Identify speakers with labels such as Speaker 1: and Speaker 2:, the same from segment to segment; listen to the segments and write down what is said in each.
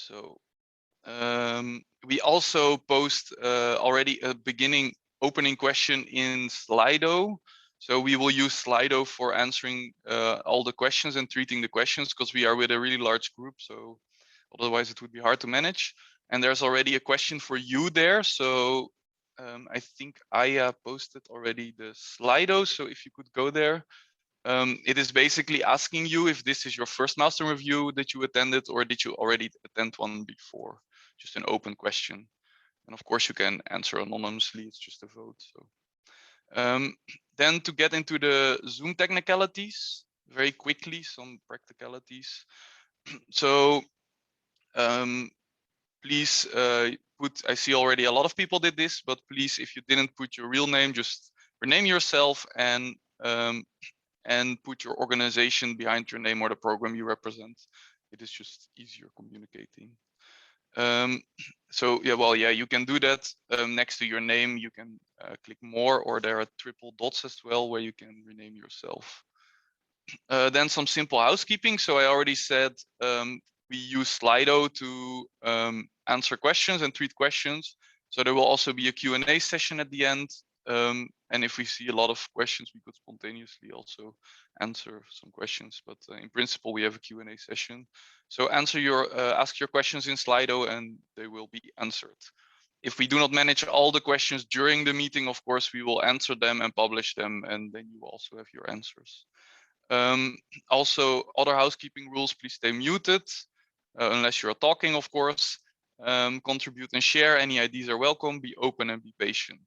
Speaker 1: So we also post already a opening question in Slido. So we will use Slido for answering all the questions and treating the questions, because we are with a really large group. So otherwise it would be hard to manage. And there's already a question for you there. So I think Aya posted already the Slido. So if you could go there. It is basically asking you if this is your first milestone review that you attended, or did you already attend one before? Just an open question. And of course you can answer anonymously, it's just a vote. So then to get into the Zoom technicalities, very quickly, some practicalities. So please I see already a lot of people did this, but please, if you didn't put your real name, just rename yourself and put your organization behind your name or the program you represent. It is just easier communicating. So yeah, you can do that next to your name. You can click more, or there are triple dots as well where you can rename yourself. Then some simple housekeeping. So I already said we use Slido to answer questions and treat questions. So there will also be a Q&A session at the end. And if we see a lot of questions, we could spontaneously also answer some questions. But in principle, we have a Q&A session. So ask your questions in Slido and they will be answered. If we do not manage all the questions during the meeting, of course, we will answer them and publish them, and then you will also have your answers. Also, other housekeeping rules, please stay muted, unless you're talking, of course. Contribute and share, any ideas are welcome, be open and be patient.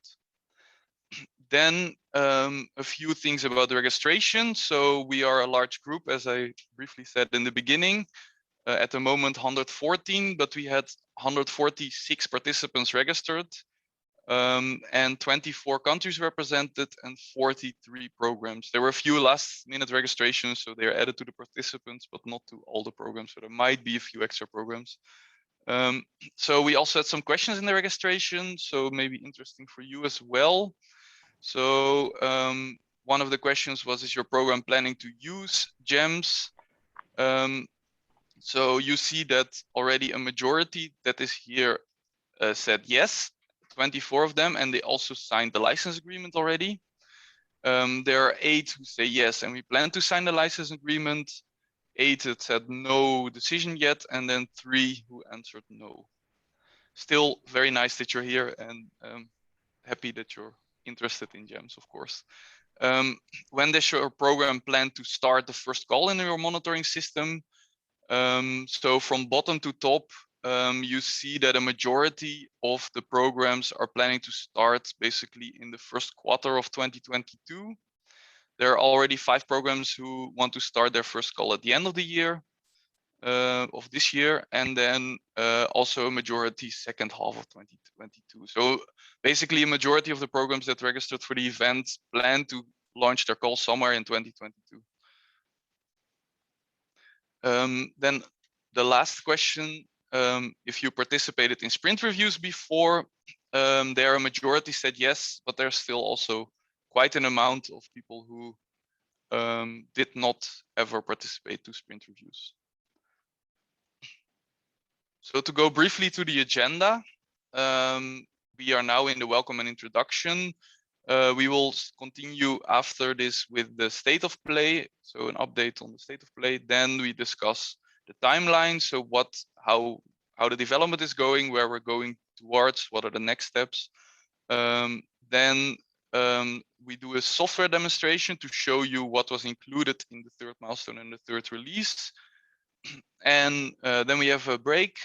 Speaker 1: Then a few things about the registration. So we are a large group, as I briefly said in the beginning. At the moment 114, but we had 146 participants registered, and 24 countries represented and 43 programs. There were a few last minute registrations, so they are added to the participants, but not to all the programs. So there might be a few extra programs. So we also had some questions in the registration, so maybe interesting for you as well. So one of the questions was, is your program planning to use GEMS? So you see that already a majority that is here said yes, 24 of them, and they also signed the license agreement already. There are 8 who say yes, and we plan to sign the license agreement. 8 that said no decision yet, and then 3 who answered no. Still very nice that you're here, and happy that you're interested in GEMS, of course. When does your program plan to start the first call in your monitoring system? So from bottom to top, you see that a majority of the programs are planning to start basically in the first quarter of 2022. There are already 5 programs who want to start their first call at the end of the year, of this year, and then also a majority second half of 2022. So basically a majority of the programs that registered for the event plan to launch their call somewhere in 2022. Then the last question, if you participated in sprint reviews before, there a majority said yes, but there's still also quite an amount of people who did not ever participate to sprint reviews. So to go briefly to the agenda, we are now in the welcome and introduction. We will continue after this with the state of play, so an update on the state of play. Then we discuss the timeline, so how the development is going, where we're going towards, what are the next steps. Then we do a software demonstration to show you what was included in the 3rd milestone and the 3rd release. And then we have a break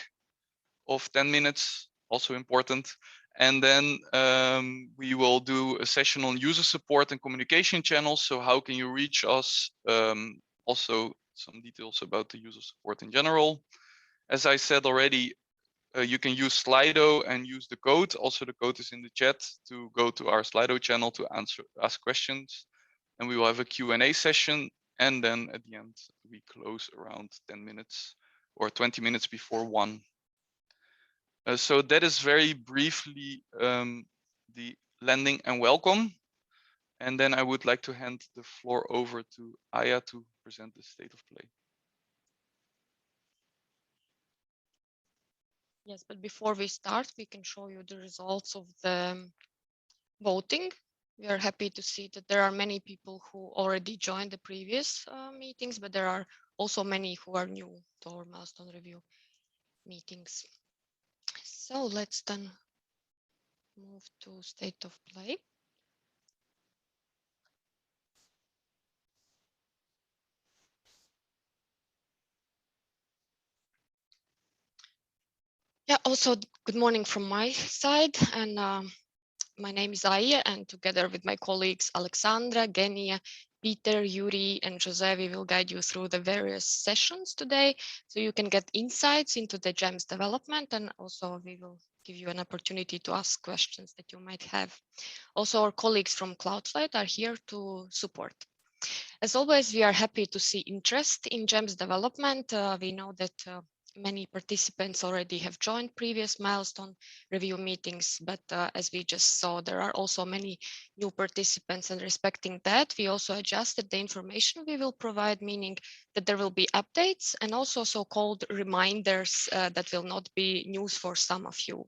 Speaker 1: of 10 minutes, also important. And then we will do a session on user support and communication channels. So how can you reach us? Also some details about the user support in general. As I said already, you can use Slido and use the code. Also the code is in the chat to go to our Slido channel to ask questions. And we will have a Q&A session. And then at the end, we close around 10 minutes or 20 minutes before 1. So that is very briefly the landing and welcome. And then I would like to hand the floor over to Aya to present the state of play.
Speaker 2: Yes, but before we start, we can show you the results of the voting. We are happy to see that there are many people who already joined the previous meetings, but there are also many who are new to our milestone review meetings. So let's then move to state of play. Yeah, also good morning from my side. And my name is Aya, and together with my colleagues Alexandra, Genia, Peter, Yuri, and Jose, we will guide you through the various sessions today, so you can get insights into the GEMS development, and also we will give you an opportunity to ask questions that you might have. Also, our colleagues from Cloudflight are here to support. As always, we are happy to see interest in GEMS development. We know that many participants already have joined previous milestone review meetings, but as we just saw, there are also many new participants, and respecting that, we also adjusted the information we will provide, meaning that there will be updates and also so-called reminders that will not be news for some of you.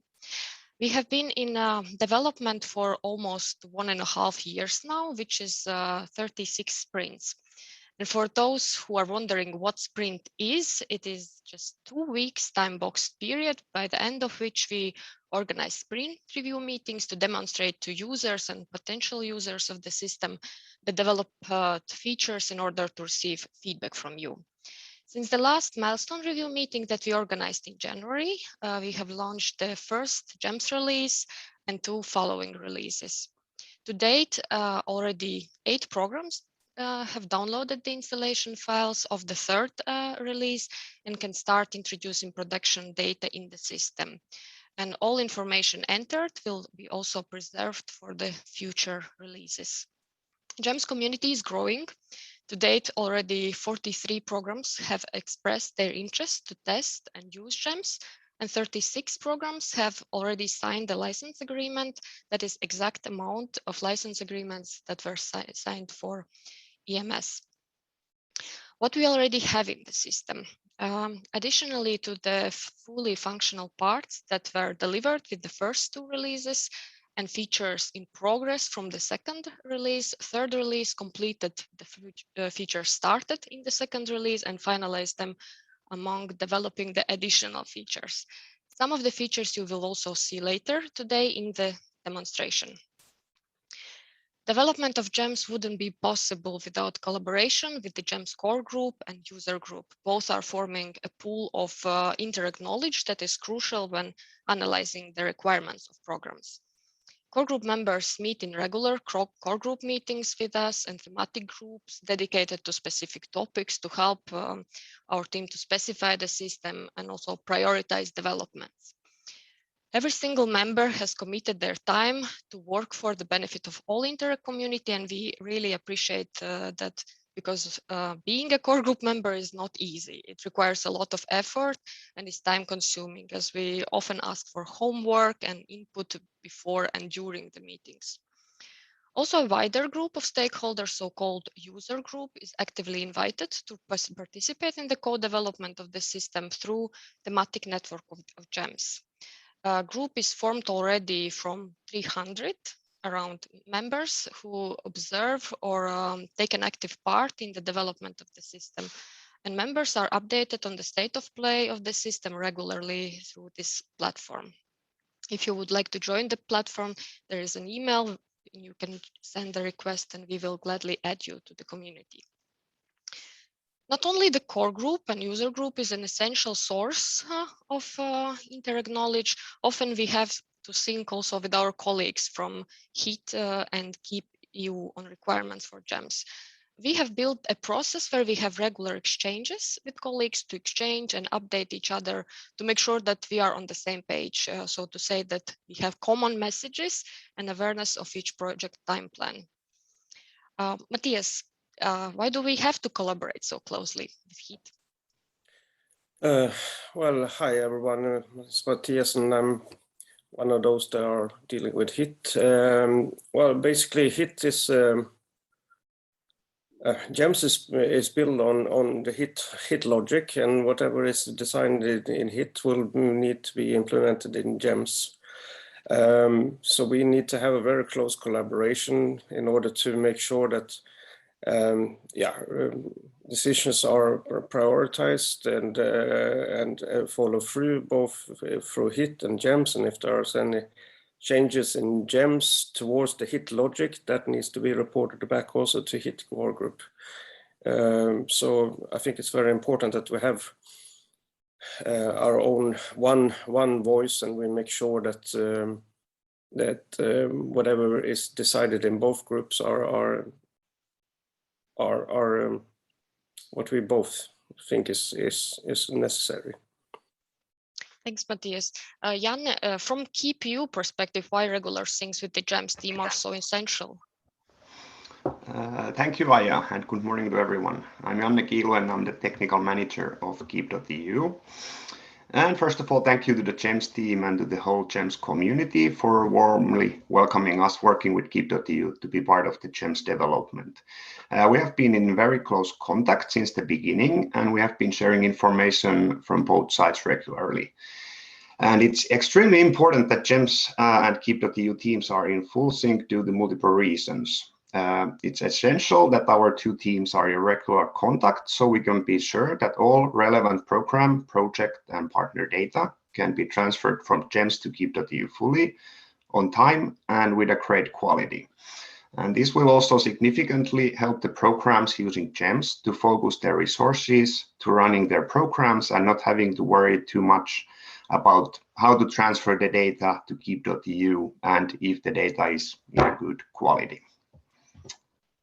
Speaker 2: We have been in development for almost 1.5 years now, which is 36 sprints. And for those who are wondering what sprint is, it is just 2 weeks time-boxed period, by the end of which we organize sprint review meetings to demonstrate to users and potential users of the system the developed features in order to receive feedback from you. Since the last milestone review meeting that we organized in January, we have launched the first GEMS release and 2 following releases. To date, already 8 programs have downloaded the installation files of the 3rd release and can start introducing production data in the system. And all information entered will be also preserved for the future releases. GEMS community is growing. To date, already 43 programs have expressed their interest to test and use GEMS, and 36 programs have already signed the license agreement. That is exact amount of license agreements that were signed for EMS. What we already have in the system. Additionally to the fully functional parts that were delivered with the first 2 releases, and features in progress from the 2nd release, 3rd release completed the features started in the 2nd release and finalized them among developing the additional features. Some of the features you will also see later today in the demonstration. Development of GEMS wouldn't be possible without collaboration with the GEMS core group and user group. Both are forming a pool of indirect knowledge that is crucial when analyzing the requirements of programs. Core group members meet in regular core group meetings with us and thematic groups dedicated to specific topics to help our team to specify the system and also prioritize developments. Every single member has committed their time to work for the benefit of all Indirect community, and we really appreciate that, because being a core group member is not easy. It requires a lot of effort and is time consuming, as we often ask for homework and input before and during the meetings. Also, a wider group of stakeholders, so-called user group, is actively invited to participate in the co-development of the system through thematic network of GEMS. Group is formed already from 300 around members who observe or take an active part in the development of the system. And members are updated on the state of play of the system regularly through this platform. If you would like to join the platform, there is an email. You can send a request and we will gladly add you to the community. Not only the core group and user group is an essential source of Indirect knowledge, often we have to sync also with our colleagues from HEAT and keep EU on requirements for GEMS. We have built a process where we have regular exchanges with colleagues to exchange and update each other to make sure that we are on the same page. So to say that we have common messages and awareness of each project time plan. Matthias, why do we have to collaborate so closely with HEAT?
Speaker 3: Well, hi everyone, it's Matthias and I'm one of those that are dealing with HIT. Well, basically HIT is GEMS is built on the hit logic, and whatever is designed in hit will need to be implemented in GEMS. So we need to have a very close collaboration in order to make sure that decisions are prioritized and follow through both through hit and GEMS, and if there's any changes in GEMS towards the hit logic, that needs to be reported back also to hit core group. So I think it's very important that we have our own one voice, and we make sure that whatever is decided in both groups are what we both think is necessary.
Speaker 2: Thanks, Matthias. Jan, from KPU perspective, why regular syncs with the GEMS team are so essential?
Speaker 4: Thank you, Aya, and good morning to everyone. I'm Janne Kiilo, and I'm the technical manager of Keep.eu. And first of all, thank you to the GEMS team and to the whole GEMS community for warmly welcoming us working with Keep.eu to be part of the GEMS development. We have been in very close contact since the beginning, and we have been sharing information from both sides regularly. And it's extremely important that GEMS and Keep.eu teams are in full sync due to multiple reasons. It's essential that our two teams are in regular contact so we can be sure that all relevant program, project, and partner data can be transferred from GEMS to Keep.eu fully, on time, and with a great quality. And this will also significantly help the programs using GEMS to focus their resources to running their programs and not having to worry too much about how to transfer the data to Keep.eu and if the data is in a good quality.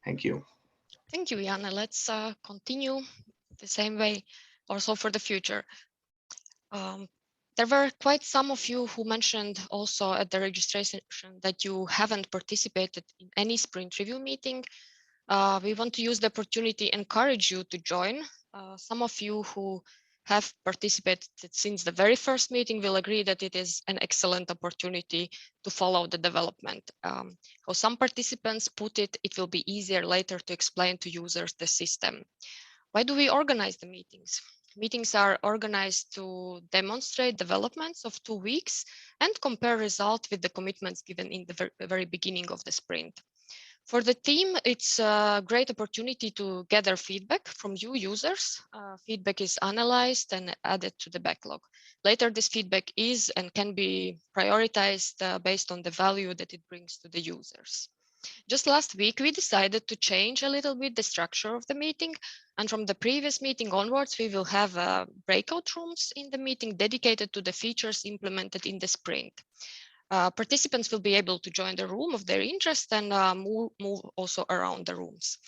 Speaker 4: Thank you.
Speaker 2: Thank you, Janne. Let's continue the same way also for the future. There were quite some of you who mentioned also at the registration that you haven't participated in any sprint review meeting. We want to use the opportunity to encourage you to join. Some of you who have participated since the very first meeting will agree that it is an excellent opportunity to follow the development. How some participants put it, it will be easier later to explain to users the system. Why do we organize the meetings? Meetings are organized to demonstrate developments of 2 weeks and compare results with the commitments given in the very beginning of the sprint. For the team, it's a great opportunity to gather feedback from you users. Feedback is analyzed and added to the backlog. Later, this feedback is and can be prioritized based on the value that it brings to the users. Just last week, we decided to change a little bit the structure of the meeting. And from the previous meeting onwards, we will have breakout rooms in the meeting dedicated to the features implemented in the sprint. Participants will be able to join the room of their interest and move also around the rooms.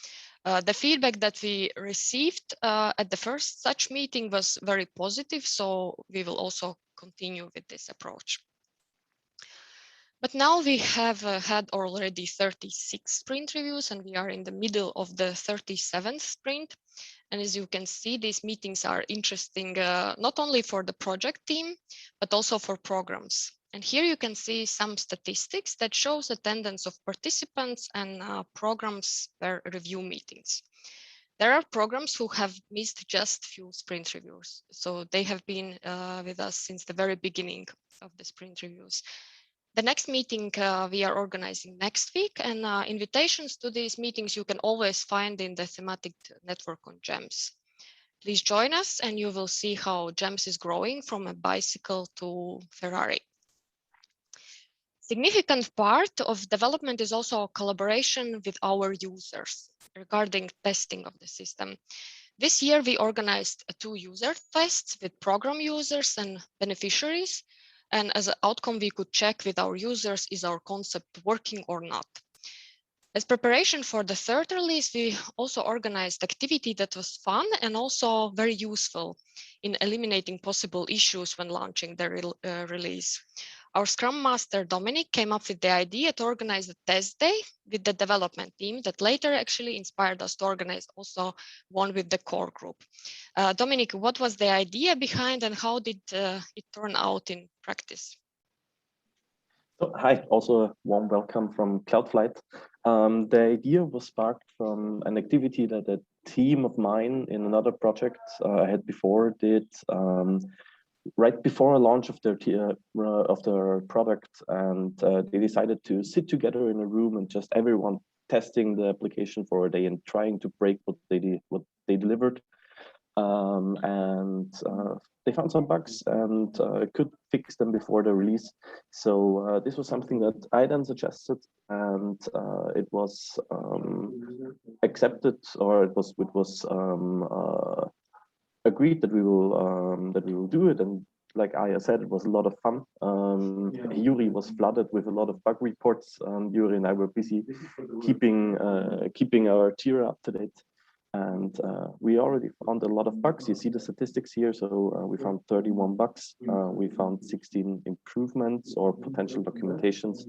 Speaker 2: The feedback that we received at the first such meeting was very positive, so we will also continue with this approach. But now we have had already 36 sprint reviews, and we are in the middle of the 37th sprint. And as you can see, these meetings are interesting not only for the project team, but also for programs. And here you can see some statistics that shows attendance of participants and programs per review meetings. There are programs who have missed just few sprint reviews. So they have been with us since the very beginning of the sprint reviews. The next meeting we are organizing next week, and invitations to these meetings you can always find in the thematic network on GEMS. Please join us and you will see how GEMS is growing from a bicycle to Ferrari. Significant part of development is also collaboration with our users regarding testing of the system. This year we organized 2 user tests with program users and beneficiaries. And as an outcome, we could check with our users, is our concept working or not? As preparation for the third release, we also organized activity that was fun and also very useful in eliminating possible issues when launching the release. Our Scrum Master, Dominic, came up with the idea to organize a test day with the development team that later actually inspired us to organize also one with the core group. Dominic, what was the idea behind and how did it turn out in practice?
Speaker 5: So, hi, also a warm welcome from Cloudflight. The idea was sparked from an activity that a team of mine in another project I had before did right before a launch of their product, and they decided to sit together in a room and just everyone testing the application for a day and trying to break what they delivered. They found some bugs and could fix them before the release. So this was something that I then suggested, and it was accepted, or it was agreed that we will do it. And like Aya said, it was a lot of fun. Yuri was flooded with a lot of bug reports. Yuri and I were busy keeping our tier up to date. And we already found a lot of bugs. You see the statistics here. So we found 31 bugs. We found 16 improvements or potential documentations.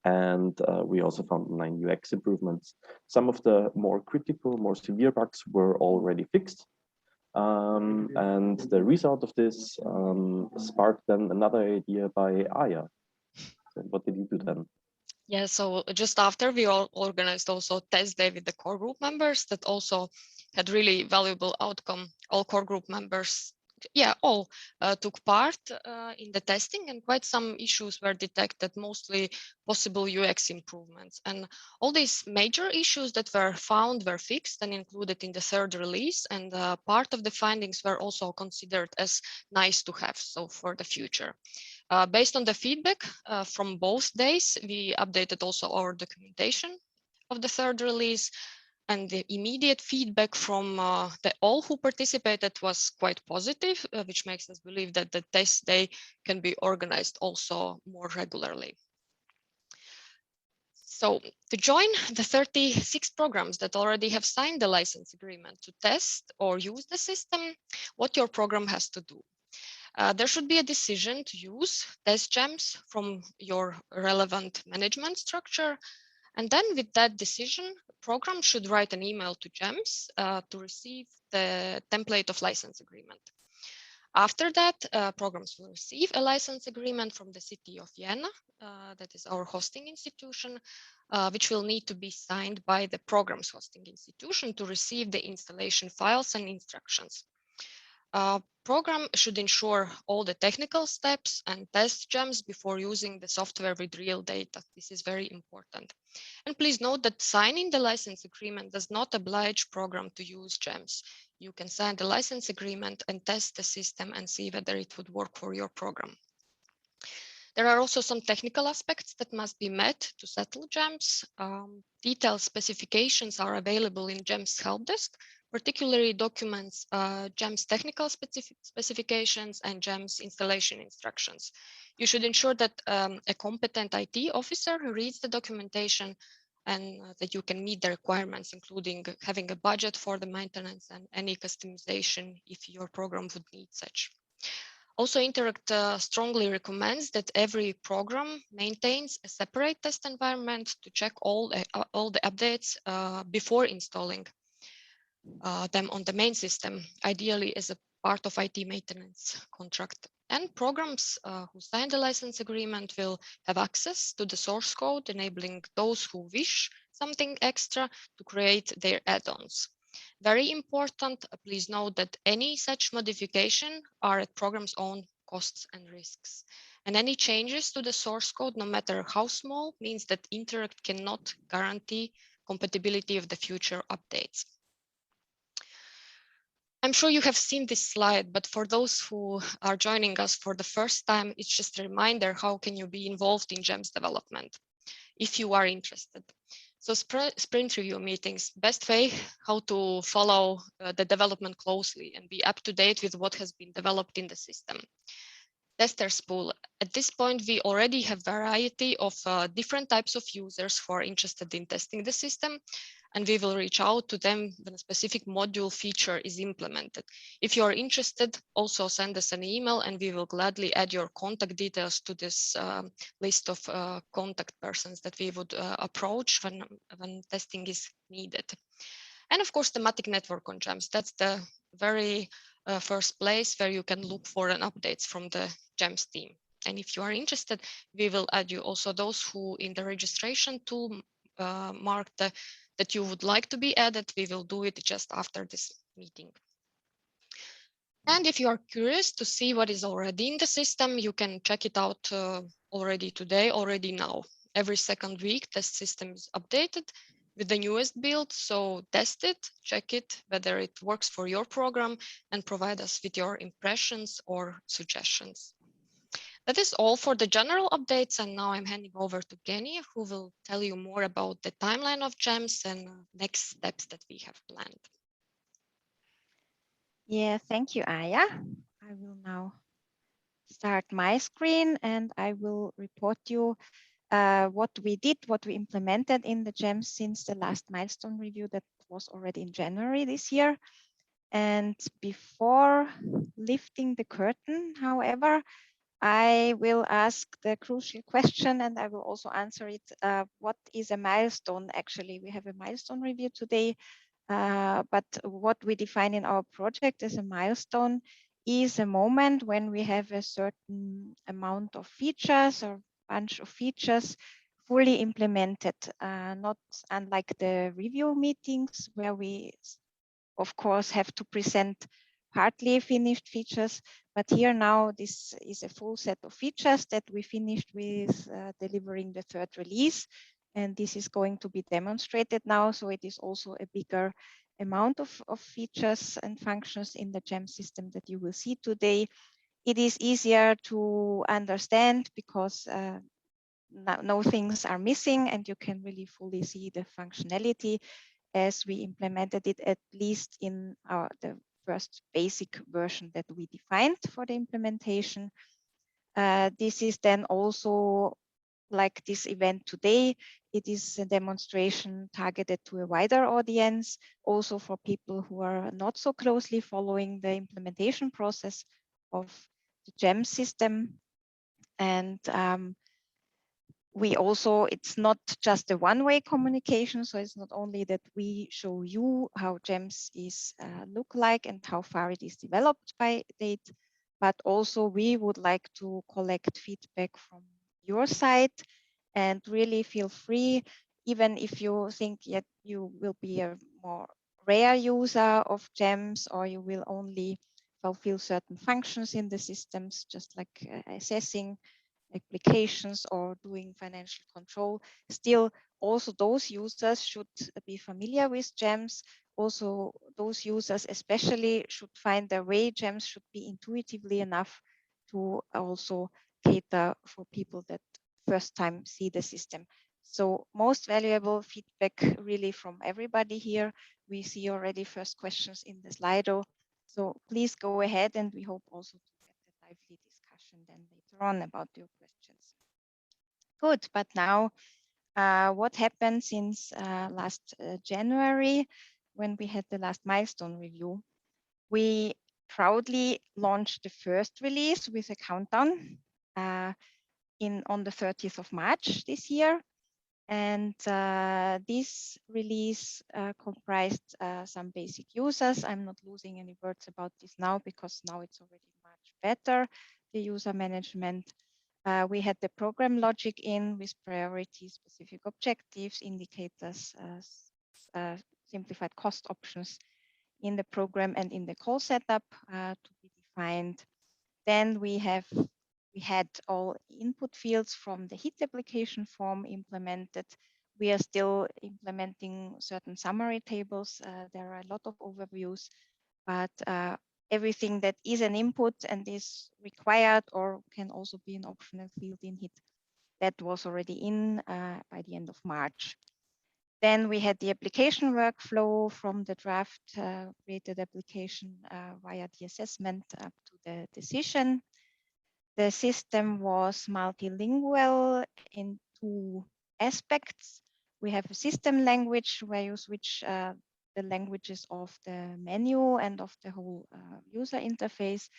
Speaker 5: And we also found 9 UX improvements. Some of the more critical, more severe bugs were already fixed. And the result of this sparked then another idea by Aya. So what did you do then?
Speaker 2: Yeah, so just after, we all organized also test day with the core group members that also had really valuable outcome. All core group members, all took part in the testing, and quite some issues were detected, mostly possible UX improvements. And all these major issues that were found were fixed and included in the third release, and part of the findings were also considered as nice to have, so for the future. Based on the feedback from both days, we updated also our documentation of the third release, and the immediate feedback from all who participated was quite positive, which makes us believe that the test day can be organized also more regularly. So to join the 36 programs that already have signed the license agreement to test or use the system, what your program has to do. There should be a decision to use test gems from your relevant management structure. And then with that decision, program should write an email to GEMS to receive the template of license agreement. After that, programs will receive a license agreement from the city of Vienna, that is our hosting institution, which will need to be signed by the program's hosting institution to receive the installation files and instructions. Program should ensure all the technical steps and test gems before using the software with real data. This is very important. And please note that signing the license agreement does not oblige program to use gems. You can sign the license agreement and test the system and see whether it would work for your program. There are also some technical aspects that must be met to settle gems. Detailed specifications are available in GEMS help desk, particularly documents GEMS technical specifications and GEMS installation instructions. You should ensure that a competent IT officer who reads the documentation and that you can meet the requirements, including having a budget for the maintenance and any customization if your program would need such. Also, Interact strongly recommends that every program maintains a separate test environment to check all the updates before installing them on the main system, ideally as a part of IT maintenance contract. And programs who sign the license agreement will have access to the source code, enabling those who wish something extra to create their add-ons. Very important, please note that any such modification are at program's own costs and risks. And any changes to the source code, no matter how small, means that Interact cannot guarantee compatibility of the future updates. I'm sure you have seen this slide, but for those who are joining us for the first time, it's just a reminder, how can you be involved in GEMS development if you are interested. So sprint review meetings, best way how to follow the development closely and be up to date with what has been developed in the system. Testers pool. At this point, we already have variety of different types of users who are interested in testing the system, and we will reach out to them when a specific module feature is implemented. If you are interested, also send us an email and we will gladly add your contact details to this list of contact persons that we would approach when testing is needed. And of course, thematic network on GEMS. That's the very first place where you can look for an updates from the GEMS team. And if you are interested, we will add you also those who in the registration tool mark that you would like to be added, we will do it just after this meeting. And if you are curious to see what is already in the system, you can check it out already today, already now. Every second week, the system is updated with the newest build. So test it, check it, whether it works for your program, and provide us with your impressions or suggestions. That is all for the general updates. And now I'm handing over to Genia, who will tell you more about the timeline of GEMS and next steps that we have planned.
Speaker 6: Yeah, thank you, Aya. I will now start my screen and I will report you what we did, what we implemented in the GEMS since the last milestone review that was already in January this year. And before lifting the curtain, however, I will ask the crucial question and I will also answer it. What is a milestone? Actually, we have a milestone review today, but what we define in our project as a milestone is a moment when we have a certain amount of features or bunch of features fully implemented, not unlike the review meetings where we of course have to present partly finished features, but here now this is a full set of features that we finished with delivering the third release, and this is going to be demonstrated now, so it is also a bigger amount of features and functions in the GEMS system that you will see today. It is easier to understand because no things are missing and you can really fully see the functionality as we implemented it, at least in the first basic version that we defined for the implementation. This is then also like this event today. It is a demonstration targeted to a wider audience, also for people who are not so closely following the implementation process of the GEMS system. And we also, it's not just a one-way communication. So it's not only that we show you how GEMS is look like and how far it is developed by date, but also we would like to collect feedback from your side and really feel free, even if you think yet you will be a more rare user of GEMS or you will only fulfill certain functions in the systems, just like assessing applications or doing financial control. Still, also those users should be familiar with GEMS. Also, those users especially should find their way. GEMS should be intuitively enough to also cater for people that first time see the system. So most valuable feedback really from everybody here. We see already first questions in the Slido. So please go ahead, and we hope also to get a lively discussion then later on about your questions. Good, but now what happened since last January when we had the last milestone review? We proudly launched the first release with a countdown on the 30th of March this year. And this release comprised some basic users. I'm not losing any words about this now because now it's already much better, the user management. We had the program logic in with priorities, specific objectives, indicators, simplified cost options in the program and in the call setup to be defined. Then we had all input fields from the HIT application form implemented. We are still implementing certain summary tables. There are a lot of overviews, but everything that is an input and is required or can also be an optional field in HIT, that was already in by the end of March. Then we had the application workflow from the draft created application via the assessment up to the decision. The system was multilingual in two aspects. We have a system language where you switch the languages of the menu and of the whole user interface.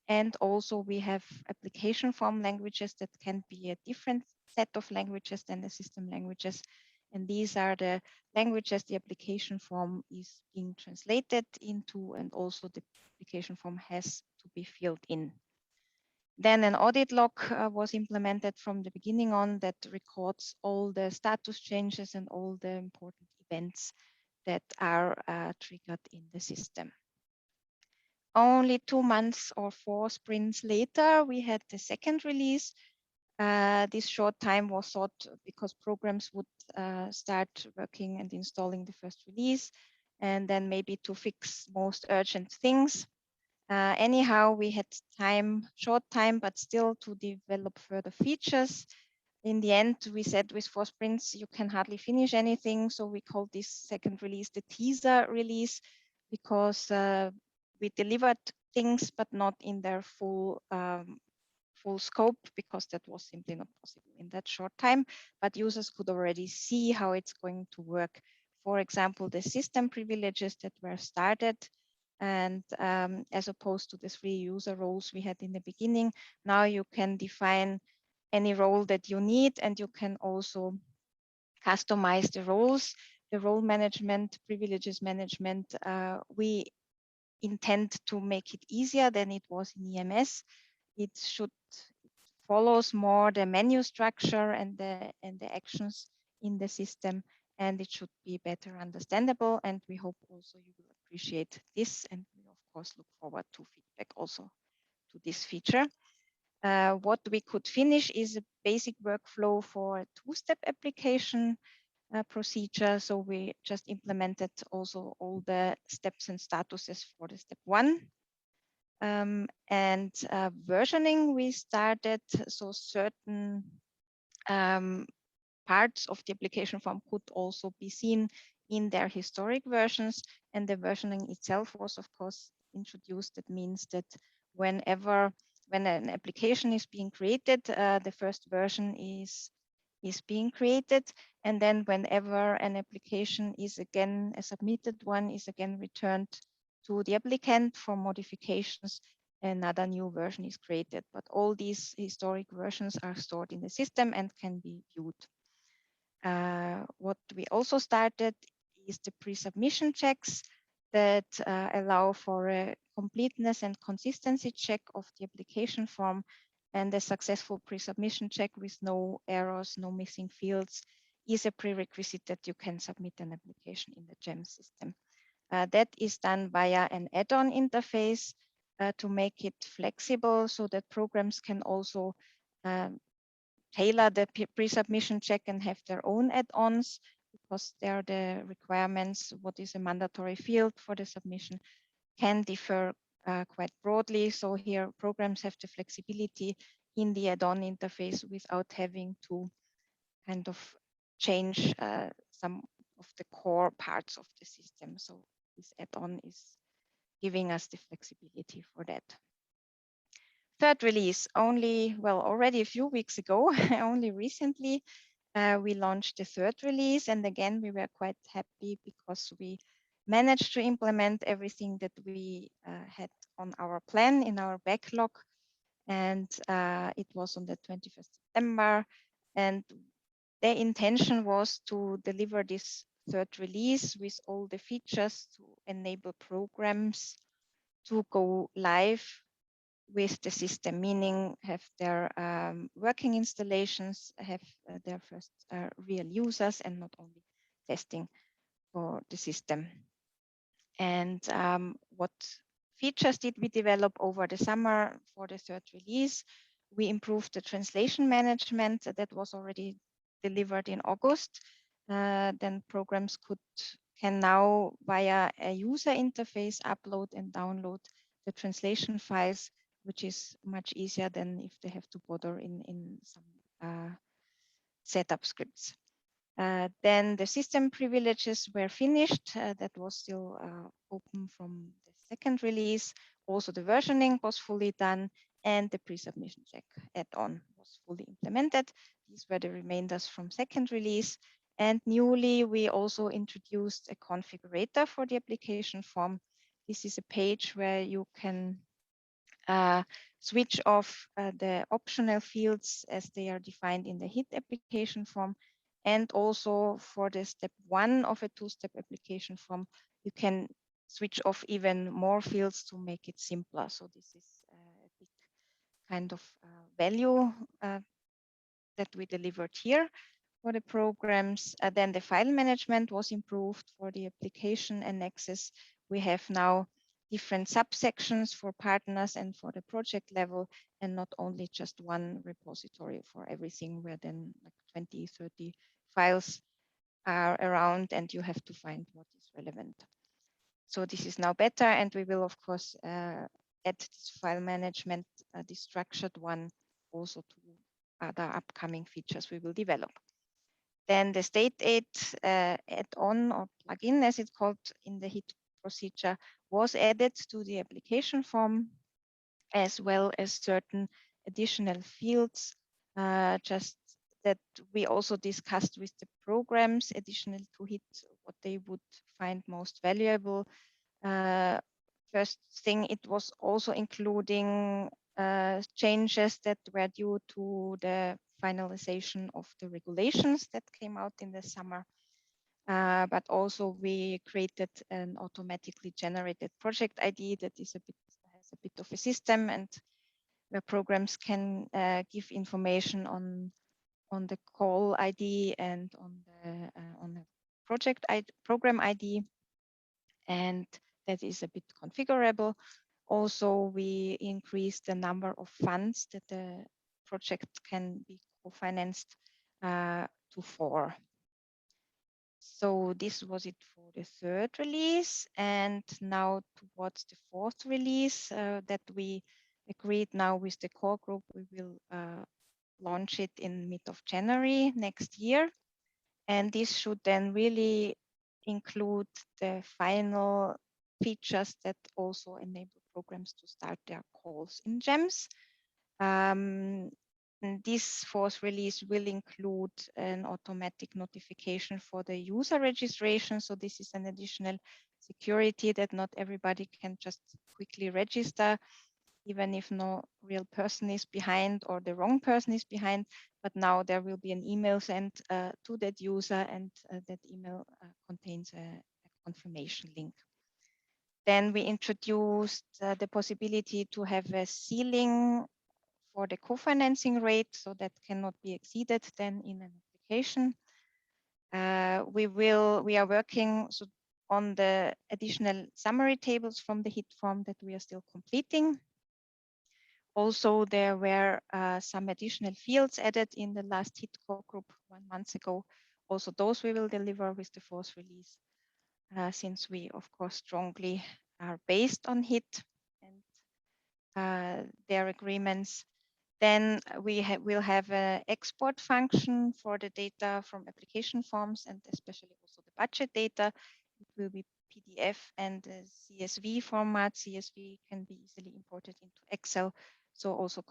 Speaker 6: And also we have application form languages that can be a different set of languages than the system languages. And these are the languages the application form is being translated into, and also the application form has to be filled in. Then an audit log was implemented from the beginning on that records all the status changes and all the important events that are triggered in the system. Only 2 months or 4 sprints later, we had the second release. This short time was thought because programs would start working and installing the first release, and then maybe to fix most urgent things. Anyhow, we had time, short time, but still to develop further features. In the end, we said with 4 sprints, you can hardly finish anything. So we called this second release the teaser release, because we delivered things, but not in their full scope, because that was simply not possible in that short time. But users could already see how it's going to work. For example, the system privileges that were started, and as opposed to the 3 user roles we had in the beginning, now you can define any role that you need, and you can also customize the roles. The role management, privileges management, we intend to make it easier than it was in EMS. It follows more the menu structure and the actions in the system, and it should be better understandable. And we hope also you will appreciate this, and we of course look forward to feedback also to this feature. What we could finish is a basic workflow for a 2-step application procedure. So we just implemented also all the steps and statuses for the step 1. And versioning we started, so certain parts of the application form could also be seen in their historic versions, and the versioning itself was of course introduced. That means that when an application is being created, the first version is being created, and then whenever an application is again, a submitted one is again returned to the applicant for modifications, another new version is created. But all these historic versions are stored in the system and can be viewed. What we also started is the pre-submission checks that allow for a completeness and consistency check of the application form, and a successful pre-submission check with no errors, no missing fields is a prerequisite that you can submit an application in the GEMS system. That is done via an add-on interface to make it flexible, so that programs can also tailor the pre-submission check and have their own add-ons, because there are the requirements. What is a mandatory field for the submission can differ quite broadly. So here programs have the flexibility in the add-on interface without having to kind of change some of the core parts of the system. So this add-on is giving us the flexibility for that. Third release, already a few weeks ago, only recently, we launched the third release. And again, we were quite happy because we managed to implement everything that we had on our plan in our backlog. And it was on the 21st September. And the intention was to deliver this third release with all the features to enable programs to go live with the system, meaning have their working installations, have their first real users, and not only testing for the system. And what features did we develop over the summer for the third release? We improved the translation management that was already delivered in August. Then programs can now, via a user interface, upload and download the translation files, which is much easier than if they have to bother in some setup scripts. Then the system privileges were finished. That was still open from the second release. Also, the versioning was fully done, and the pre-submission check add-on was fully implemented. These were the remainders from second release. And newly, we also introduced a configurator for the application form. This is a page where you can switch off the optional fields as they are defined in the HIT application form. And also for the step 1 of a 2-step application form, you can switch off even more fields to make it simpler. So this is a big kind of value that we delivered here for the programs. Then the file management was improved for the application annexes. We have now different subsections for partners and for the project level, and not only just one repository for everything, where then like 20, 30 files are around and you have to find what is relevant. So this is now better, and we will of course add this file management, this structured one, also to other upcoming features we will develop. Then the state aid add-on or plugin, as it's called in the HIT procedure, was added to the application form, as well as certain additional fields, just that we also discussed with the programs, additional to HIT, what they would find most valuable. First thing, it was also including changes that were due to the finalization of the regulations that came out in the summer. But also we created an automatically generated project ID that is has a bit of a system, and where programs can give information on the call ID and on the project ID, program ID, and that is a bit configurable. Also, we increased the number of funds that the project can be co-financed to 4. So this was it for the 3rd release, and now towards the 4th release that we agreed now with the core group, we will launch it in mid of January next year. And this should then really include the final features that also enable programs to start their calls in GEMS. This 4th release will include an automatic notification for the user registration. So this is an additional security that not everybody can just quickly register, even if no real person is behind or the wrong person is behind. But now there will be an email sent to that user, and that email contains a confirmation link. Then we introduced the possibility to have a ceiling for the co-financing rate, so that cannot be exceeded then in an application. We are working on the additional summary tables from the HIT form that we are still completing. Also, there were some additional fields added in the last HIT core group 1 month ago. Also, those we will deliver with the 4th release, since we, of course, strongly are based on HIT and their agreements. Then we will have an export function for the data from application forms, and especially also the budget data. It will be PDF and CSV format. CSV can be easily imported into Excel. So also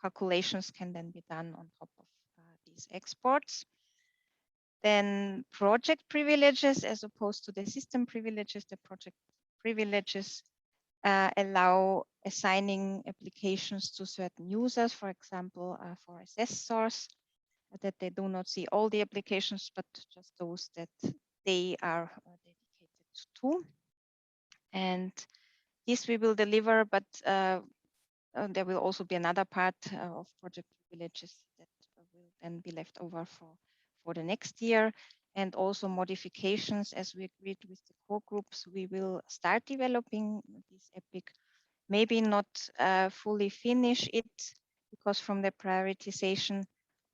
Speaker 6: calculations can then be done on top of these exports. Then project privileges, as opposed to the system privileges, the project privileges allow assigning applications to certain users, for example, for assessors, that they do not see all the applications, but just those that they are dedicated to. And this we will deliver, but there will also be another part of project privileges that will then be left over for the next year. And also modifications, as we agreed with the core groups, we will start developing this epic, maybe not fully finish it, because from the prioritization,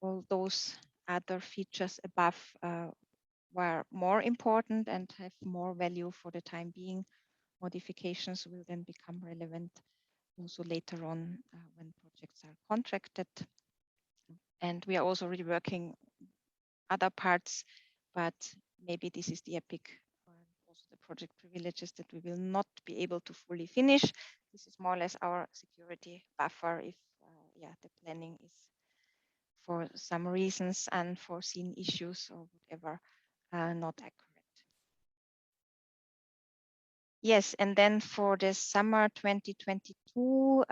Speaker 6: all those other features above were more important and have more value for the time being. Modifications will then become relevant also later on when projects are contracted. And we are also reworking other parts, but maybe this is the epic, also the project privileges that we will not be able to fully finish. This is more or less our security buffer if the planning is, for some reasons, unforeseen issues or whatever, not accurate. Yes, and then for the summer 2022,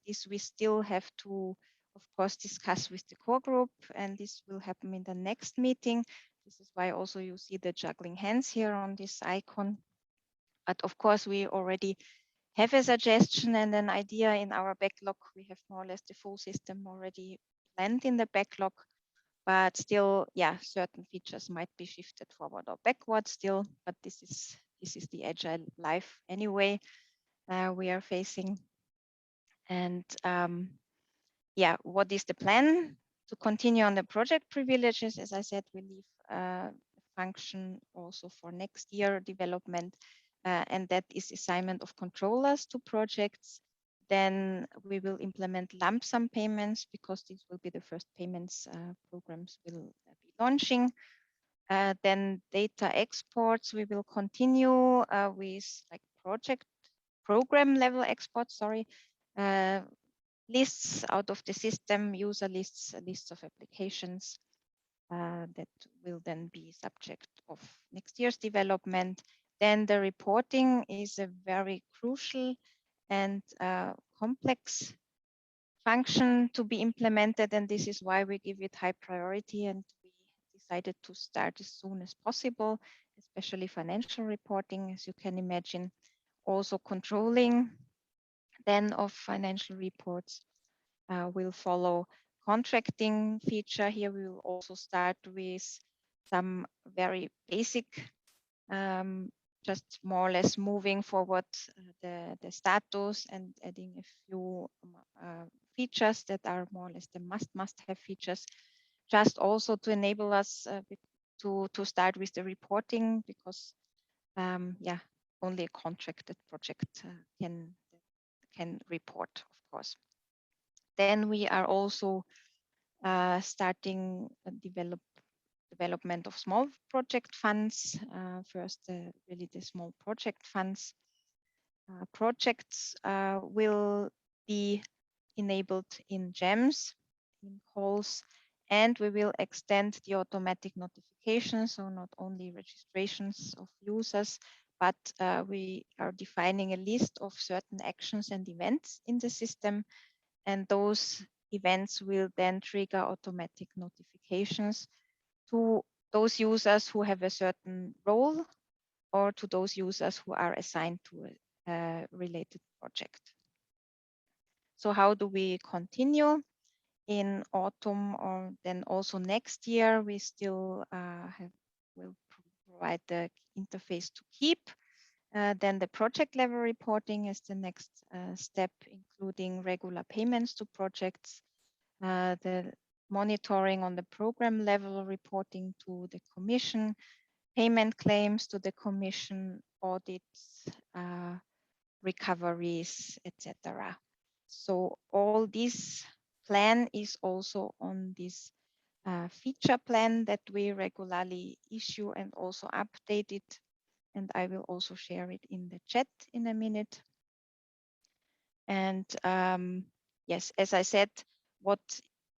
Speaker 6: this we still have to, of course, discuss with the core group, and this will happen in the next meeting. This is why also you see the juggling hands here on this icon. But of course, we already have a suggestion and an idea in our backlog, we have more or less the full system already planned in the backlog, but still, yeah, certain features might be shifted forward or backward still, but this is the agile life anyway we are facing. And yeah, what is the plan? To continue on the project privileges, as I said, we leave a function also for next year development, and that is assignment of controllers to projects. Then we will implement lump sum payments because these will be the first payments programs will be launching. Then data exports, we will continue with like program level exports, sorry, lists out of the system, user lists, lists of applications that will then be subject of next year's development. Then the reporting is a very crucial and complex function to be implemented, and this is why we give it high priority, and we decided to start as soon as possible, especially financial reporting, as you can imagine, also controlling then of financial reports will follow. Contracting feature here, we will also start with some very basic, just more or less moving forward the status and adding a few features that are more or less the must-have features, just also to enable us to start with the reporting, because yeah, only a contracted project can report, of course. Then we are also starting a development of small project funds. First, really the small project funds. Projects will be enabled in GEMS, in calls, and we will extend the automatic notifications, so not only registrations of users, but we are defining a list of certain actions and events in the system, and those events will then trigger automatic notifications to those users who have a certain role or to those users who are assigned to a related project. So how do we continue? In autumn or then also next year, we still will provide the interface to keep. Then the project level reporting is the next step, including regular payments to projects, the monitoring on the program level reporting to the commission, payment claims to the commission, audits, recoveries, etc. So all this plan is also on this feature plan that we regularly issue and also update it. And I will also share it in the chat in a minute. And yes, as I said, what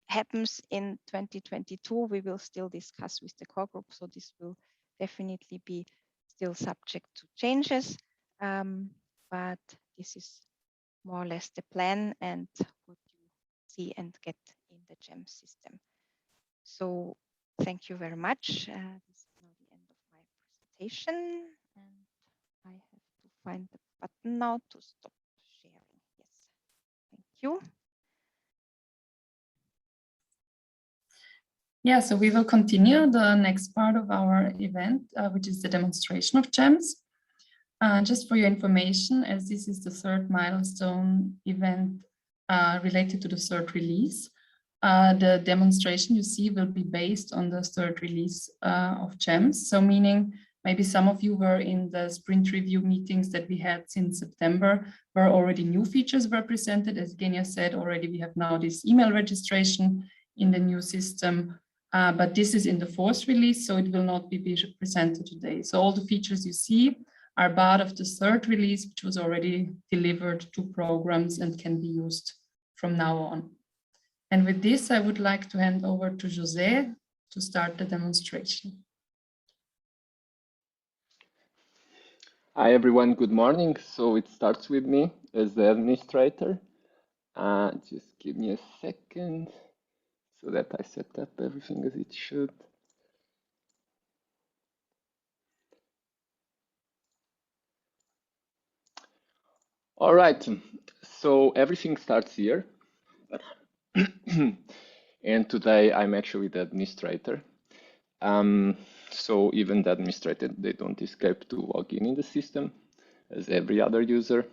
Speaker 6: happens in 2022, we will still discuss with the core group. So this will definitely be still subject to changes. But this is more or less the plan and what you see and get in the GEMS system. So thank you very much. This is now the end of my presentation, and I have to find the button now to stop sharing. Yes, thank you.
Speaker 7: Yeah, so we will continue the next part of our event, which is the demonstration of GEMS. Just for your information, as this is the third milestone event related to the third release, the demonstration you see will be based on the third release of GEMS. So meaning maybe some of you were in the sprint review meetings that we had since September, where already new features were presented. As Genia said already, we have now this email registration in the new system. But this is in the fourth release, so it will not be presented today. So all the features you see are part of the third release, which was already delivered to programs and can be used from now on. And with this, I would like to hand over to José to start the demonstration.
Speaker 8: Hi everyone, good morning. So it starts with me as the administrator. Just give me a second so that I set up everything as it should. All right, so everything starts here. And today I'm actually the administrator. So even the administrator, they don't escape to log in the system as every other user.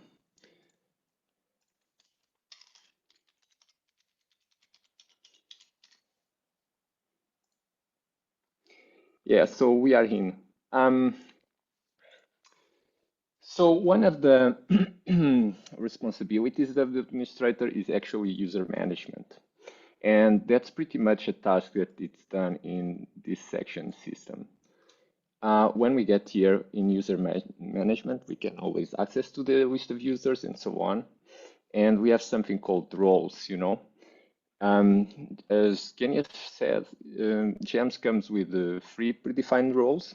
Speaker 8: Yeah, so we are in. So one of the responsibilities of the administrator is actually user management. And that's pretty much a task that it's done in this section system. When we get here in user management, we can always access to the list of users and so on. And we have something called roles, you know. As Kenya said, GEMS comes with 3 predefined roles,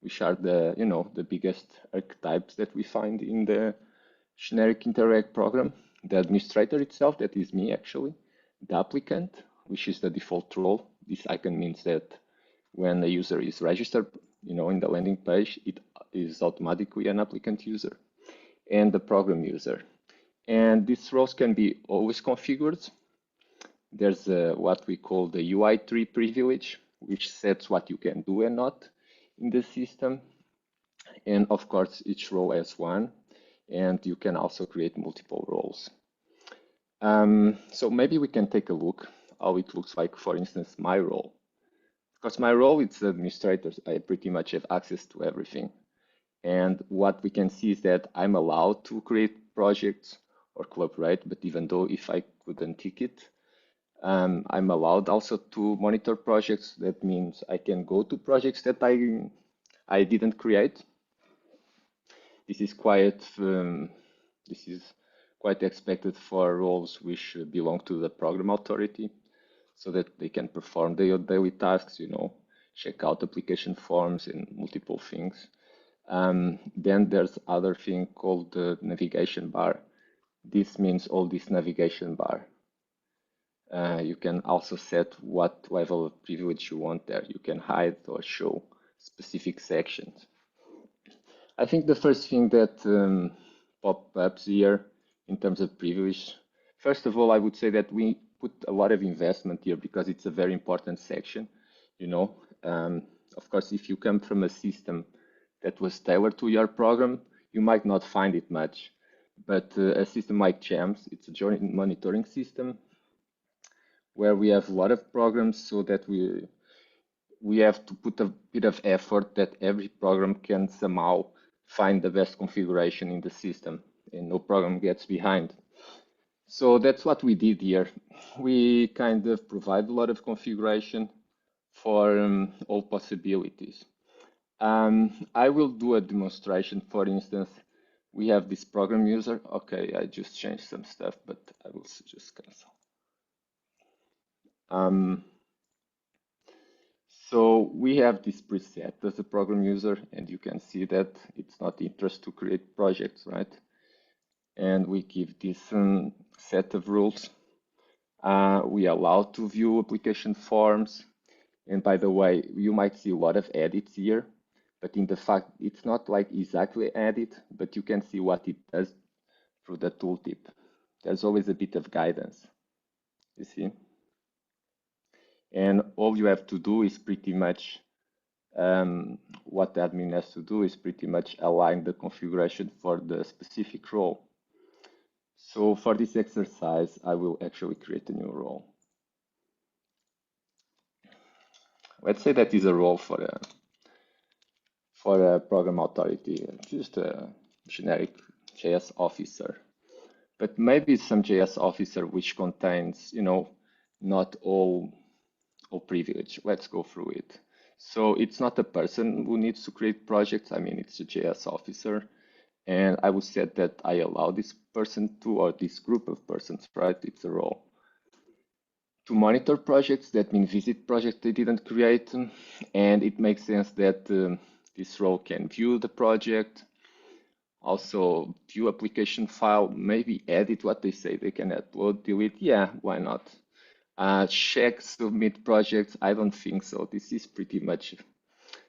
Speaker 8: which are the, you know, the biggest archetypes that we find in the generic Interact program. The administrator itself, that is me actually. The applicant, which is the default role. This icon means that when a user is registered, you know, in the landing page, it is automatically an applicant user. And the program user. And these roles can be always configured. There's what we call the UI tree privilege, which sets what you can do and not in the system. And of course, each role has one, and you can also create multiple roles. So maybe we can take a look how it looks like, for instance, my role. Because my role is administrator, I pretty much have access to everything. And what we can see is that I'm allowed to create projects or collaborate, but even though if I couldn't tick it, I'm allowed also to monitor projects. That means I can go to projects that I didn't create. This is quite expected for roles which belong to the program authority, so that they can perform their daily tasks, you know, check out application forms and multiple things. Then there's other thing called the navigation bar. This means all this navigation bar. You can also set what level of privilege you want there. You can hide or show specific sections. I think the first thing that pops up here in terms of privilege, first of all, I would say that we put a lot of investment here because it's a very important section. You know, of course, if you come from a system that was tailored to your program, you might not find it much. But a system like GEMS, it's a joint monitoring system where we have a lot of programs, so that we have to put a bit of effort that every program can somehow find the best configuration in the system and no program gets behind. So that's what we did here. We kind of provide a lot of configuration for all possibilities. I will do a demonstration. For instance, we have this program user. Okay, I just changed some stuff, but I will just cancel. So we have this preset as a program user, and you can see that it's not interest to create projects, right? And we give this set of rules. We allow to view application forms. And by the way, you might see a lot of edits here, but in the fact, it's not like exactly edit, but you can see what it does through the tooltip. There's always a bit of guidance, you see? And all you have to do is pretty much, what the admin has to do is pretty much align the configuration for the specific role. So for this exercise, I will actually create a new role. Let's say that is a role for a program authority, just a generic JS officer. But maybe some JS officer which contains, you know, not all privilege. Let's go through it. So it's not a person who needs to create projects. I mean, it's a JS officer. And I would say that I allow this person to, or this group of persons, right? It's a role. To monitor projects, that means visit projects they didn't create. And it makes sense that this role can view the project, also view application file, maybe edit what they say they can upload, delete. Yeah, why not? Check, submit projects. I don't think so. This is pretty much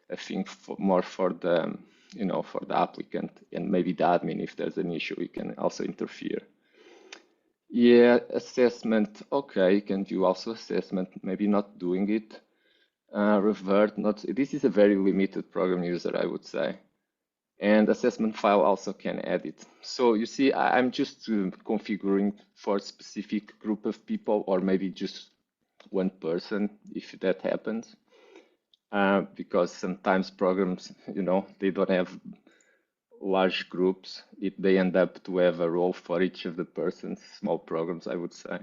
Speaker 8: a thing more for the you know, for the applicant, and maybe the admin, if there's an issue, we can also interfere. Yeah, assessment. Okay, you can do also assessment, maybe not doing it. Revert, not. This is a very limited program user, I would say. And assessment file also can edit. So you see, I'm just configuring for a specific group of people, or maybe just one person, if that happens. Because sometimes programs, you know, they don't have large groups. They end up to have a role for each of the persons, small programs, I would say.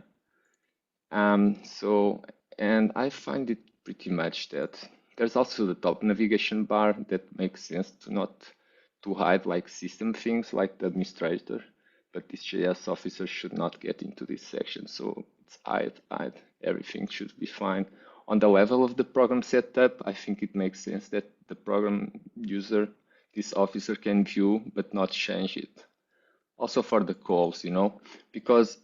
Speaker 8: And I find it pretty much that there's also the top navigation bar that makes sense to hide like system things like the administrator, but this JS officer should not get into this section. So it's hide, everything should be fine. On the level of the program setup, I think it makes sense that the program user, this officer, can view but not change it. Also for the calls, you know, because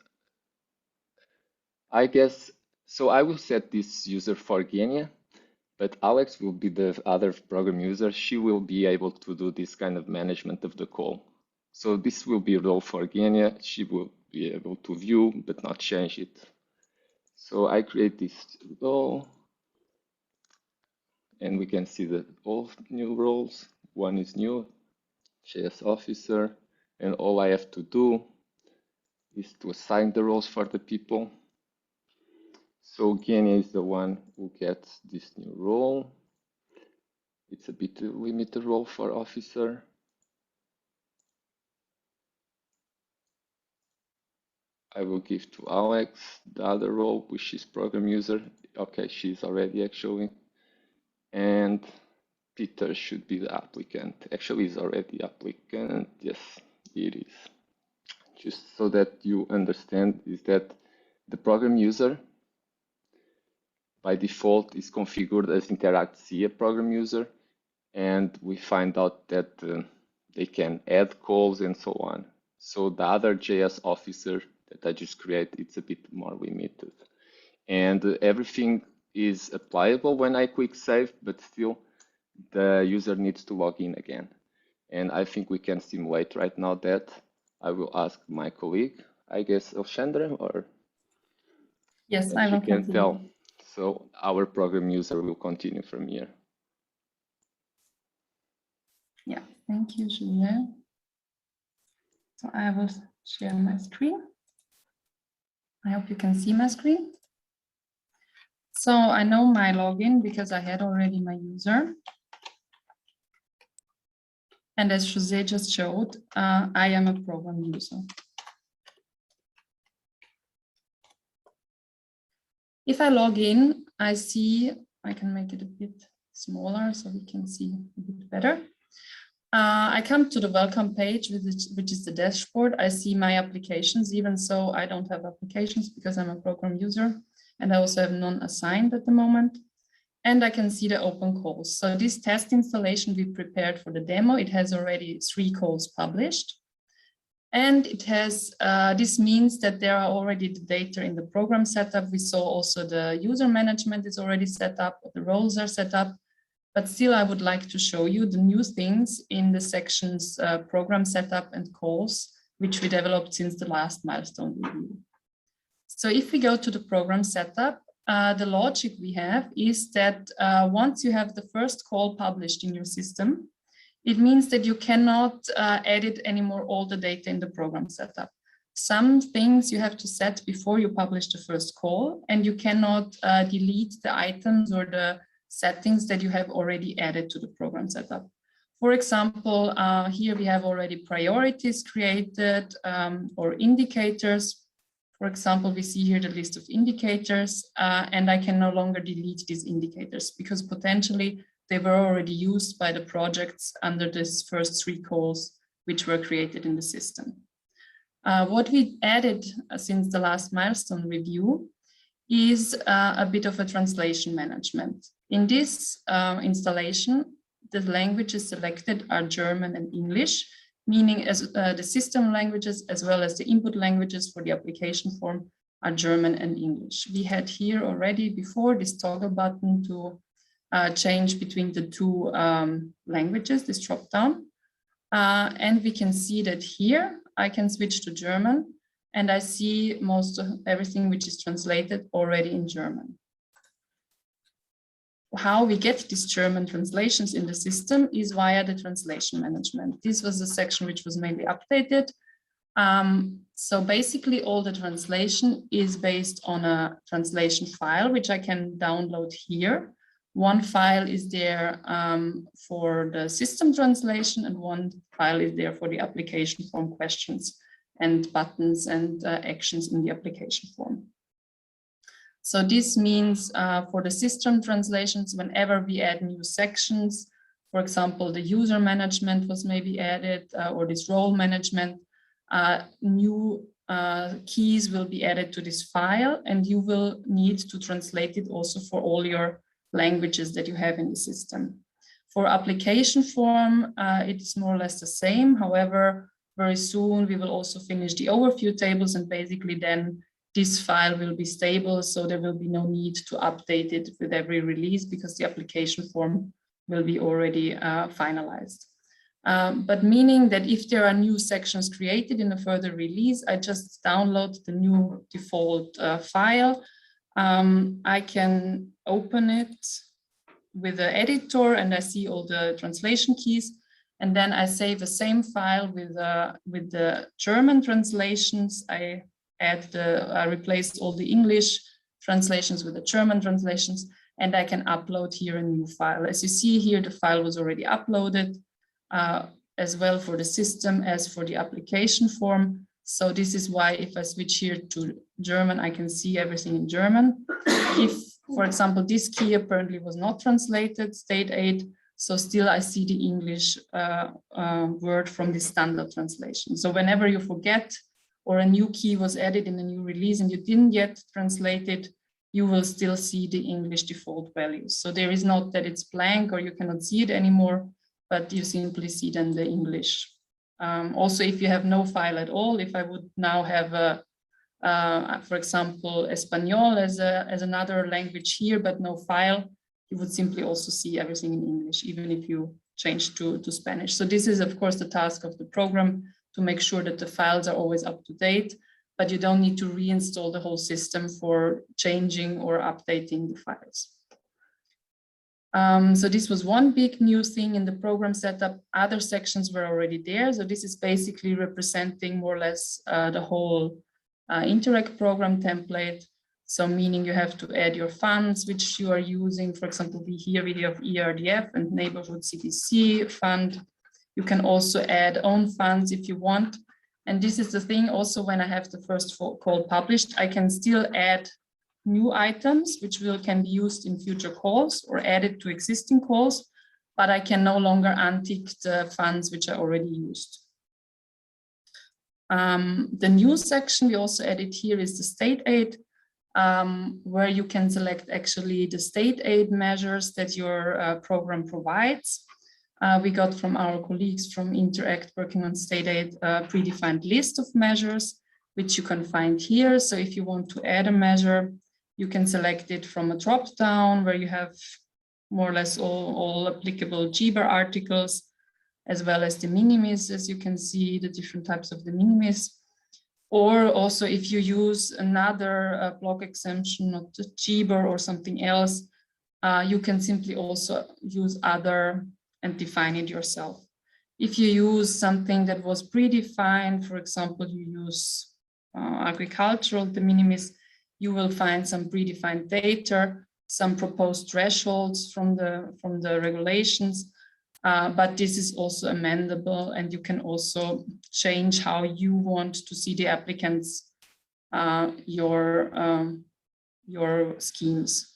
Speaker 8: I guess, so I will set this user for Genia, but Alex will be the other program user. She will be able to do this kind of management of the call. So this will be a role for Genia. She will be able to view but not change it. So I create this role, and we can see that all new roles. One is new, JS officer, and all I have to do is to assign the roles for the people. So Genia is the one who gets this new role. It's a bit limited role for officer. I will give to Alex the other role, which is program user. Okay, she's already actually. And Peter should be the applicant. Actually, he's already applicant. Yes, it is. Just so that you understand, is that the program user by default is configured as Interact CA program user, and we find out that they can add calls and so on. So the other JS officer that I just create, it's a bit more limited. And everything is applicable when I quick save, but still the user needs to log in again. And I think we can simulate right now that. I will ask my colleague, I guess Alexandra, or
Speaker 7: yes, I
Speaker 8: she
Speaker 7: will
Speaker 8: can
Speaker 7: continue.
Speaker 8: tell. So our program user will continue from here.
Speaker 7: Yeah, thank you, Julien. So I will share my screen. I hope you can see my screen. So I know my login because I had already my user. And as Jose just showed, I am a program user. If I log in, I see, I can make it a bit smaller so we can see a bit better. I come to the welcome page, which is the dashboard. I see my applications, even so I don't have applications because I'm a program user, and I also have none assigned at the moment. And I can see the open calls. So this test installation we prepared for the demo, it has already 3 calls published. And it has, this means that there are already the data in the program setup. We saw also the user management is already set up, the roles are set up. But still, I would like to show you the new things in the sections program setup and calls, which we developed since the last milestone review. So if we go to the program setup, the logic we have is that once you have the first call published in your system, it means that you cannot edit anymore all the data in the program setup. Some things you have to set before you publish the first call, and you cannot delete the items or the settings that you have already added to the program setup. For example, here we have already priorities created or indicators. For example, we see here the list of indicators, and I can no longer delete these indicators because potentially they were already used by the projects under this first 3 calls, which were created in the system. What we added since the last milestone review is a bit of a translation management. In this installation, the languages selected are German and English, meaning as the system languages as well as the input languages for the application form are German and English. We had here already before this toggle button to change between the 2 languages, this drop down. And we can see that here I can switch to German, and I see most of everything which is translated already in German. How we get these German translations in the system is via the translation management. This was a section which was mainly updated. So basically all the translation is based on a translation file, which I can download here. One file is there for the system translation, and one file is there for the application form questions and buttons and actions in the application form. So this means for the system translations, whenever we add new sections, for example, the user management was maybe added, or this role management, new keys will be added to this file, and you will need to translate it also for all your languages that you have in the system. For application form, it is more or less the same. However, very soon we will also finish the overview tables, and basically then this file will be stable, so there will be no need to update it with every release because the application form will be already finalized. But meaning that if there are new sections created in a further release, I just download the new default file. I can open it with the editor and I see all the translation keys, and then I save the same file with the German translations. I replace all the English translations with the German translations, and I can upload here a new file. As you see here, the file was already uploaded as well for the system as for the application form. So this is why if I switch here to German, I can see everything in German. If, for example, this key apparently was not translated, state aid, so still I see the English word from the standard translation. So whenever you forget or a new key was added in a new release and you didn't yet translate it, you will still see the English default values. So there is not that it's blank or you cannot see it anymore, but you simply see then the English. Also, if you have no file at all, if I would now have, for example, Espanol as another language here, but no file, you would simply also see everything in English, even if you change to Spanish. So this is, of course, the task of the program, to make sure that the files are always up to date, but you don't need to reinstall the whole system for changing or updating the files. So this was one big new thing in the program setup. Other sections were already there. So this is basically representing more or less the whole Interact program template. So meaning you have to add your funds, which you are using. For example, here we have ERDF and Neighborhood CDC fund. You can also add own funds if you want. And this is the thing also, when I have the first call published, I can still add new items which can be used in future calls or added to existing calls, but I can no longer untick the funds which I already used. The new section we also added here is the state aid, where you can select actually the state aid measures that your program provides. We got from our colleagues from Interact working on state aid a predefined list of measures, which you can find here. So if you want to add a measure, you can select it from a drop-down where you have more or less all applicable GBAR articles, as well as the minimis, as you can see, the different types of the minimis. Or also if you use another block exemption, not the GBAR or something else, you can simply also use other and define it yourself. If you use something that was predefined, for example, you use agricultural de minimis, you will find some predefined data, some proposed thresholds from the regulations, but this is also amendable, and you can also change how you want to see the applicants your schemes.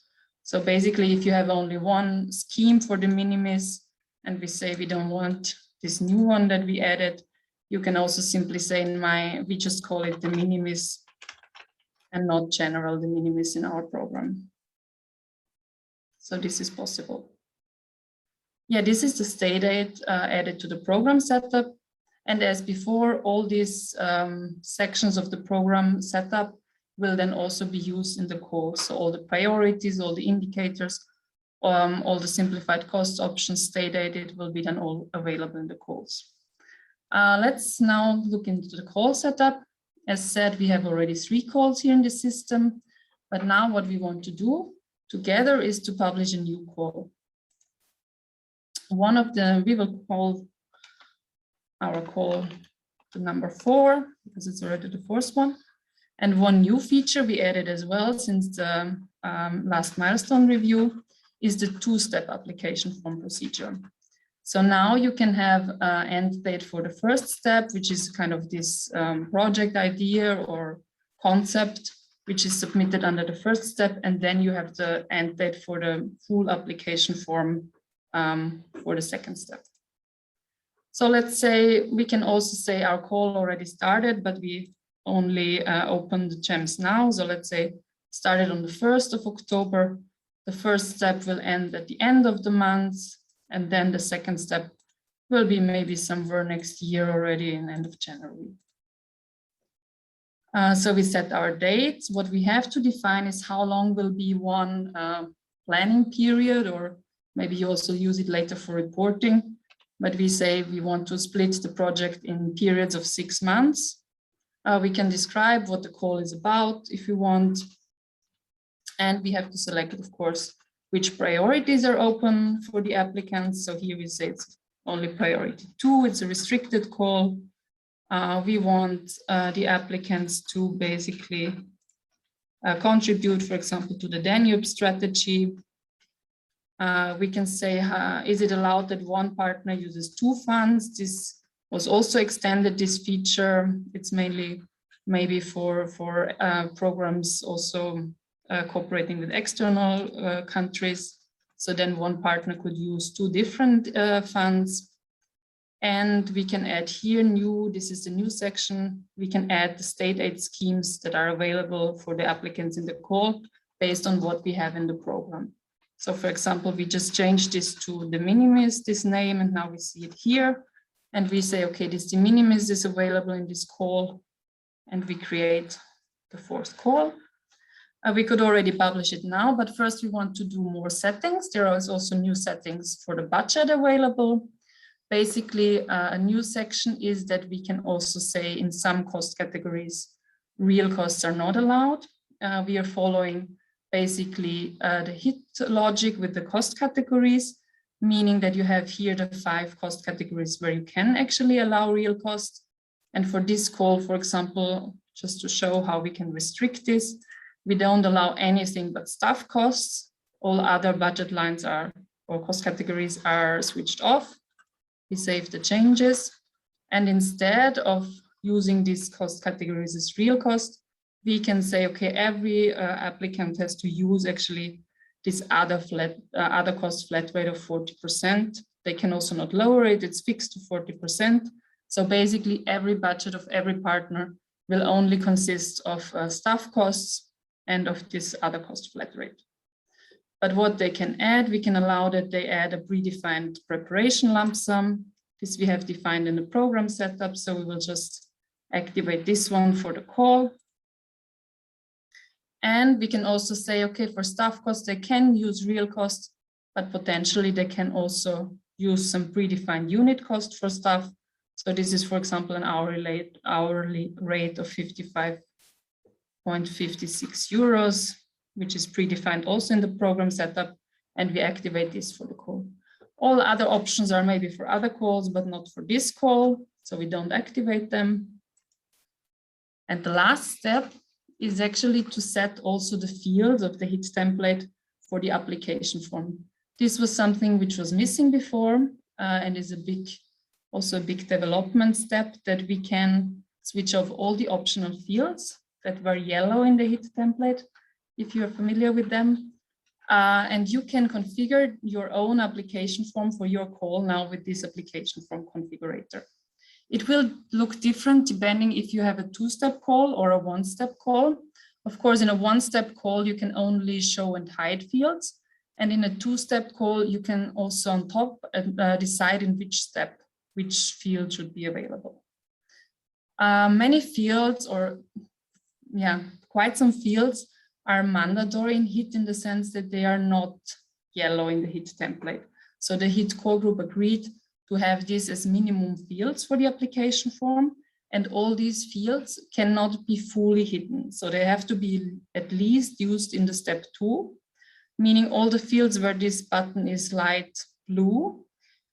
Speaker 7: So basically, if you have only one scheme for de minimis, and we say we don't want this new one that we added, you can also simply say we just call it de minimis and not general de minimis in our program. So this is possible. Yeah, this is the state aid added to the program setup. And as before, all these sections of the program setup will then also be used in the calls. So all the priorities, all the indicators, all the simplified cost options, state aid, it will be then all available in the calls. Let's now look into the call setup. As said, we have already 3 calls here in the system, but now what we want to do together is to publish a new call. We will call our call to number 4, because it's already the 4th one. And one new feature we added as well since the last milestone review is the 2-step application form procedure. So now you can have an end date for the first step, which is kind of this project idea or concept, which is submitted under the first step. And then you have the end date for the full application form for the second step. So let's say we can also say our call already started, but we only opened the GEMS now. So let's say started on the 1st of October. The first step will end at the end of the month. And then the second step will be maybe somewhere next year already in end of January. So we set our dates. What we have to define is how long will be one planning period, or maybe you also use it later for reporting. But we say we want to split the project in periods of 6 months. We can describe what the call is about if you want. And we have to select, of course, which priorities are open for the applicants. So here we say it's only priority 2, it's a restricted call. We want the applicants to basically contribute, for example, to the Danube strategy. We can say, is it allowed that one partner uses 2 funds? This was also extended, this feature. It's mainly maybe for programs also cooperating with external countries. So then one partner could use 2 different funds. And we can add here this is the new section, we can add the state aid schemes that are available for the applicants in the call based on what we have in the program. So for example, we just changed this to de minimis, this name, and now we see it here. And we say, okay, this de minimis is available in this call, and we create the 4th call. We could already publish it now, but first we want to do more settings. There are also new settings for the budget available. Basically, a new section is that we can also say in some cost categories, real costs are not allowed. We are following basically the hit logic with the cost categories, meaning that you have here the 5 cost categories where you can actually allow real cost. And for this call, for example, just to show how we can restrict this, we don't allow anything but staff costs. All other budget lines or cost categories are switched off. We save the changes. And instead of using these cost categories as real cost, we can say, okay, every applicant has to use actually this other cost flat rate of 40%. They can also not lower it, it's fixed to 40%. So basically every budget of every partner will only consist of staff costs and of this other cost flat rate. But what they can add, we can allow that they add a predefined preparation lump sum. This we have defined in the program setup. So we will just activate this one for the call. And we can also say, okay, for staff costs, they can use real cost, but potentially they can also use some predefined unit cost for staff. So this is, for example, an hourly rate of 55.56 euros, which is predefined also in the program setup, and we activate this for the call. All other options are maybe for other calls, but not for this call, so we don't activate them. And the last step is actually to set also the fields of the HIT template for the application form. This was something which was missing before and is also a big development step, that we can switch off all the optional fields that were yellow in the HIT template, if you're familiar with them. And you can configure your own application form for your call now with this application form configurator. It will look different depending if you have a 2-step call or a 1-step call. Of course, in a 1-step call, you can only show and hide fields. And in a 2-step call, you can also on top decide in which step, which field should be available. Many fields, or quite some fields, are mandatory in HIT in the sense that they are not yellow in the HIT template. So the HIT core group agreed to have this as minimum fields for the application form. And all these fields cannot be fully hidden. So they have to be at least used in the step 2, meaning all the fields where this button is light blue,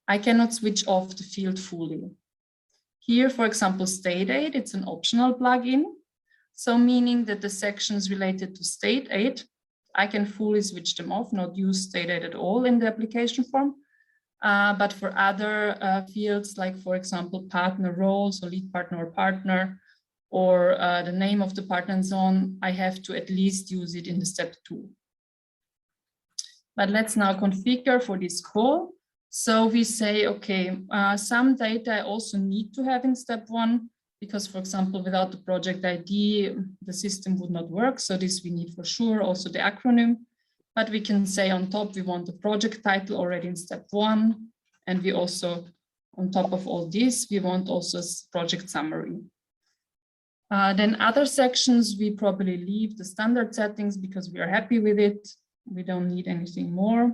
Speaker 7: I cannot switch off the field fully. Here, for example, state aid, it's an optional plugin. So meaning that the sections related to state aid, I can fully switch them off, not use state aid at all in the application form. But for other fields, like for example, partner roles or lead partner or partner, or the name of the partner and so on, I have to at least use it in the step 2. But let's now configure for this call. So we say, okay, some data I also need to have in step 1, because for example, without the project ID, the system would not work. So this we need for sure, also the acronym. But we can say on top, we want the project title already in step 1. And we also, on top of all this, we want also project summary. Then other sections, we probably leave the standard settings because we are happy with it. We don't need anything more.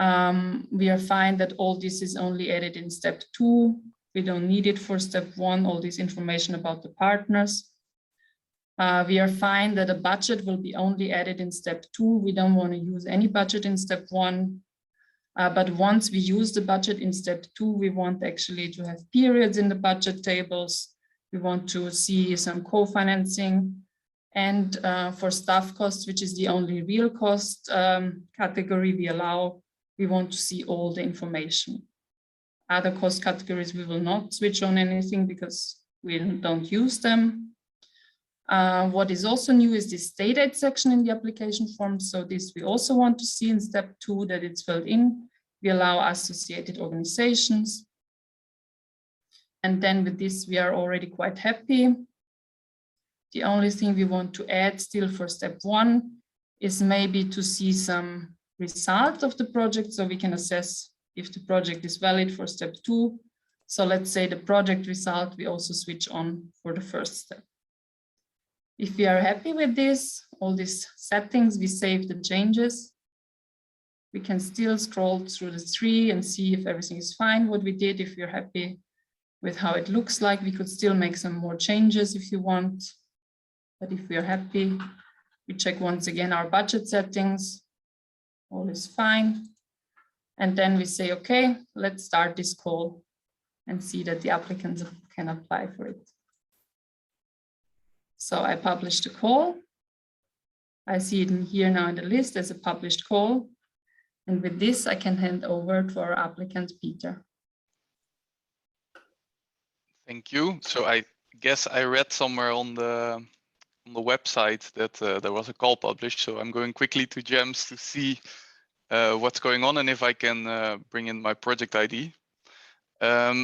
Speaker 7: We are fine that all this is only added in step 2. We don't need it for step 1, all this information about the partners. We are fine that a budget will be only added in step 2. We don't want to use any budget in step 1. But once we use the budget in step 2, we want actually to have periods in the budget tables. We want to see some co-financing. And for staff costs, which is the only real cost category we allow, we want to see all the information. Other cost categories, we will not switch on anything because we don't use them. What is also new is this state aid section in the application form. So this we also want to see in step 2 that it's filled in. We allow associated organizations. And then with this, we are already quite happy. The only thing we want to add still for step 1 is maybe to see some result of the project so we can assess if the project is valid for step 2. So let's say the project result, we also switch on for the first step. If we are happy with this, all these settings, we save the changes. We can still scroll through the tree and see if everything is fine, what we did. If you're happy with how it looks like, we could still make some more changes if you want. But if we are happy, we check once again our budget settings. All is fine. And then we say, okay, let's start this call and see that the applicants can apply for it. So I published the call. I see it in here now in the list as a published call. And with this, I can hand over to our applicant, Peter.
Speaker 1: Thank you. So I guess I read somewhere on the website that there was a call published. So I'm going quickly to Jems to see what's going on and if I can bring in my project ID. As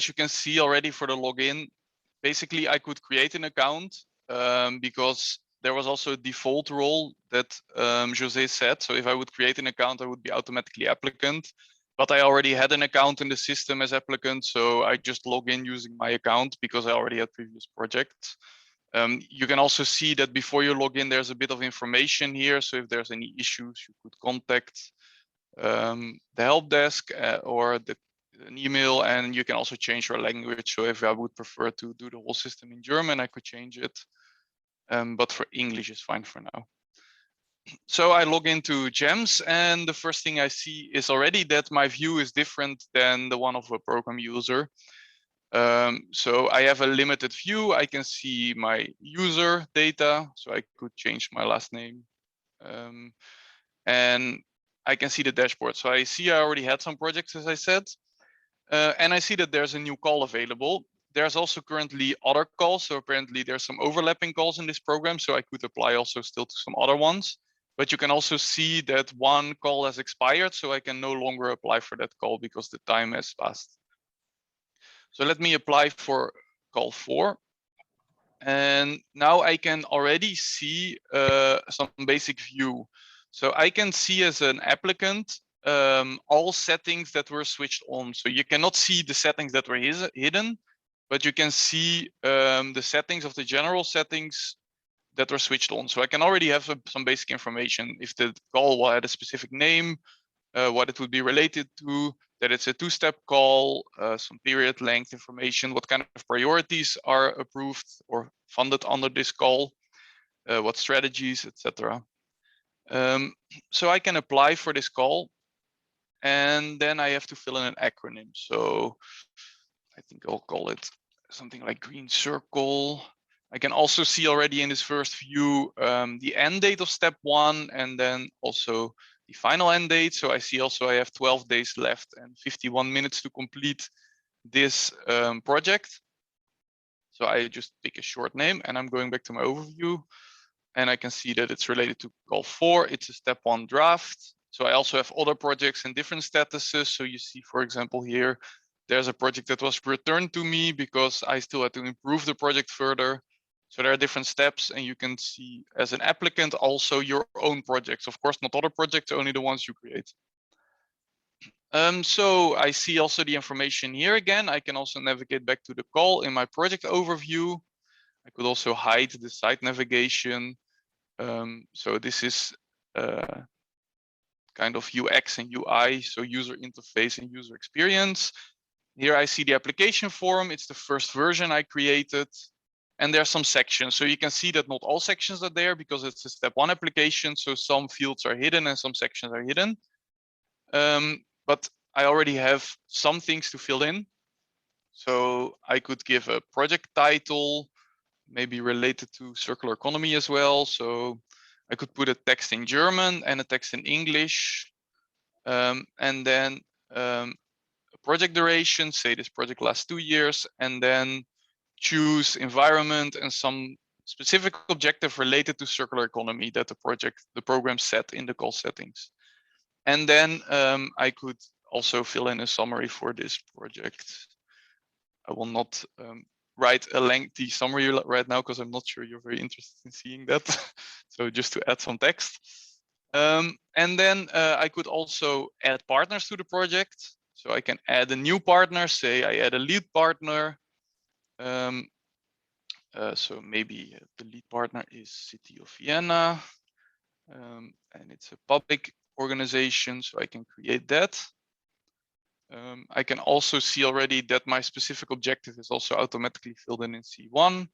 Speaker 1: you can see already for the login, basically I could create an account because there was also a default role that Jose said. So if I would create an account, I would be automatically applicant. But I already had an account in the system as applicant, so I just log in using my account because I already had previous projects. You can also see that before you log in, there's a bit of information here. So if there's any issues, you could contact the help desk or an email, and you can also change your language. So if I would prefer to do the whole system in German, I could change it. But for English is fine for now. So I log into Jems, and the first thing I see is already that my view is different than the one of a program user. So I have a limited view. I can see my user data, so I could change my last name. And I can see the dashboard. So I see I already had some projects, as I said. And I see that there's a new call available. There's also currently other calls. So apparently there's some overlapping calls in this program. So I could apply also still to some other ones. But you can also see that one call has expired. So I can no longer apply for that call because the time has passed. So let me apply for call 4. And now I can already see some basic view. So I can see as an applicant all settings that were switched on. So you cannot see the settings that were hidden, but you can see the settings of the general settings that were switched on. So I can already have some basic information. If the call had a specific name, what it would be related to, that it's a two-step call, some period length information, what kind of priorities are approved or funded under this call, what strategies, etc. So I can apply for this call, and then I have to fill in an acronym. So I think I'll call it something like green circle. I can also see already in this first view the end date of step 1, and then also the final end date. So I see also I have 12 days left and 51 minutes to complete this project. So I just pick a short name, and I'm going back to my overview, and I can see that it's related to call 4. It's a step 1 draft. So I also have other projects in different statuses. So you see, for example, here, there's a project that was returned to me because I still had to improve the project further. So there are different steps, and you can see as an applicant also your own projects. Of course, not other projects, only the ones you create. So I see also the information here again. I can also navigate back to the call in my project overview. I could also hide the site navigation. So this is kind of UX and UI, so user interface and user experience. Here I see the application form. It's the first version I created. And there are some sections. So you can see that not all sections are there because it's a step 1 application. So some fields are hidden and some sections are hidden. But I already have some things to fill in. So I could give a project title, maybe related to circular economy as well. So I could put a text in German and a text in English. And then a project duration, say this project lasts 2 years, and then choose environment and some specific objective related to circular economy that the program set in the call settings. And then I could also fill in a summary for this project. I will not write a lengthy summary right now because I'm not sure you're very interested in seeing that. So just to add some text. And then I could also add partners to the project. So I can add a new partner, say I add a lead partner. So maybe the lead partner is City of Vienna, and it's a public organization, so I can create that. I can also see already that my specific objective is also automatically filled in C1.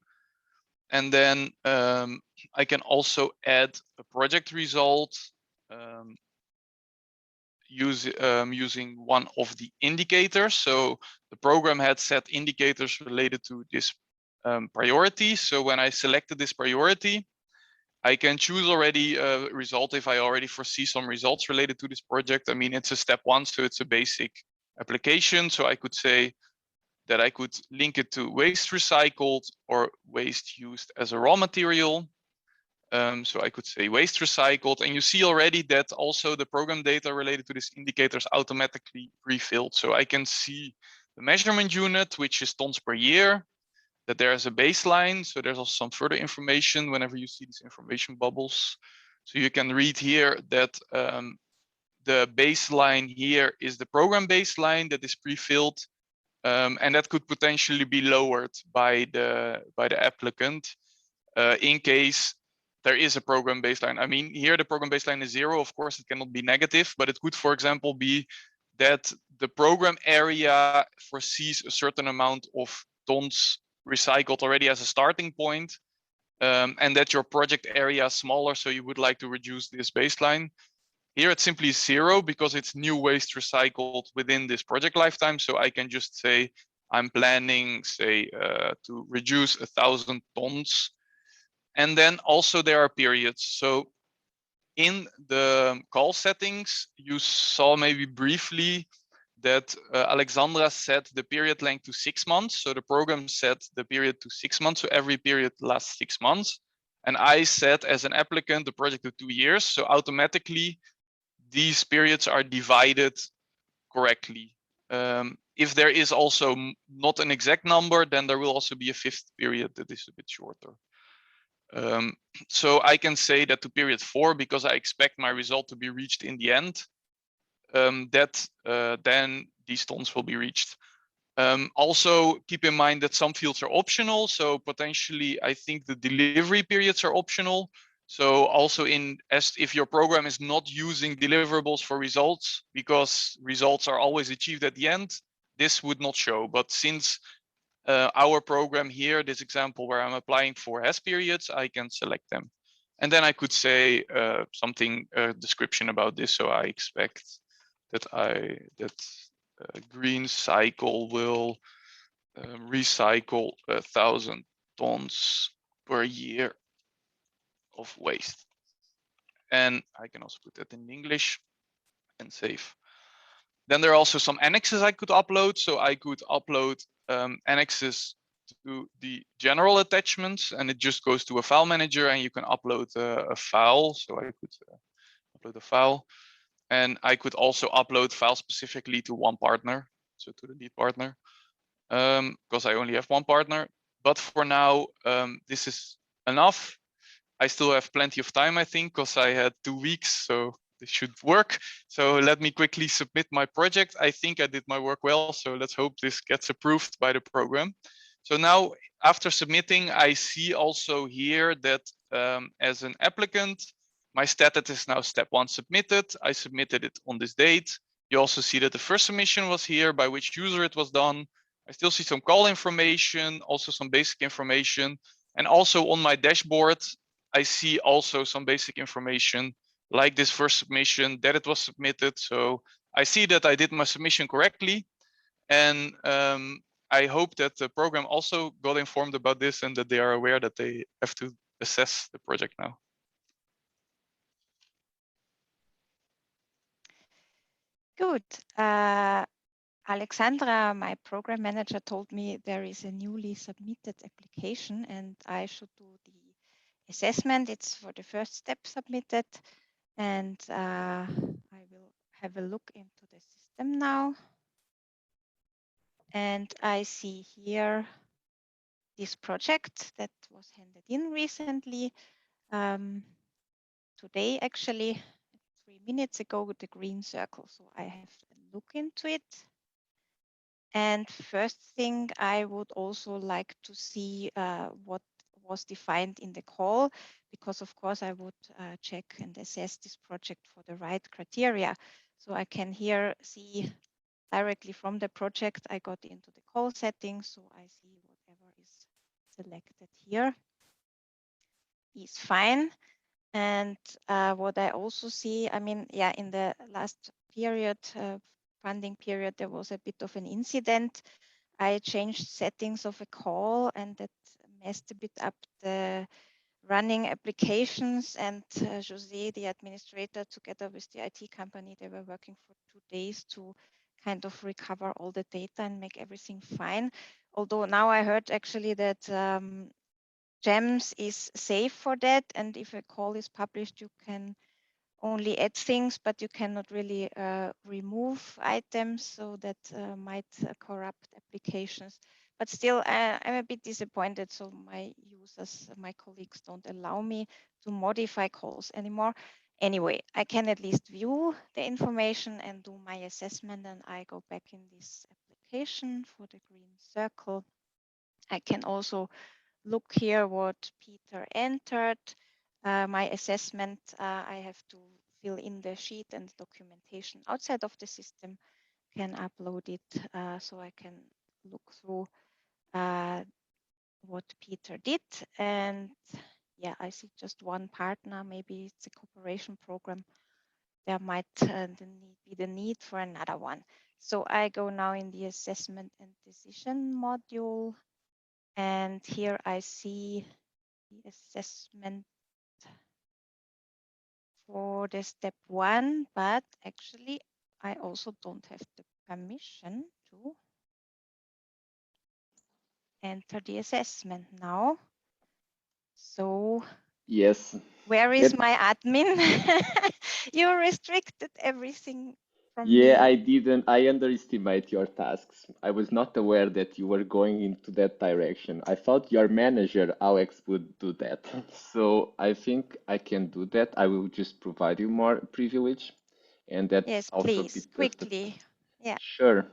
Speaker 1: And then I can also add a project result using one of the indicators. So the program had set indicators related to this priority. So when I selected this priority, I can choose already a result if I already foresee some results related to this project. I mean, it's a step 1, so it's a basic application. So I could say that I could link it to waste recycled or waste used as a raw material. So I could say waste recycled, and you see already that also the program data related to this indicator is automatically pre-filled. So I can see the measurement unit, which is tons per year, that there is a baseline. So there's also some further information whenever you see these information bubbles. So you can read here that the baseline here is the program baseline that is pre-filled, and that could potentially be lowered by the applicant in case there is a program baseline. I mean, here the program baseline is 0. Of course, it cannot be negative, but it could, for example, be that the program area foresees a certain amount of tons recycled already as a starting point, and that your project area is smaller, so you would like to reduce this baseline. Here it's simply 0 because it's new waste recycled within this project lifetime. So I can just say I'm planning, say, to reduce 1,000 tons. And then also there are periods. So in the call settings, you saw maybe briefly that Alexandra set the period length to 6 months. So the program set the period to 6 months. So every period lasts 6 months. And I set as an applicant the project to 2 years. So automatically these periods are divided correctly. If there is also not an exact number, then there will also be a 5th period that is a bit shorter. So I can say that to period 4, because I expect my result to be reached in the end, then these tons will be reached. Also keep in mind that some fields are optional. So potentially, I think the delivery periods are optional. So also if your program is not using deliverables for results, because results are always achieved at the end, this would not show. But since our program here, this example where I'm applying for has periods, I can select them. And then I could say something, description about this. So I expect that green cycle will recycle 1,000 tons per year of waste. And I can also put that in English and save. Then there are also some annexes I could upload. So I could upload annexes to the general attachments, and it just goes to a file manager and you can upload a file. So I could upload a file, and I could also upload files specifically to one partner, so to the lead partner, because I only have one partner. But for now, this is enough. I still have plenty of time, I think, because I had 2 weeks, so this should work. So let me quickly submit my project. I think I did my work well, so let's hope this gets approved by the program. So now, after submitting, I see also here that as an applicant, my status is now step 1 submitted. I submitted it on this date. You also see that the first submission was here, by which user it was done. I still see some call information, also some basic information. And also on my dashboard, I see also some basic information like this first submission, that it was submitted. So I see that I did my submission correctly. And I hope that the program also got informed about this and that they are aware that they have to assess the project now.
Speaker 6: Good. Alexandra, my program manager, told me there is a newly submitted application and I should do the assessment. It's for the first step submitted, and I will have a look into the system now. And I see here this project that was handed in recently. Today, actually, 3 minutes ago, with the green circle. So I have a look into it. And first thing, I would also like to see what was defined in the call, because of course I would check and assess this project for the right criteria. So I can here see directly from the project, I got into the call settings. So I see whatever is selected here is fine. And what I also see, I mean, yeah, in the last period, funding period, there was a bit of an incident. I changed settings of a call and that messed a bit up the running applications. And Jose, the administrator, together with the IT company, they were working for 2 days to kind of recover all the data and make everything fine. Although now I heard actually that GEMS is safe for that, and if a call is published, you can only add things, but you cannot really remove items, so that might corrupt applications. But still, I'm a bit disappointed. So my users, my colleagues don't allow me to modify calls anymore. Anyway, I can at least view the information and do my assessment, and I go back in this application for the green circle. I can also look here what Peter entered. My assessment, I have to fill in the sheet and documentation outside of the system, can upload it so I can look through what Peter did. And yeah, I see just one partner, maybe it's a cooperation program. There might be the need for another one. So I go now in the assessment and decision module. And here I see the assessment for the step 1, but actually I also don't have the permission to enter the assessment now. So
Speaker 8: Yes.
Speaker 6: where is my admin? You restricted everything from
Speaker 8: Yeah,
Speaker 6: me.
Speaker 8: I underestimate your tasks. I was not aware that you were going into that direction. I thought your manager, Alex, would do that. So I think I can do that. I will just provide you more privilege. And that's
Speaker 6: Yes,
Speaker 8: also
Speaker 6: please, quickly. Yeah.
Speaker 8: Sure.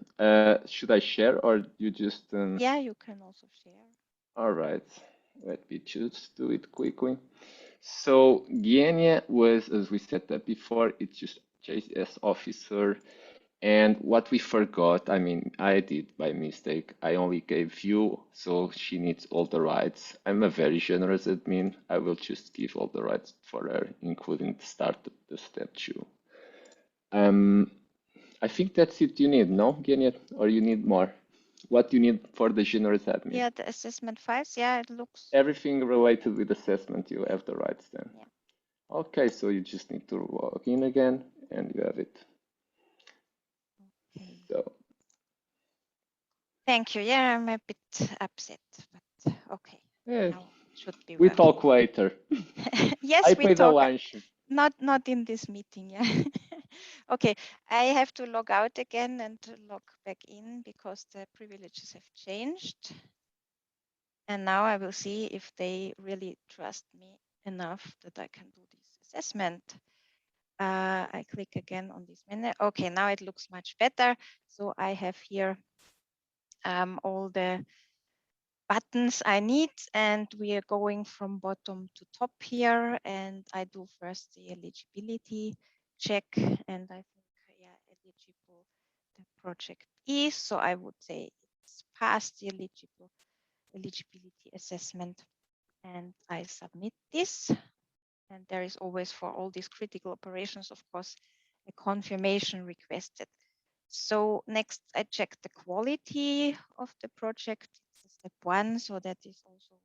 Speaker 8: Should I share or you just...
Speaker 6: Yeah, you can also share.
Speaker 8: All right. Let me just do it quickly. So Genia was, as we said that before, it's just JS officer. And what we forgot, I mean, I did by mistake. I only gave view, so she needs all the rights. I'm a very generous admin. I will just give all the rights for her, including the start of the step 2. I think that's it you need, no, Genia? Or you need more? What you need for the generous admin?
Speaker 6: Yeah, the assessment files. Yeah, it looks.
Speaker 8: Everything related with assessment, you have the rights then.
Speaker 6: Yeah.
Speaker 8: Okay, so you just need to log in again and you have it.
Speaker 6: Okay.
Speaker 8: So
Speaker 6: Thank you. Yeah, I'm a bit upset, but okay.
Speaker 8: yeah,
Speaker 6: Now it should be
Speaker 8: we
Speaker 6: working.
Speaker 8: talk later.
Speaker 6: Yes,
Speaker 8: I
Speaker 6: we
Speaker 8: pay the
Speaker 6: talk.
Speaker 8: lunch.
Speaker 6: Not in this meeting. Yeah. Okay. I have to log out again and log back in because the privileges have changed. And now I will see if they really trust me enough that I can do this assessment. I click again on this menu. Okay, now it looks much better. So I have here all the buttons I need, and we are going from bottom to top here. And I do first the eligibility check, and I think, yeah, eligible the project is. So I would say it's past the eligibility assessment, and I submit this. And there is always, for all these critical operations, of course, a confirmation requested. So next, I check the quality of the project. It's step 1, so that is also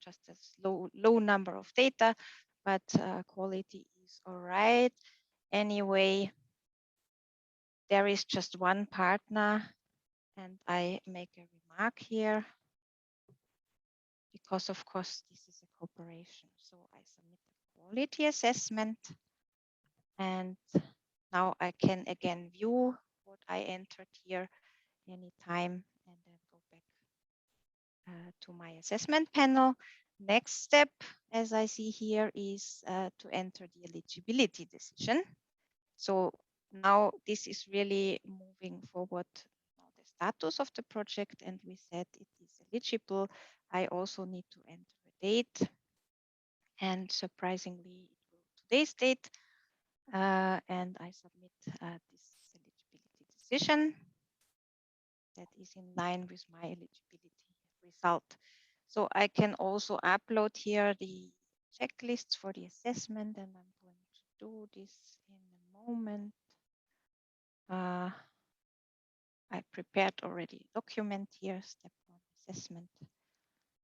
Speaker 6: just a low number of data, but quality is all right. Anyway, there is just one partner, and I make a remark here because, of course, this is a cooperation. So I submit the quality assessment, and now I can again view what I entered here anytime, and then go back to my assessment panel. Next step, as I see here, is to enter the eligibility decision. So now this is really moving forward the status of the project, and we said it is eligible. I also need to enter a date, and surprisingly, today's date, and I submit this eligibility decision that is in line with my eligibility result. So I can also upload here the checklists for the assessment, and I'm going to do this in a moment. I prepared already a document here, step 1 assessment,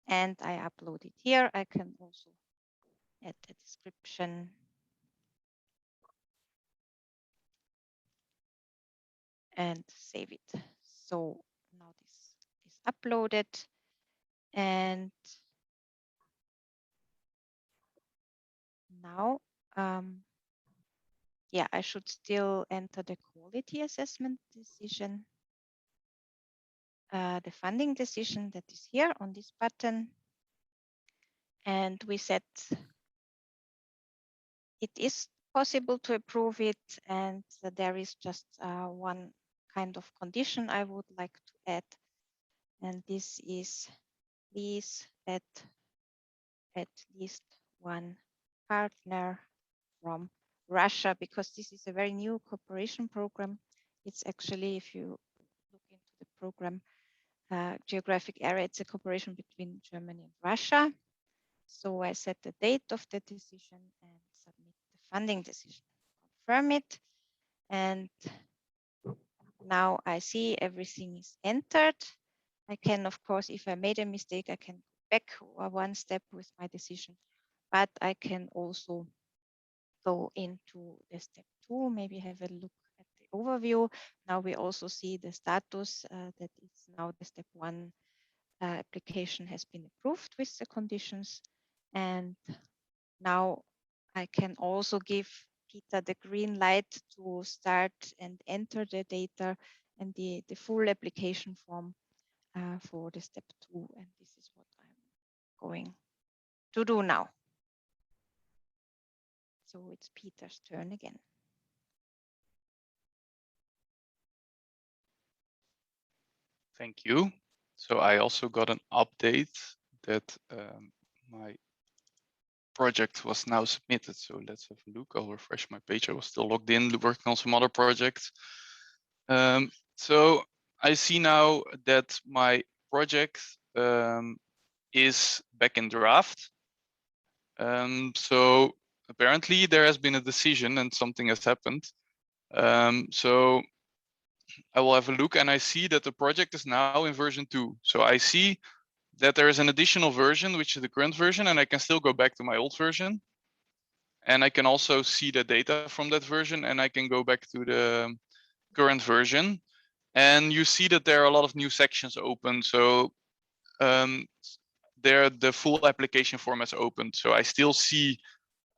Speaker 6: and I upload it here. I can also add a description and save it. So now this is uploaded, and now yeah, I should still enter the quality assessment decision, the funding decision that is here on this button. And we said it is possible to approve it, and there is just one kind of condition I would like to add, and this is please add at least one partner from Russia, because this is a very new cooperation program. It's actually, if you look into the program geographic area, it's a cooperation between Germany and Russia. So I set the date of the decision and submit the funding decision, confirm it. And now I see everything is entered. I can, of course, if I made a mistake, I can go back one step with my decision, but I can also go into the step 2, maybe have a look at the overview. Now we also see the status that it's now the step 1 application has been approved with the conditions. And now I can also give Peter the green light to start and enter the data and the full application form for the step 2. And this is what I'm going to do now. So it's Peter's turn again.
Speaker 1: Thank you. So I also got an update that my project was now submitted. So let's have a look. I'll refresh my page. I was still logged in, working on some other projects. So I see now that my project is back in draft. So apparently there has been a decision and something has happened. So I will have a look and I see that the project is now in version 2. So I see that there is an additional version, which is the current version, and I can still go back to my old version. And I can also see the data from that version, and I can go back to the current version. And you see that there are a lot of new sections open. So there the full application form is opened. So I still see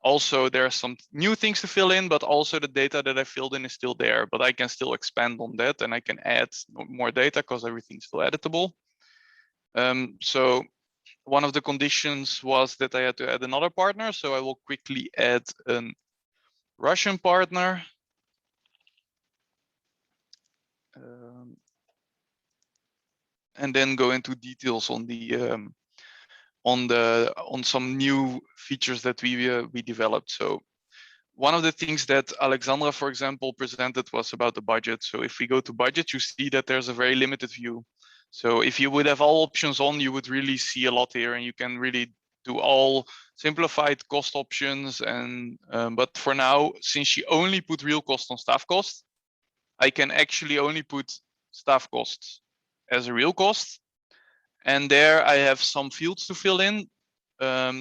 Speaker 1: also there are some new things to fill in, but also the data that I filled in is still there. But I can still expand on that, and I can add more data because everything's still editable. So one of the conditions was that I had to add another partner. So I will quickly add a Russian partner. And then go into details on the on some new features that we developed. So one of the things that Alexandra, for example, presented was about the budget. So if we go to budget, you see that there's a very limited view. So if you would have all options on, you would really see a lot here, and you can really do all simplified cost options. And but for now, since she only put real cost on staff cost, I can actually only put staff costs as a real cost. And there I have some fields to fill in.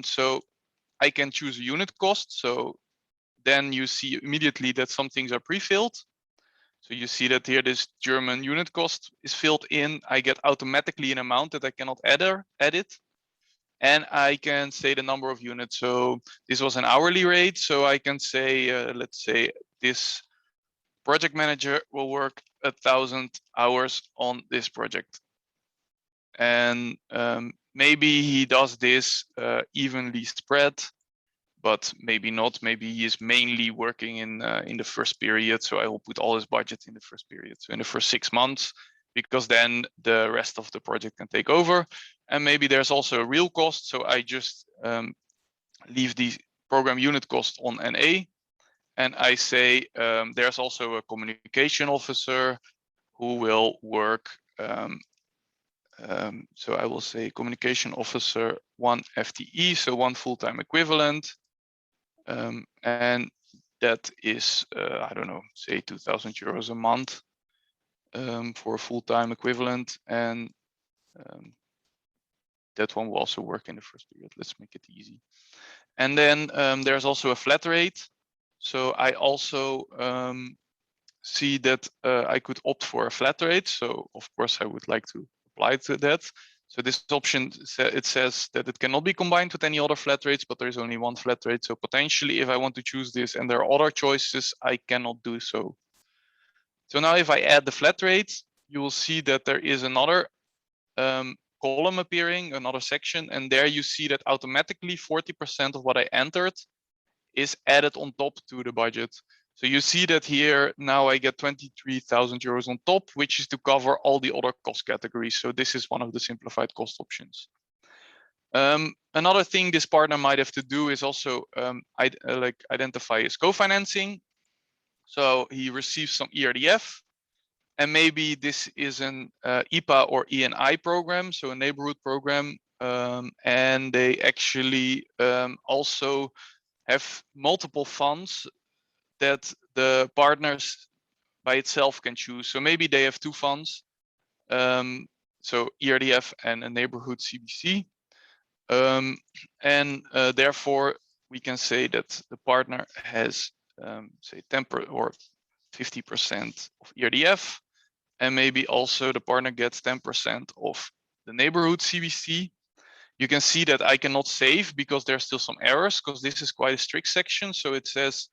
Speaker 1: So I can choose a unit cost. So then you see immediately that some things are pre-filled. So you see that here this German unit cost is filled in. I get automatically an amount that I cannot edit. And I can say the number of units. So this was an hourly rate. So I can say, let's say this project manager will work 1,000 hours on this project. And maybe he does this evenly spread, but maybe not. Maybe he is mainly working in the first period. So I will put all his budget in the first period. So in the first 6 months, because then the rest of the project can take over. And maybe there's also a real cost. So I just leave the program unit cost on NA. And I say there's also a communication officer who will work. So I will say communication officer 1 FTE, so 1 full-time equivalent. And that is, I don't know, say 2,000 euros a month for a full-time equivalent. And that one will also work in the first period. Let's make it easy. And then there's also a flat rate. So I also see that I could opt for a flat rate. So of course I would like to apply to that. So this option, it says that it cannot be combined with any other flat rates, but there is only one flat rate. So potentially if I want to choose this and there are other choices, I cannot do so. So now if I add the flat rate, you will see that there is another column appearing, another section, and there you see that automatically 40% of what I entered is added on top to the budget. So you see that here now I get 23,000 euros on top, which is to cover all the other cost categories. So this is one of the simplified cost options. Another thing this partner might have to do is also identify his co-financing. So he receives some ERDF, and maybe this is an IPA or ENI program, so a neighborhood program, and they actually also have multiple funds that the partners by itself can choose. So maybe they have 2 funds, so ERDF and a neighborhood CBC, and therefore we can say that the partner has say 10% or 50% of ERDF, and maybe also the partner gets 10% of the neighborhood CBC. You can see that I cannot save because there's still some errors, because this is quite a strict section. So it says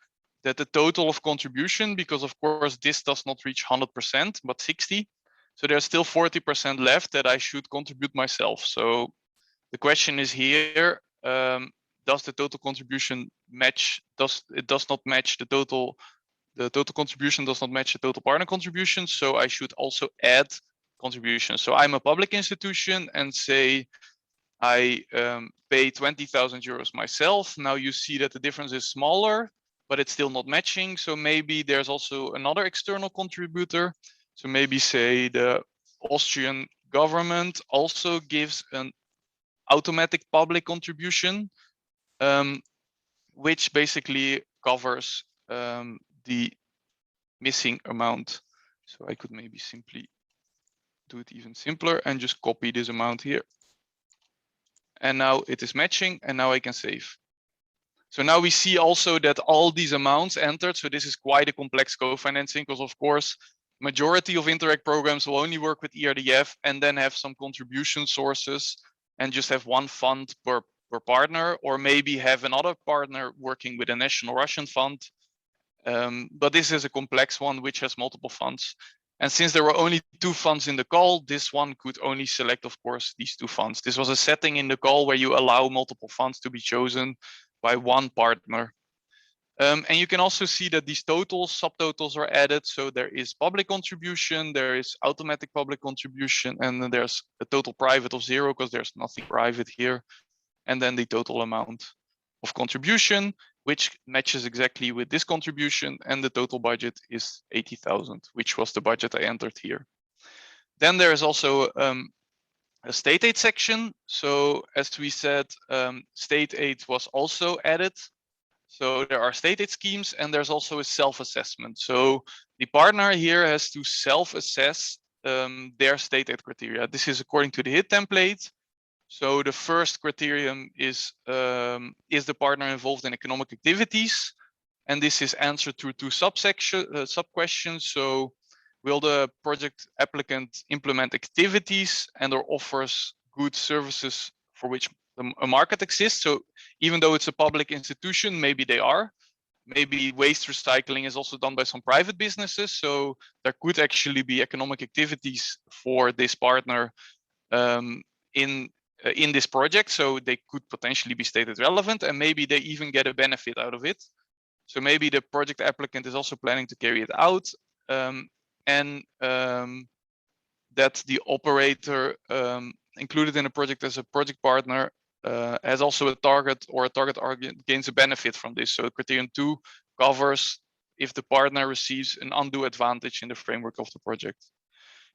Speaker 1: that the total of contribution, because of course this does not reach 100%, but 60. So there's still 40% left that I should contribute myself. So the question is here, does the total contribution match? It does not match the total contribution does not match the total partner contribution. So I should also add contributions. So I'm a public institution and say I pay 20,000 euros myself. Now you see that the difference is smaller, but it's still not matching. So maybe there's also another external contributor. So maybe say the Austrian government also gives an automatic public contribution, which basically covers the missing amount. So I could maybe simply do it even simpler and just copy this amount here. And now it is matching, and now I can save. So now we see also that all these amounts entered. So this is quite a complex co-financing, because of course, majority of Interact programs will only work with ERDF and then have some contribution sources and just have one fund per partner, or maybe have another partner working with a national Russian fund. But this is a complex one which has multiple funds. And since there were only 2 funds in the call, this one could only select, of course, these 2 funds. This was a setting in the call where you allow multiple funds to be chosen by one partner. And you can also see that these totals, subtotals are added. So there is public contribution, there is automatic public contribution, and then there's a total private of 0 because there's nothing private here. And then the total amount of contribution, which matches exactly with this contribution, and the total budget is 80,000, which was the budget I entered here. Then there is also a state aid section. So as we said, state aid was also added. So there are state aid schemes, and there's also a self-assessment. So the partner here has to self-assess their state aid criteria. This is according to the HIT template. So the first criterion is the partner involved in economic activities? And this is answered through 2 sub-questions. So will the project applicant implement activities and or offers goods, services for which a market exists? So even though it's a public institution, maybe they are. Maybe waste recycling is also done by some private businesses. So there could actually be economic activities for this partner in this project, so they could potentially be stated relevant, and maybe they even get a benefit out of it. So maybe the project applicant is also planning to carry it out, and that the operator included in the project as a project partner has also a target, or a target gains a benefit from this. So criterion 2 covers if the partner receives an undue advantage in the framework of the project.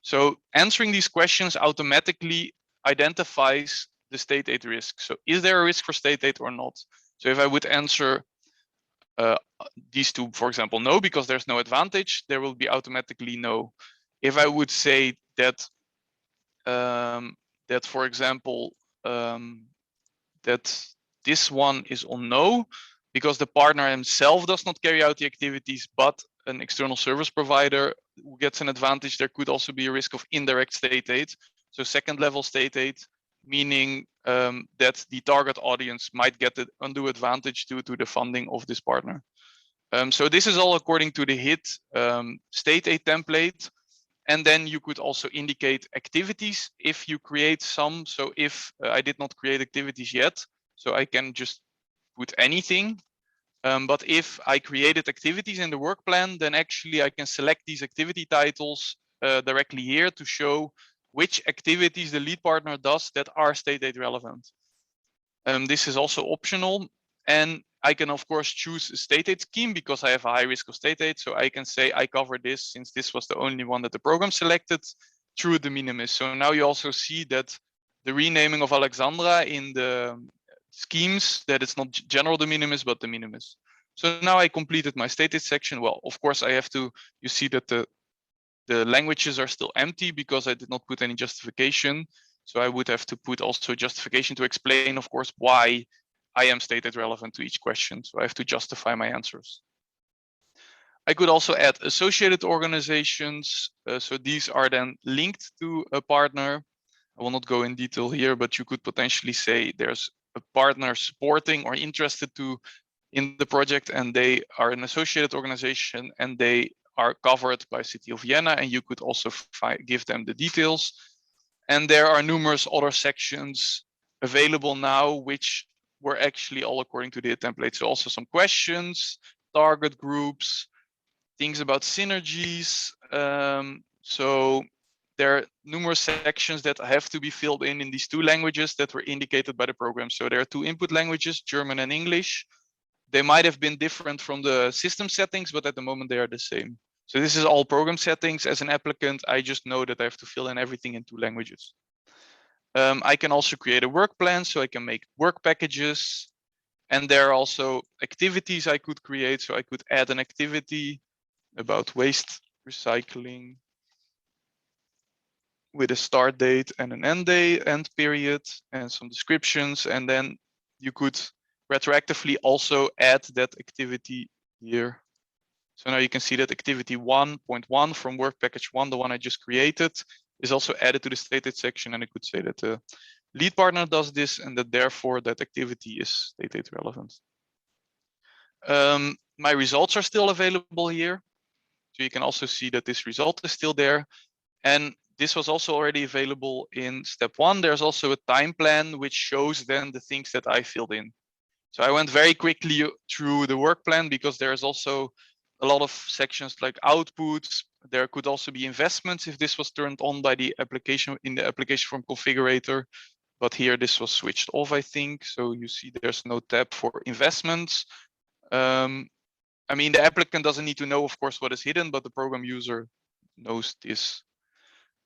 Speaker 1: So answering these questions automatically identifies the state aid risk. So is there a risk for state aid or not? So if I would answer these 2, for example, no, because there's no advantage, there will be automatically no. If I would say that, for example, that this one is on no, because the partner himself does not carry out the activities, but an external service provider who gets an advantage, there could also be a risk of indirect state aid. So 2nd level state aid, meaning that the target audience might get an undue advantage due to the funding of this partner. So this is all according to the HIT state aid template. And then you could also indicate activities if you create some. So if I did not create activities yet, so I can just put anything. But if I created activities in the work plan, then actually I can select these activity titles directly here to show which activities the lead partner does that are state aid relevant. This is also optional. And I can, of course, choose a state aid scheme because I have a high risk of state aid. So I can say I cover this, since this was the only one that the program selected, through de minimis. So now you also see that the renaming of Alexandra in the schemes, that it's not general de minimis, but de minimis. So now I completed my state aid section. Well, of course, I have to, you see that the languages are still empty because I did not put any justification. So I would have to put also justification to explain, of course, why I am state aid relevant to each question. So I have to justify my answers. I could also add associated organizations. So these are then linked to a partner. I will not go in detail here, but you could potentially say there's a partner supporting or interested in the project, and they are an associated organization, and they are covered by City of Vienna, and you could also give them the details. And there are numerous other sections available now, which were actually all according to the template. So also some questions, target groups, things about synergies. So there are numerous sections that have to be filled in these two languages that were indicated by the program. So there are two input languages, German and English. They might have been different from the system settings, but at the moment they are the same. So this is all program settings. As an applicant, I just know that I have to fill in everything in two languages. I can also create a work plan, so I can make work packages. And there are also activities I could create. So I could add an activity about waste recycling with a start date and an end period and some descriptions. And then you could retroactively also add that activity here. So now you can see that activity 1.1 from work package 1, the one I just created, is also added to the stated section. And I could say that the lead partner does this and that therefore that activity is stated relevant. My results are still available here. So you can also see that this result is still there. And this was also already available in step 1. There's also a time plan which shows then the things that I filled in. So I went very quickly through the work plan because there's also a lot of sections like outputs. There could also be investments if this was turned on by the application in the application form configurator. But here this was switched off, I think. So you see there's no tab for investments. I mean, the applicant doesn't need to know, of course, what is hidden, but the program user knows this.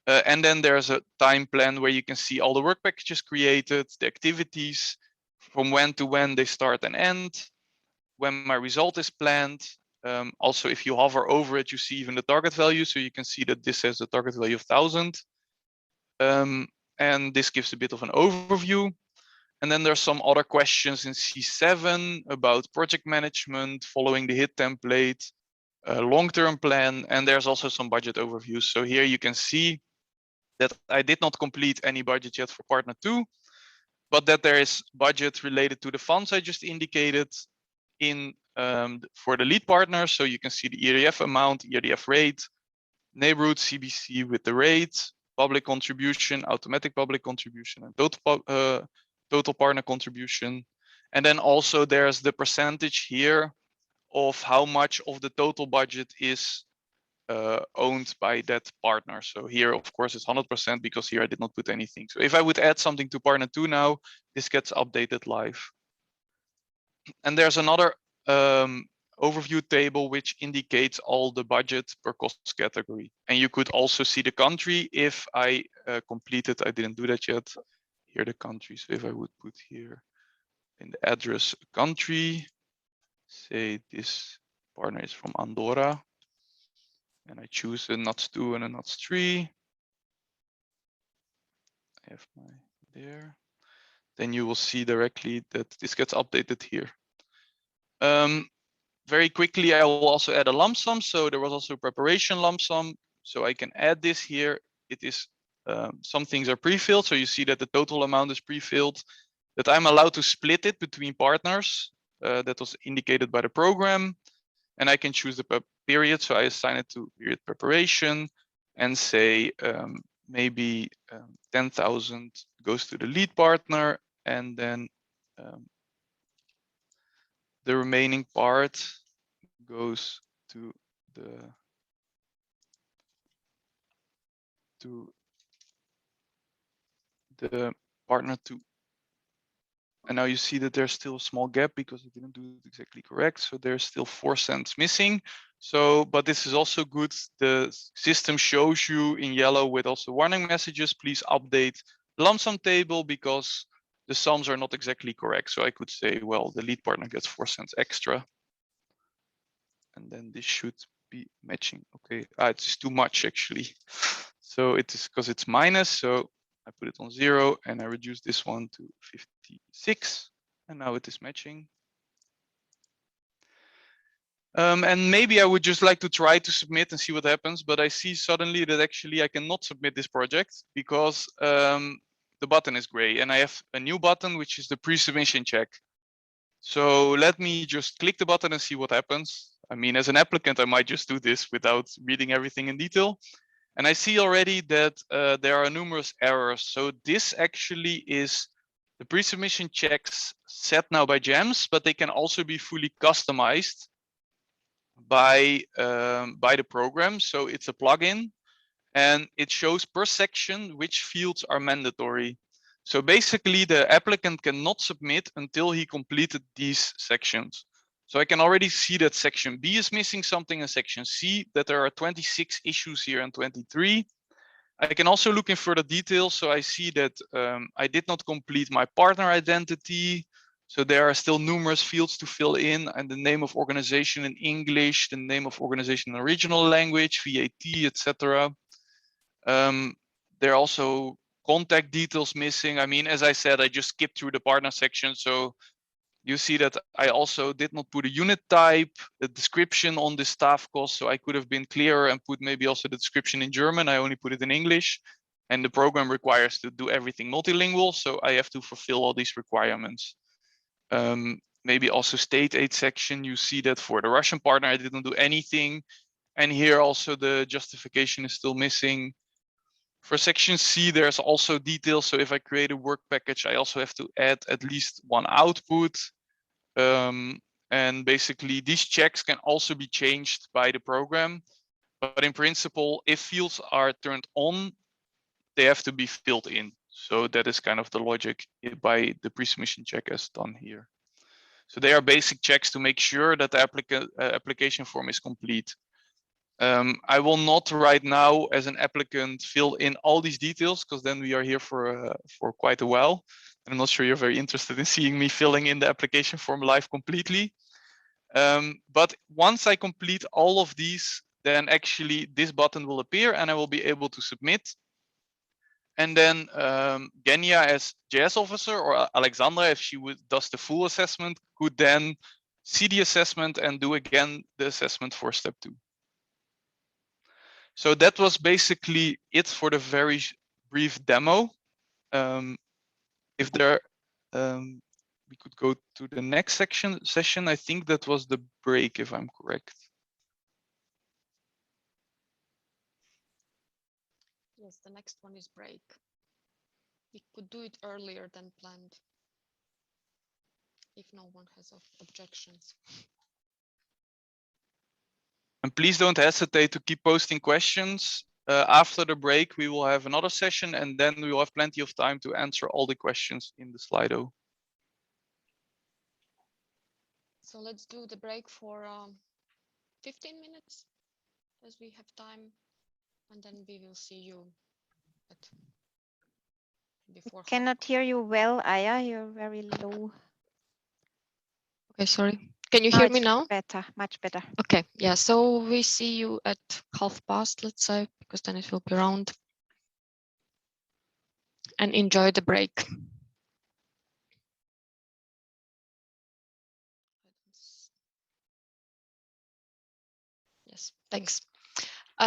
Speaker 1: And then there's a time plan where you can see all the work packages created, the activities, from when to when they start and end, when my result is planned. Also, if you hover over it, you see even the target value. So you can see that this has a target value of 1000. And this gives a bit of an overview. And then there's some other questions in C7 about project management, following the HIT template, long-term plan, and there's also some budget overviews. So here you can see that I did not complete any budget yet for partner 2, but that there is budget related to the funds I just indicated in for the lead partner. So you can see the ERDF amount, ERDF rate, neighborhood CBC with the rate, public contribution, automatic public contribution, and total partner contribution. And then also there's the percentage here of how much of the total budget is owned by that partner. So here, of course, it's 100% because here I did not put anything. So if I would add something to partner 2 now, this gets updated live. And there's another overview table which indicates all the budget per cost category. And you could also see the country if I completed. I didn't do that yet. Here the country. So if I would put here in the address country, say this partner is from Andorra, and I choose a NUTS 2 and a NUTS 3. I have my there. Then you will see directly that this gets updated here. Very quickly, I will also add a lump sum. So there was also a preparation lump sum. So I can add this here. It is some things are pre-filled. So you see that the total amount is pre-filled, that I'm allowed to split it between partners. That was indicated by the program. And I can choose the period. So I assign it to period preparation and say maybe 10,000 goes to the lead partner, and then the remaining part goes to the partner 2. And now you see that there's still a small gap because I didn't do it exactly correct. So there's still 4 cents missing. So, but this is also good. The system shows you in yellow with also warning messages, please update the lump sum table because the sums are not exactly correct. So I could say, well, the lead partner gets 4 cents extra. And then this should be matching. Okay, it's too much actually. So it is because it's minus. So I put it on 0 and I reduce this one to 56. And now it is matching. And maybe I would just like to try to submit and see what happens. But I see suddenly that actually I cannot submit this project because the button is gray. And I have a new button, which is the pre-submission check. So let me just click the button and see what happens. I mean, as an applicant, I might just do this without reading everything in detail. And I see already that there are numerous errors. So this actually is the pre-submission checks set now by GEMS, but they can also be fully customized by the program. So it's a plugin. and it shows per section which fields are mandatory. So basically the applicant cannot submit until he completed these sections. So I can already see that section B is missing something and section C, that there are 26 issues here and 23. I can also look in further detail. So I see that I did not complete my partner identity. So there are still numerous fields to fill in, and the name of organization in English, the name of organization in original language, VAT, etc. There are also contact details missing. I mean, as I said, I just skipped through the partner section. So you see that I also did not put a unit type, a description on the staff cost. So I could have been clearer and put maybe also the description in German. I only put it in English. And the program requires to do everything multilingual. So I have to fulfill all these requirements. Maybe also state aid section. You see that for the Russian partner, I didn't do anything. And here also the justification is still missing. For section C, there's also details. So if I create a work package, I also have to add at least one output. And basically these checks can also be changed by the program. But in principle, if fields are turned on, they have to be filled in. So that is kind of the logic by the pre-submission check as done here. So they are basic checks to make sure that the application form is complete. I will not right now as an applicant fill in all these details, because then we are here for quite a while. I'm not sure you're very interested in seeing me filling in the application form live completely. But once I complete all of these, then actually this button will appear and I will be able to submit. And then Genia as JS officer, or Alexandra, if she does the full assessment, could then see the assessment and do again the assessment for step 2. So that was basically it for the very brief demo. If there, we could go to the next session. I think that was the break, if I'm correct.
Speaker 2: Yes, the next one is break. We could do it earlier than planned, if no one has objections.
Speaker 1: And please don't hesitate to keep posting questions. After the break, we will have another session, and then we will have plenty of time to answer all the questions in the Slido.
Speaker 2: So let's do the break for 15 minutes, as we have time, and then we will see you at before.
Speaker 6: Cannot hear you well, Aya. You're very low.
Speaker 2: Okay, sorry. Can you hear me now?
Speaker 6: Better, much better.
Speaker 2: Okay, yeah, so we see you at past, let's say, because then it will be around. And enjoy the break. Yes, thanks.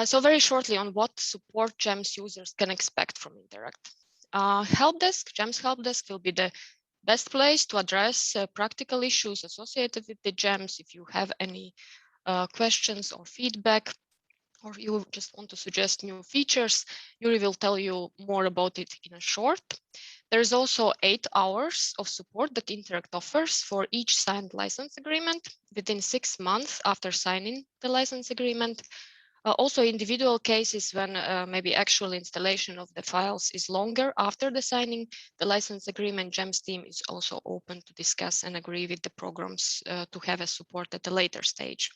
Speaker 2: So very shortly on what support GEMS users can expect from Indirect. Help desk, GEMS help desk will be the best place to address practical issues associated with the GEMS. If you have any questions or feedback, or you just want to suggest new features, Yuri will tell you more about it in a short. There is also 8 hours of support that Indirect offers for each signed license agreement within 6 months after signing the license agreement. Also individual cases when maybe actual installation of the files is longer after the signing the license agreement, GEMS team is also open to discuss and agree with the programs to have a support at a later stage.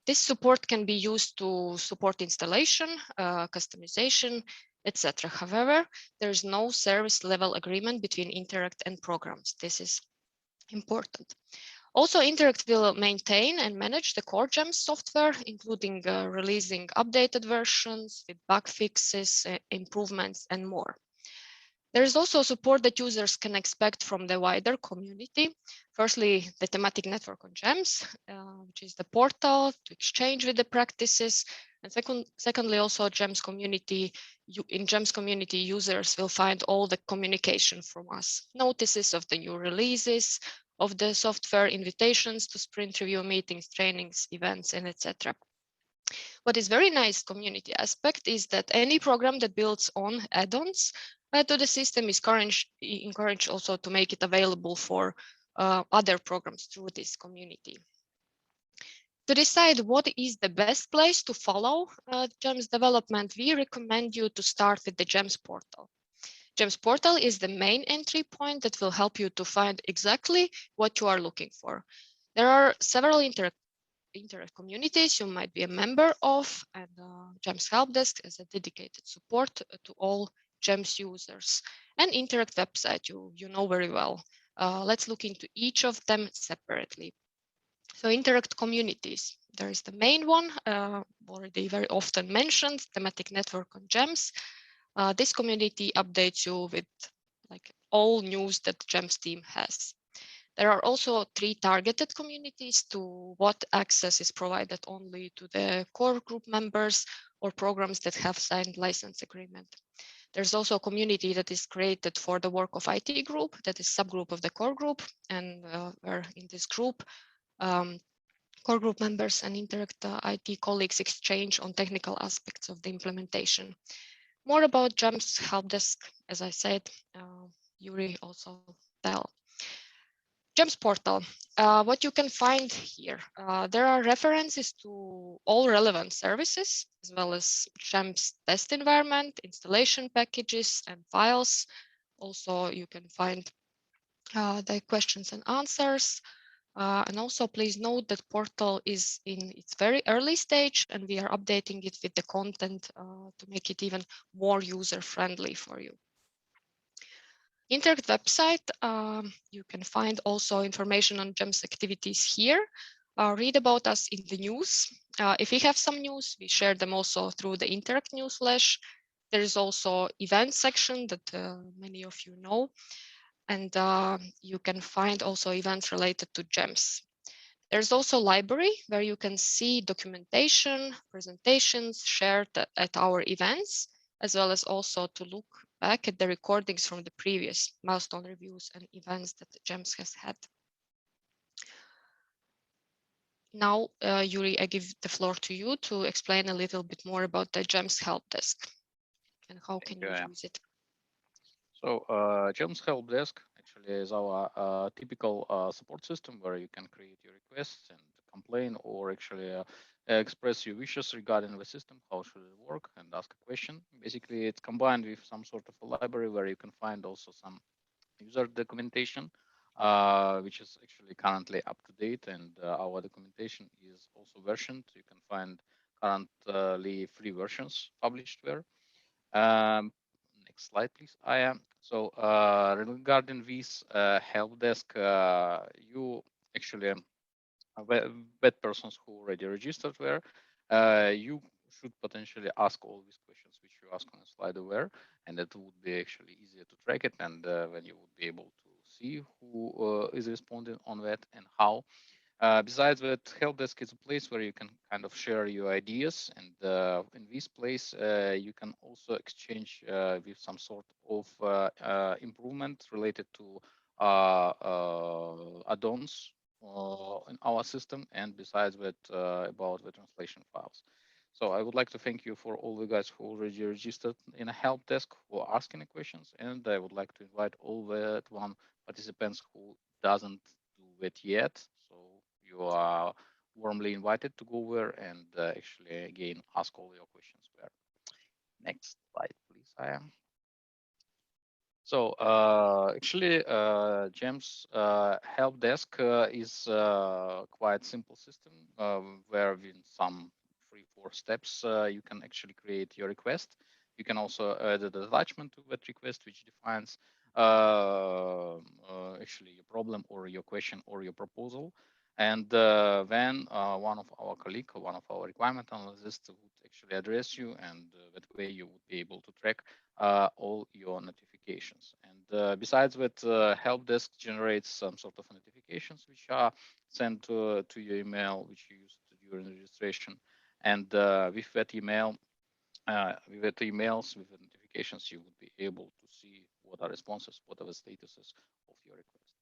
Speaker 2: This support can be used to support installation, customization, etc. However, there is no service level agreement between Indirect and programs. This is important. Also, Indirect will maintain and manage the core GEMS software, including releasing updated versions with bug fixes, improvements, and more. There is also support that users can expect from the wider community. Firstly, the thematic network on GEMS, which is the portal to exchange with the practices. And secondly, also GEMS community. In GEMS community, users will find all the communication from us, notices of the new releases of the software, invitations to sprint review meetings, trainings, events, and etc. What is very nice community aspect is that any program that builds on add-ons to the system is encouraged also to make it available for other programs through this community. To decide what is the best place to follow GEMS development, we recommend you to start with the GEMS portal. GEMS portal is the main entry point that will help you to find exactly what you are looking for. There are several Indirect communities you might be a member of, and GEMS Help Desk is a dedicated support to all GEMS users. And Indirect website you know very well. Let's look into each of them separately. So Indirect Communities, there is the main one, already very often mentioned, thematic network on GEMS. This community updates you with like all news that GEMS team has. There are also 3 targeted communities to what access is provided only to the core group members or programs that have signed license agreement. There's also a community that is created for the work of IT group, that is subgroup of the core group, and where in this group, core group members and Indirect IT colleagues exchange on technical aspects of the implementation. More about GEMS Help Desk, as I said, Yuri also tell. GEMS portal, what you can find here, there are references to all relevant services, as well as GEMS test environment, installation packages and files. Also, you can find the questions and answers. And also please note that portal is in its very early stage and we are updating it with the content to make it even more user-friendly for you. Indirect website, you can find also information on GEMS activities here. Read about us in the news. If we have some news, we share them also through the Indirect newsflash. There is also event section that many of you know. And you can find also events related to GEMS. There's also library where you can see documentation, presentations shared at our events, as well as also to look back at the recordings from the previous milestone reviews and events that GEMS has had. Now, Yuri, I give the floor to you to explain a little bit more about the GEMS Help Desk and how can you use it.
Speaker 9: So GEMS Help Desk actually is our typical support system where you can create your requests and complain or actually express your wishes regarding the system, how should it work, and ask a question. Basically, it's combined with some sort of a library where you can find also some user documentation, which is actually currently up to date, and our documentation is also versioned. You can find currently 3 versions published there. Next slide, please. So regarding this help desk, you actually web persons who already registered there, you should potentially ask all these questions which you ask on the slide over, and it would be actually easier to track it, and when you would be able to see who is responding on that and how. Besides that, help desk is a place where you can kind of share your ideas, and in this place you can also exchange with some sort of improvement related to add-ons in our system, and besides that, about the translation files. So I would like to thank you for all the guys who already registered in a help desk for asking the questions, and I would like to invite all the participants who doesn't do it yet. So you are warmly invited to go there and actually again ask all your questions there. Next slide, please. So actually, GEMS help desk is quite simple system where in some 3-4 steps you can actually create your request. You can also add an attachment to that request, which defines actually your problem or your question or your proposal. And then one of our colleagues or one of our requirement analysts would actually address you, and that way you would be able to track all your notifications. And besides that, help desk generates some sort of notifications which are sent to your email, which you used during registration. And with that email, with the emails, with the notifications, you would be able to see what are responses, what are the statuses of your request.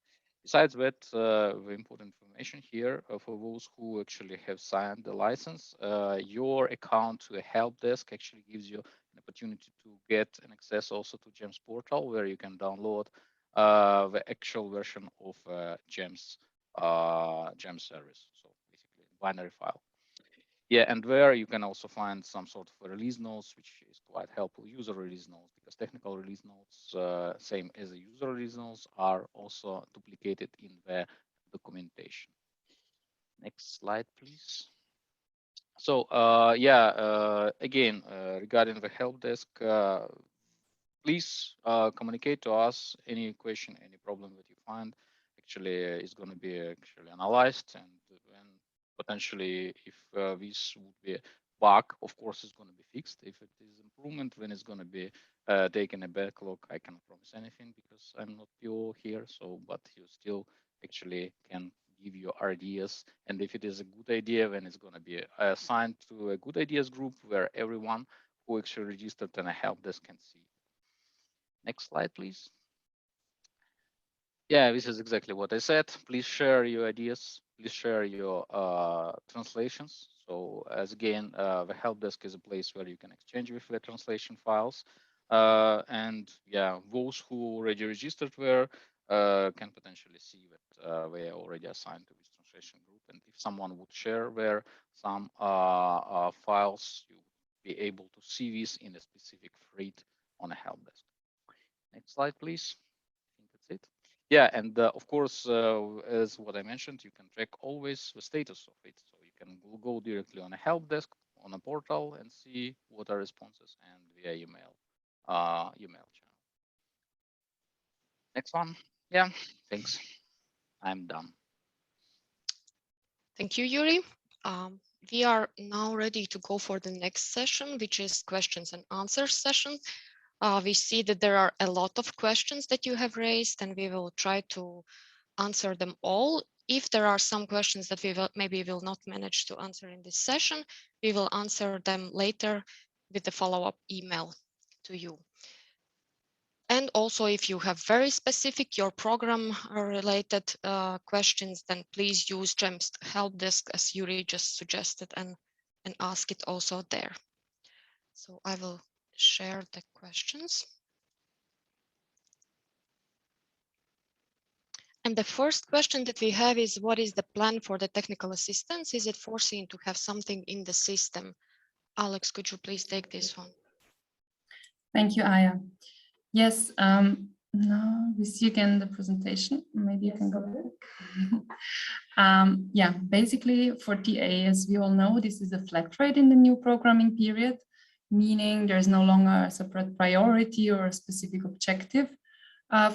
Speaker 9: Besides that, the important information here for those who actually have signed the license, your account to a help desk actually gives you an opportunity to get an access also to GEMS portal, where you can download the actual version of GEMS service. So basically binary file. Yeah, and there you can also find some sort of release notes, which is quite helpful. User release notes, because technical release notes, same as the user release notes, are also duplicated in the documentation. Next slide, please. So again, regarding the help desk, please communicate to us any question, any problem that you find. Actually, is going to be actually analyzed, and when potentially if this would be bug, of course, it's going to be fixed. If it is improvement, then it's going to be taken a backlog. I cannot promise anything because I'm not PO here. So, but you still actually can give your ideas, and if it is a good idea, then it's going to be assigned to a good ideas group where everyone who actually registered in a help desk can see. Next slide, please. Yeah, this is exactly what I said. Please share your ideas. Please share your translations. So as again, the help desk is a place where you can exchange with the translation files. And yeah, those who already registered there can potentially see that they are already assigned to this translation group. And if someone would share there some files, you would be able to see this in a specific thread on a help desk. Next slide, please. I think that's it. Yeah, and of course, as what I mentioned, you can track always the status of it. So you can go directly on a help desk on a portal and see what are responses, and via email channel. Next one. Yeah, thanks. I'm done.
Speaker 2: Thank you, Yuri. We are now ready to go for the next session, which is questions and answers session. We see that there are a lot of questions that you have raised, and we will try to answer them all. If there are some questions that we maybe will not manage to answer in this session, we will answer them later with the follow-up email to you. And also, if you have very specific your program related questions, then please use GEMS help desk as Yuri just suggested, and ask it also there. So I will share the questions. And the first question that we have is, what is the plan for the technical assistance? Is it foreseen to have something in the system? Alex, could you please take this one?
Speaker 7: Thank you, Aya. Yes, now we see again the presentation. Maybe you can go back. Yeah, basically for TA, as we all know, this is a flat rate in the new programming period, meaning there's no longer a separate priority or a specific objective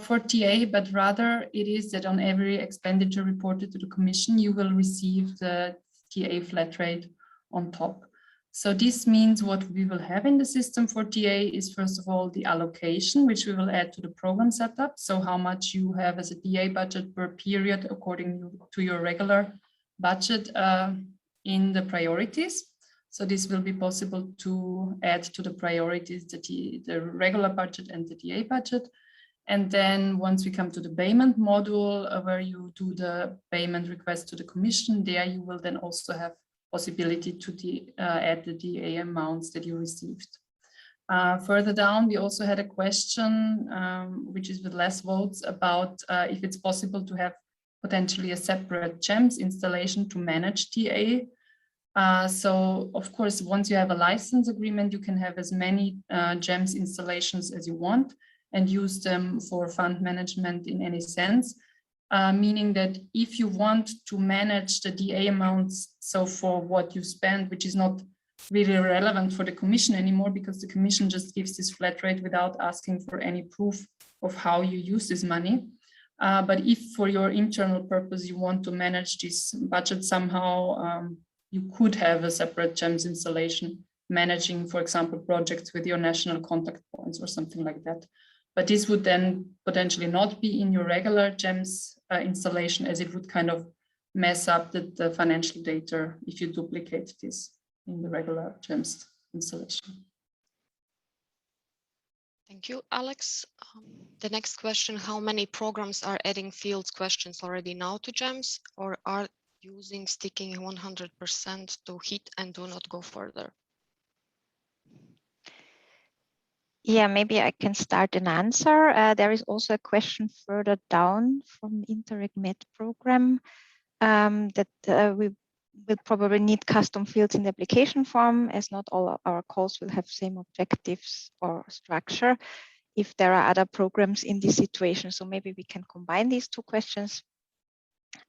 Speaker 7: for TA, but rather it is that on every expenditure reported to the Commission, you will receive the TA flat rate on top. So this means what we will have in the system for TA is, first of all, the allocation, which we will add to the program setup. So how much you have as a TA budget per period according to your regular budget in the priorities. So this will be possible to add to the priorities the regular budget and the TA budget. And then once we come to the payment module, where you do the payment request to the Commission, there you will then also have possibility to add the DA amounts that you received. Further down, we also had a question, which is with less votes, about if it's possible to have potentially a separate GEMS installation to manage TA. So of course, once you have a license agreement, you can have as many GEMS installations as you want and use them for fund management in any sense. Meaning that if you want to manage the DA amounts, so for what you spend, which is not really relevant for the Commission anymore, because the Commission just gives this flat rate without asking for any proof of how you use this money. But if for your internal purpose you want to manage this budget somehow, you could have a separate GEMS installation managing, for example, projects with your national contact points or something like that. But this would then potentially not be in your regular GEMS installation, as it would kind of mess up the financial data if you duplicate this in the regular GEMS installation.
Speaker 2: Thank you, Alex. The next question, how many programs are adding field questions already now to GEMS, or are using sticking 100% to hit and do not go further?
Speaker 6: Yeah, maybe I can start an answer. There is also a question further down from the Indirect Med program that will probably need custom fields in the application form, as not all our calls will have same objectives or structure if there are other programs in this situation. So maybe we can combine these two questions.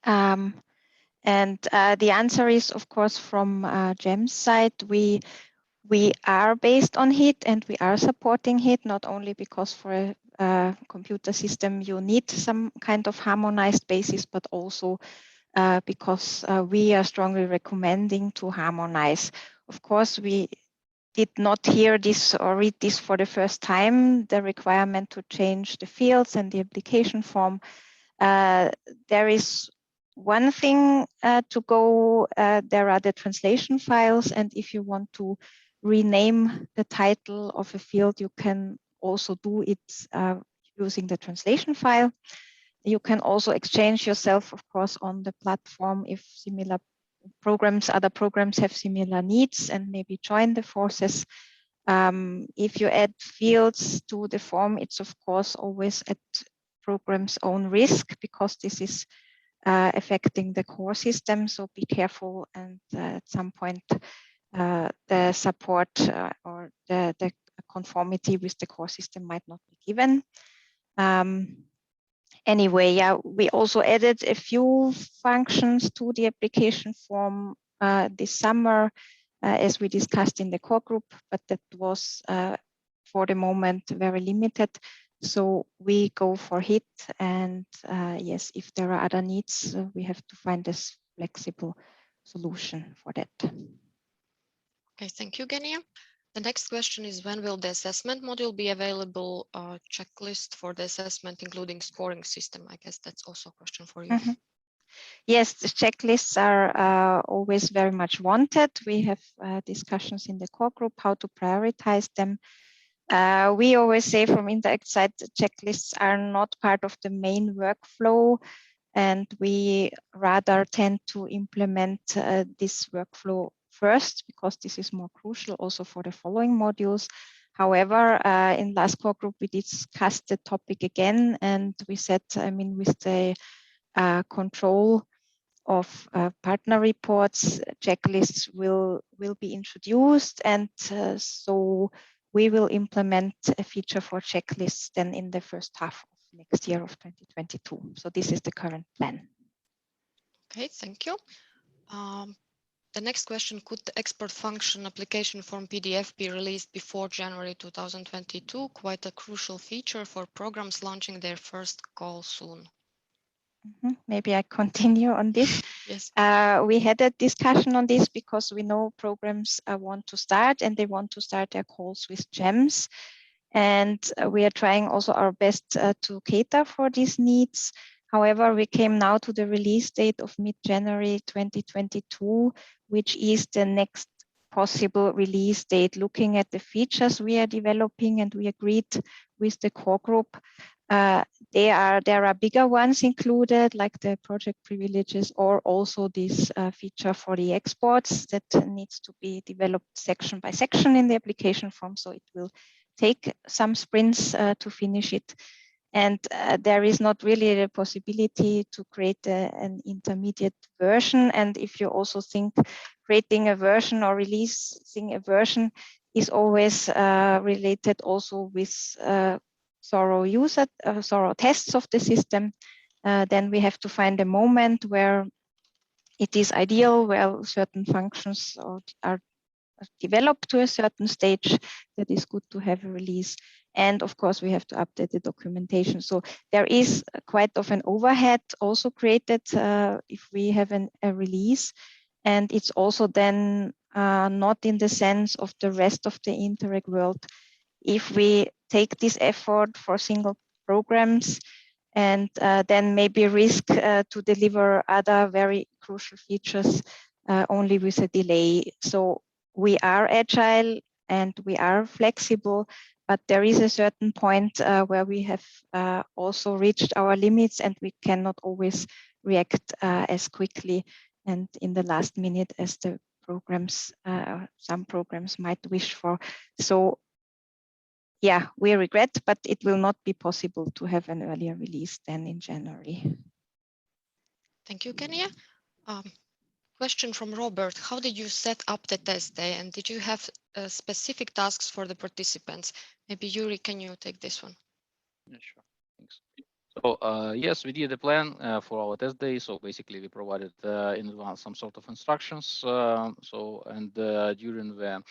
Speaker 6: And the answer is, of course, from GEMS side, we are based on HIT and we are supporting HIT, not only because for a computer system you need some kind of harmonized basis, but also because we are strongly recommending to harmonize. Of course, we did not hear this or read this for the first time, the requirement to change the fields and the application form. There is one thing to go, there are the translation files, and if you want to rename the title of a field, you can also do it using the translation file. You can also exchange yourself, of course, on the platform if similar programs, other programs have similar needs, and maybe join the forces. If you add fields to the form, it's of course always at program's own risk, because this is affecting the core system. So be careful, and at some point the support or the conformity with the core system might not be given. Anyway, yeah, we also added a few functions to the application form this summer, as we discussed in the core group, but that was for the moment very limited. So we go for HIT, and yes, if there are other needs, we have to find this flexible solution for that.
Speaker 2: Okay, thank you, Genia. The next question is, when will the assessment module be available? Checklist for the assessment, including scoring system. I guess that's also a question for you.
Speaker 6: Mm-hmm. Yes, the checklists are always very much wanted. We have discussions in the core group how to prioritize them. We always say from Indirect side, checklists are not part of the main workflow, and we rather tend to implement this workflow first, because this is more crucial also for the following modules. However, in last core group, we discussed the topic again, and we said, I mean, with the control of partner reports, checklists will be introduced, and so we will implement a feature for checklists then in the first half of next year of 2022. So this is the current plan.
Speaker 2: Okay, thank you. The next question, could the export function application form PDF be released before January 2022? Quite a crucial feature for programs launching their first call soon.
Speaker 6: Maybe I continue on this.
Speaker 2: Yes.
Speaker 6: We had a discussion on this because we know programs want to start, and they want to start their calls with GEMS. And we are trying also our best to cater for these needs. However, we came now to the release date of mid-January 2022, which is the next possible release date. Looking at the features we are developing, and we agreed with the core group, there are bigger ones included, like the project privileges, or also this feature for the exports that needs to be developed section by section in the application form. So it will take some sprints to finish it. And there is not really the possibility to create an intermediate version. And if you also think creating a version or releasing a version is always related also with thorough tests of the system, then we have to find a moment where it is ideal, where certain functions are developed to a certain stage that is good to have a release. And of course, we have to update the documentation. So there is quite of an overhead also created if we have a release. And it's also then not in the sense of the rest of the Interreg world. If we take this effort for single programs and then maybe risk to deliver other very crucial features only with a delay. So we are agile and we are flexible, but there is a certain point where we have also reached our limits, and we cannot always react as quickly and in the last minute as the programs, some programs might wish for. So yeah, we regret, but it will not be possible to have an earlier release than in January.
Speaker 2: Thank you, Kenia. Question from Robert. How did you set up the test day, and did you have specific tasks for the participants? Maybe Yuri, can you take this one?
Speaker 9: Yeah, sure. Thanks. So yes, we did a plan for our test day. So basically, we provided in advance some sort of instructions. During the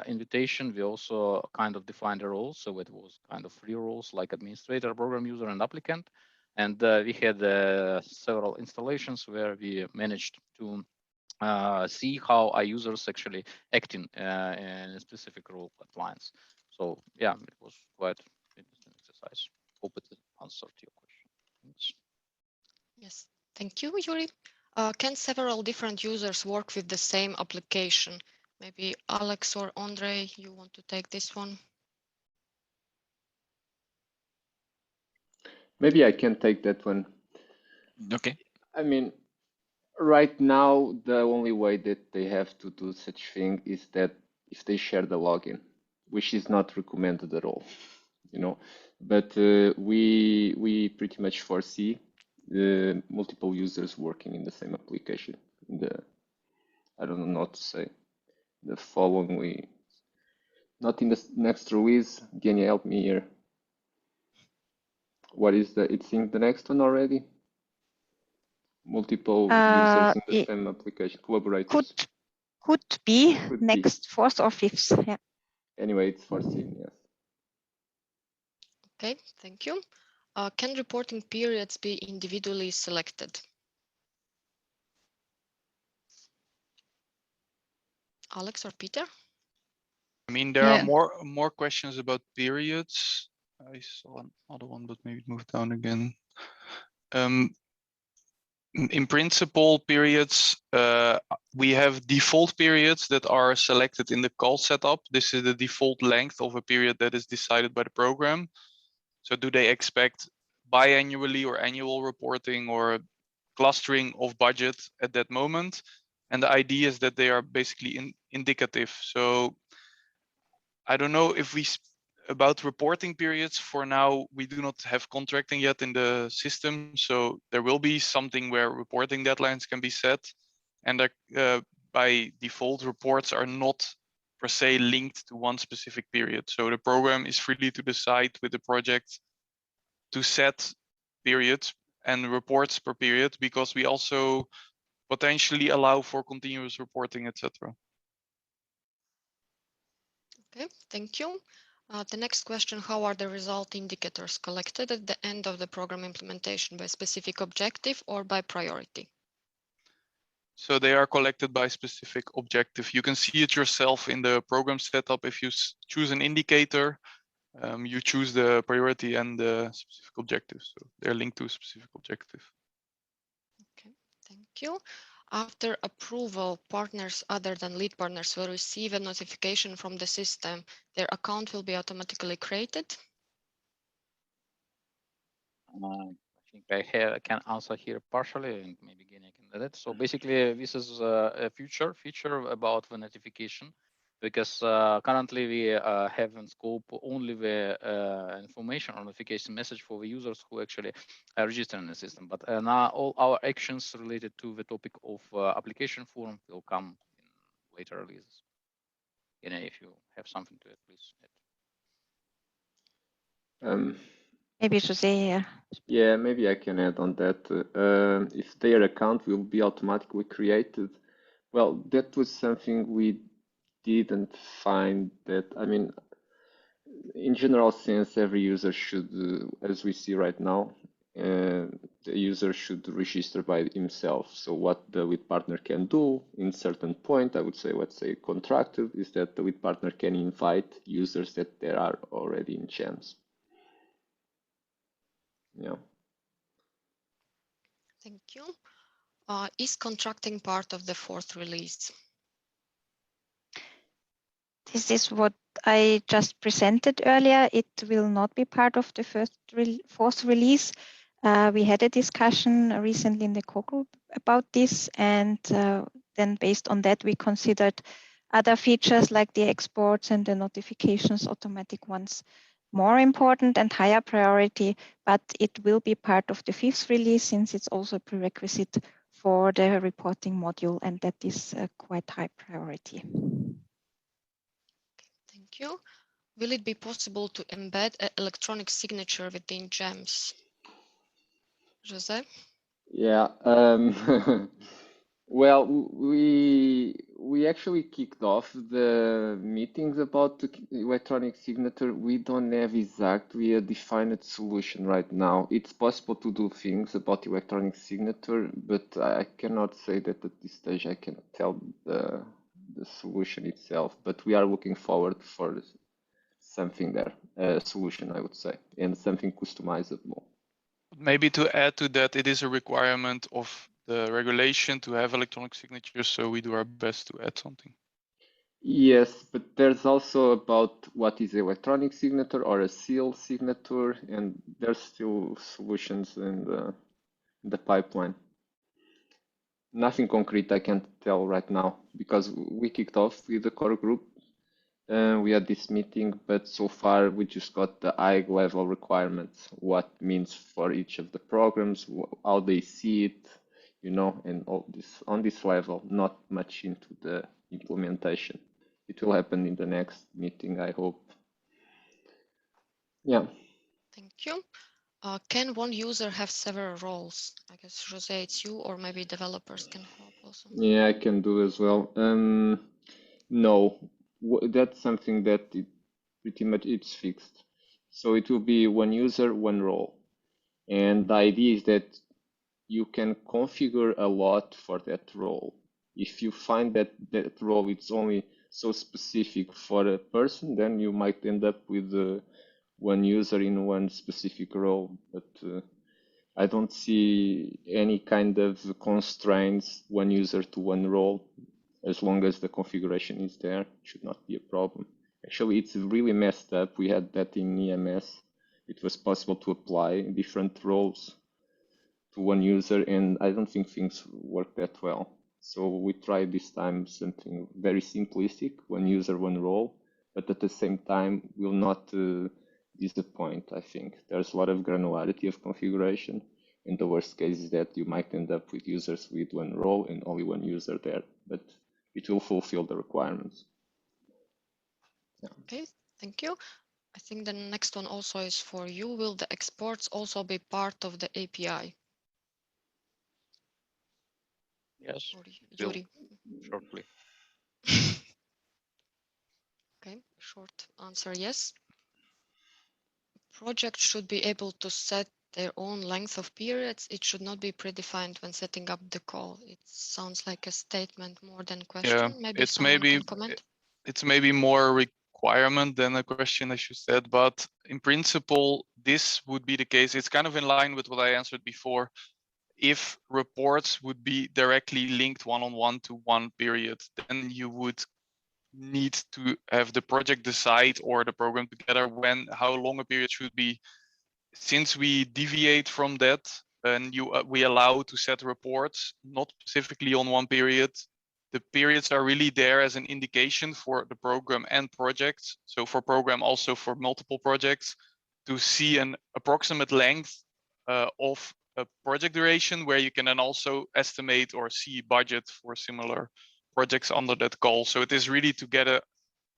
Speaker 9: invitation, we also kind of defined the roles. So it was kind of 3 roles like administrator, program user, and applicant. And we had several installations where we managed to see how our users actually acting in a specific role at clients. So yeah, it was quite interesting exercise. Hope it answered your question. Thanks.
Speaker 2: Yes, thank you, Yuri. Can several different users work with the same application? Maybe Alex or Andre, you want to take this one?
Speaker 8: Maybe I can take that one.
Speaker 10: Okay.
Speaker 8: I mean, right now, the only way that they have to do such thing is that if they share the login, which is not recommended at all, you know. But we pretty much foresee multiple users working in the same application. I don't know what to say. The following not in the next release. Can you help me here? What is it's in the next one already? Multiple users in the same application, collaborators.
Speaker 6: Could be next 4th or 5th. Yeah.
Speaker 8: Anyway, it's foreseen, yes.
Speaker 2: Okay, thank you. Can reporting periods be individually selected? Alex or Peter?
Speaker 1: I mean, there are more questions about periods. I saw another one, but maybe it moved down again. In principle, periods, we have default periods that are selected in the call setup. This is the default length of a period that is decided by the program. So do they expect biannually or annual reporting or clustering of budget at that moment? And the idea is that they are basically indicative. So I don't know if about reporting periods. For now, we do not have contracting yet in the system. So there will be something where reporting deadlines can be set. And by default, reports are not per se linked to one specific period. So the program is free to decide with the project to set periods and reports per period, because we also potentially allow for continuous reporting, etc.
Speaker 2: Okay, thank you. The next question, how are the result indicators collected at the end of the program implementation, by specific objective or by priority?
Speaker 1: So they are collected by specific objective. You can see it yourself in the program setup. If you choose an indicator, you choose the priority and the specific objective. So they're linked to a specific objective.
Speaker 2: Okay, thank you. After approval, partners other than lead partners will receive a notification from the system. Their account will be automatically created.
Speaker 9: I think I can answer here partially, and maybe again I can edit. So basically, this is a feature about the notification, because currently we have in scope only the information or notification message for the users who actually register in the system. But now all our actions related to the topic of application form will come in later releases. If you have something to it, please add.
Speaker 6: Maybe Jose.
Speaker 8: Yeah, maybe I can add on that. If their account will be automatically created, well, that was something we didn't find that. I mean, in general sense, every user should, as we see right now, the user should register by himself. So what the lead partner can do in certain point, I would say, let's say contracted, is that the lead partner can invite users that there are already in GEMS. Yeah.
Speaker 2: Thank you. Is contracting part of the 4th release?
Speaker 6: This is what I just presented earlier. It will not be part of the 4th release. We had a discussion recently in the core group about this, and then based on that, we considered other features like the exports and the notifications, automatic ones, more important and higher priority, but it will be part of the 5th release since it's also a prerequisite for the reporting module, and that is a quite high priority.
Speaker 2: Thank you. Will it be possible to embed an electronic signature within GEMS? Jose?
Speaker 8: Yeah. Well, we actually kicked off the meetings about the electronic signature. We don't have exactly a defined solution right now. It's possible to do things about electronic signature, but I cannot say that at this stage I cannot tell the solution itself. But we are looking forward for something there, a solution, I would say, and something customizable.
Speaker 1: Maybe to add to that, it is a requirement of the regulation to have electronic signatures, so we do our best to add something.
Speaker 8: Yes, but there's also about what is electronic signature or a seal signature, and there's still solutions in the pipeline. Nothing concrete I can't tell right now because we kicked off with the core group. We had this meeting, but so far we just got the high level requirements, what means for each of the programs, how they see it, you know, and all this on this level, not much into the implementation. It will happen in the next meeting, I hope. Yeah.
Speaker 2: Thank you. Can one user have several roles? I guess, Jose, it's you, or maybe developers can help also.
Speaker 8: Yeah, I can do as well. No, that's something that pretty much it's fixed. So it will be one user, one role. And the idea is that you can configure a lot for that role. If you find that that role is only so specific for a person, then you might end up with one user in one specific role. But I don't see any kind of constraints, one user to one role. As long as the configuration is there, it should not be a problem. Actually, it's really messed up. We had that in EMS. It was possible to apply different roles to one user, and I don't think things work that well. So we tried this time something very simplistic, one user, one role, but at the same time will not disappoint, I think. There's a lot of granularity of configuration. In the worst case is that you might end up with users with one role and only one user there, but it will fulfill the requirements. Yeah.
Speaker 2: Okay, thank you. I think the next one also is for you. Will the exports also be part of the API?
Speaker 9: Yes,
Speaker 2: Yuri.
Speaker 9: shortly.
Speaker 2: Okay, short answer, yes. Projects should be able to set their own length of periods. It should not be predefined when setting up the call. It sounds like a statement more than question.
Speaker 1: Yeah,
Speaker 2: Maybe someone can comment.
Speaker 1: It's maybe more a requirement than a question, as you said, but in principle, this would be the case. It's kind of in line with what I answered before. If reports would be directly linked one-on-one to one period, then you would need to have the project decide or the program together how long a period should be. Since we deviate from that and we allow to set reports not specifically on one period, the periods are really there as an indication for the program and projects. So for program, also for multiple projects, to see an approximate length of a project duration, where you can then also estimate or see budget for similar projects under that call. So it is really to get a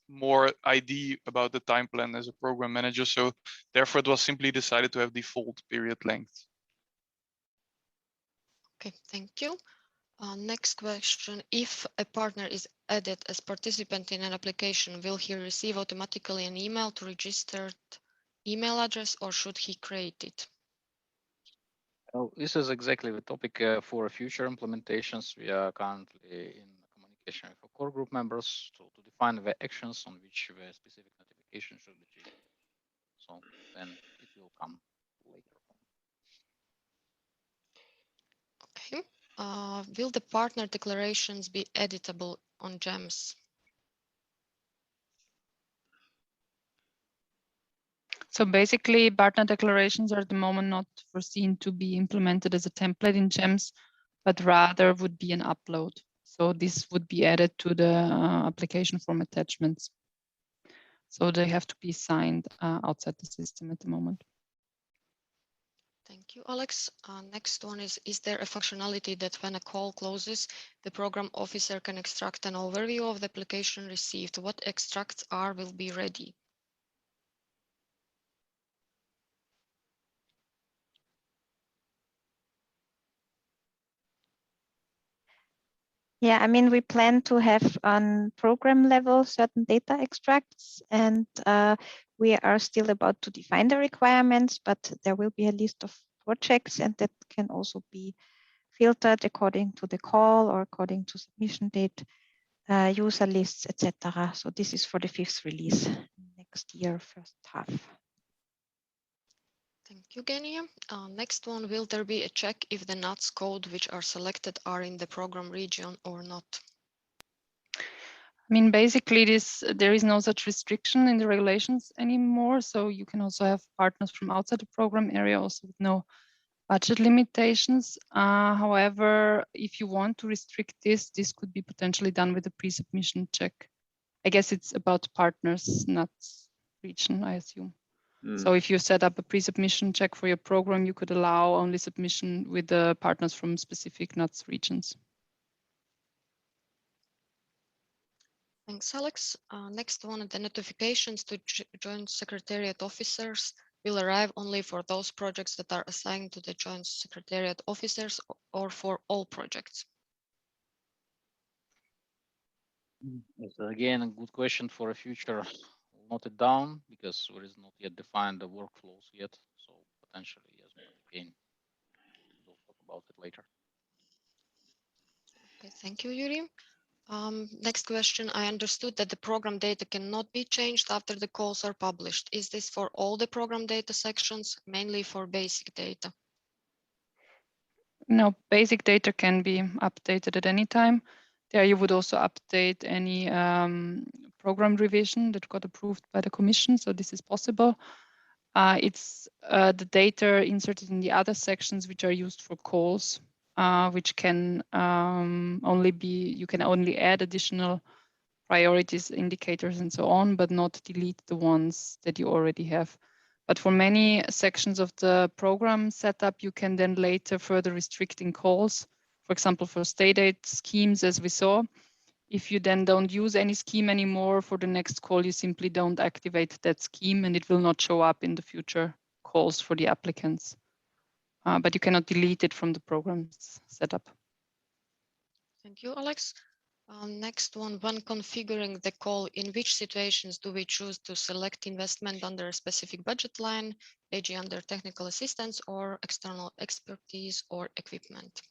Speaker 1: more idea about the time plan as a program manager. So therefore it was simply decided to have default period length.
Speaker 2: Okay, thank you. Next question. If a partner is added as participant in an application, will he receive automatically an email to registered email address, or should he create it?
Speaker 9: Well, this is exactly the topic for future implementations. We are currently in communication with our core group members to define the actions on which the specific notification should be triggered. So then it will come later on.
Speaker 2: Okay. Will the partner declarations be editable on GEMS?
Speaker 7: So basically, partner declarations are at the moment not foreseen to be implemented as a template in GEMS, but rather would be an upload. So this would be added to the application form attachments. So they have to be signed outside the system at the moment.
Speaker 2: Thank you, Alex. Next one is there a functionality that when a call closes, the program officer can extract an overview of the application received? What extracts will be ready?
Speaker 6: Yeah, I mean, we plan to have on program level certain data extracts, and we are still about to define the requirements, but there will be a list of projects, and that can also be filtered according to the call or according to submission date, user lists, etc. So this is for the 5th release next year, first half.
Speaker 2: Thank you, Genia. Next one, will there be a check if the nuts code which are selected are in the program region or not?
Speaker 7: I mean, basically, there is no such restriction in the regulations anymore. So you can also have partners from outside the program area, also with no budget limitations. However, if you want to restrict this could be potentially done with a pre-submission check. I guess it's about partners, not region, I assume. So if you set up a pre-submission check for your program, you could allow only submission with the partners from specific NUTS regions.
Speaker 2: Thanks, Alex. Next one, the notifications to Joint Secretariat officers will arrive only for those projects that are assigned to the Joint Secretariat officers or for all projects?
Speaker 9: It's again a good question for a future. I'll note it down because there is not yet defined the workflows yet. So potentially, yes, but again, we'll talk about it later.
Speaker 2: Okay, thank you, Yuri. Next question, I understood that the program data cannot be changed after the calls are published. Is this for all the program data sections, mainly for basic data?
Speaker 7: No, basic data can be updated at any time. There you would also update any program revision that got approved by the Commission, so this is possible. It's the data inserted in the other sections which are used for calls, which can you can only add additional priorities, indicators, and so on, but not delete the ones that you already have. But for many sections of the program setup, you can then later further restrict in calls. For example, for state aid schemes, as we saw, if you then don't use any scheme anymore for the next call, you simply don't activate that scheme and it will not show up in the future calls for the applicants. But you cannot delete it from the program's setup.
Speaker 2: Thank you, Alex. Next one, when configuring the call, in which situations do we choose to select investment under a specific budget line, e.g. under technical assistance or external expertise or equipment?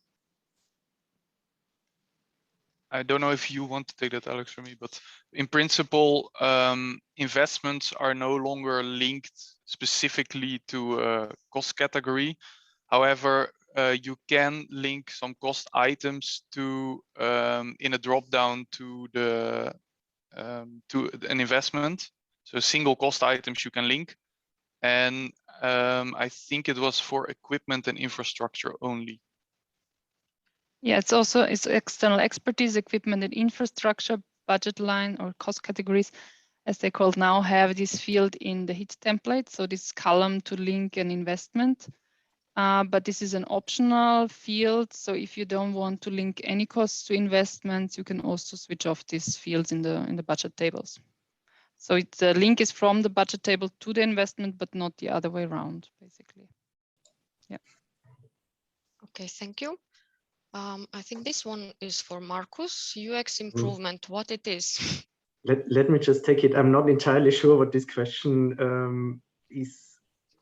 Speaker 1: I don't know if you want to take that, Alex, for me, but in principle, investments are no longer linked specifically to a cost category. However, you can link some cost items to in a drop down to an investment. So single cost items you can link, and I think it was for equipment and infrastructure only.
Speaker 7: Yeah, it's external expertise, equipment, and infrastructure budget line or cost categories, as they called now, have this field in the HIT template. So this column to link an investment. But this is an optional field. So if you don't want to link any costs to investments, you can also switch off these fields in the budget tables. So the link is from the budget table to the investment, but not the other way around, basically. Yeah.
Speaker 2: Okay, thank you. I think this one is for Markus. UX improvement, what it is?
Speaker 10: Let me just take it. I'm not entirely sure what this question is.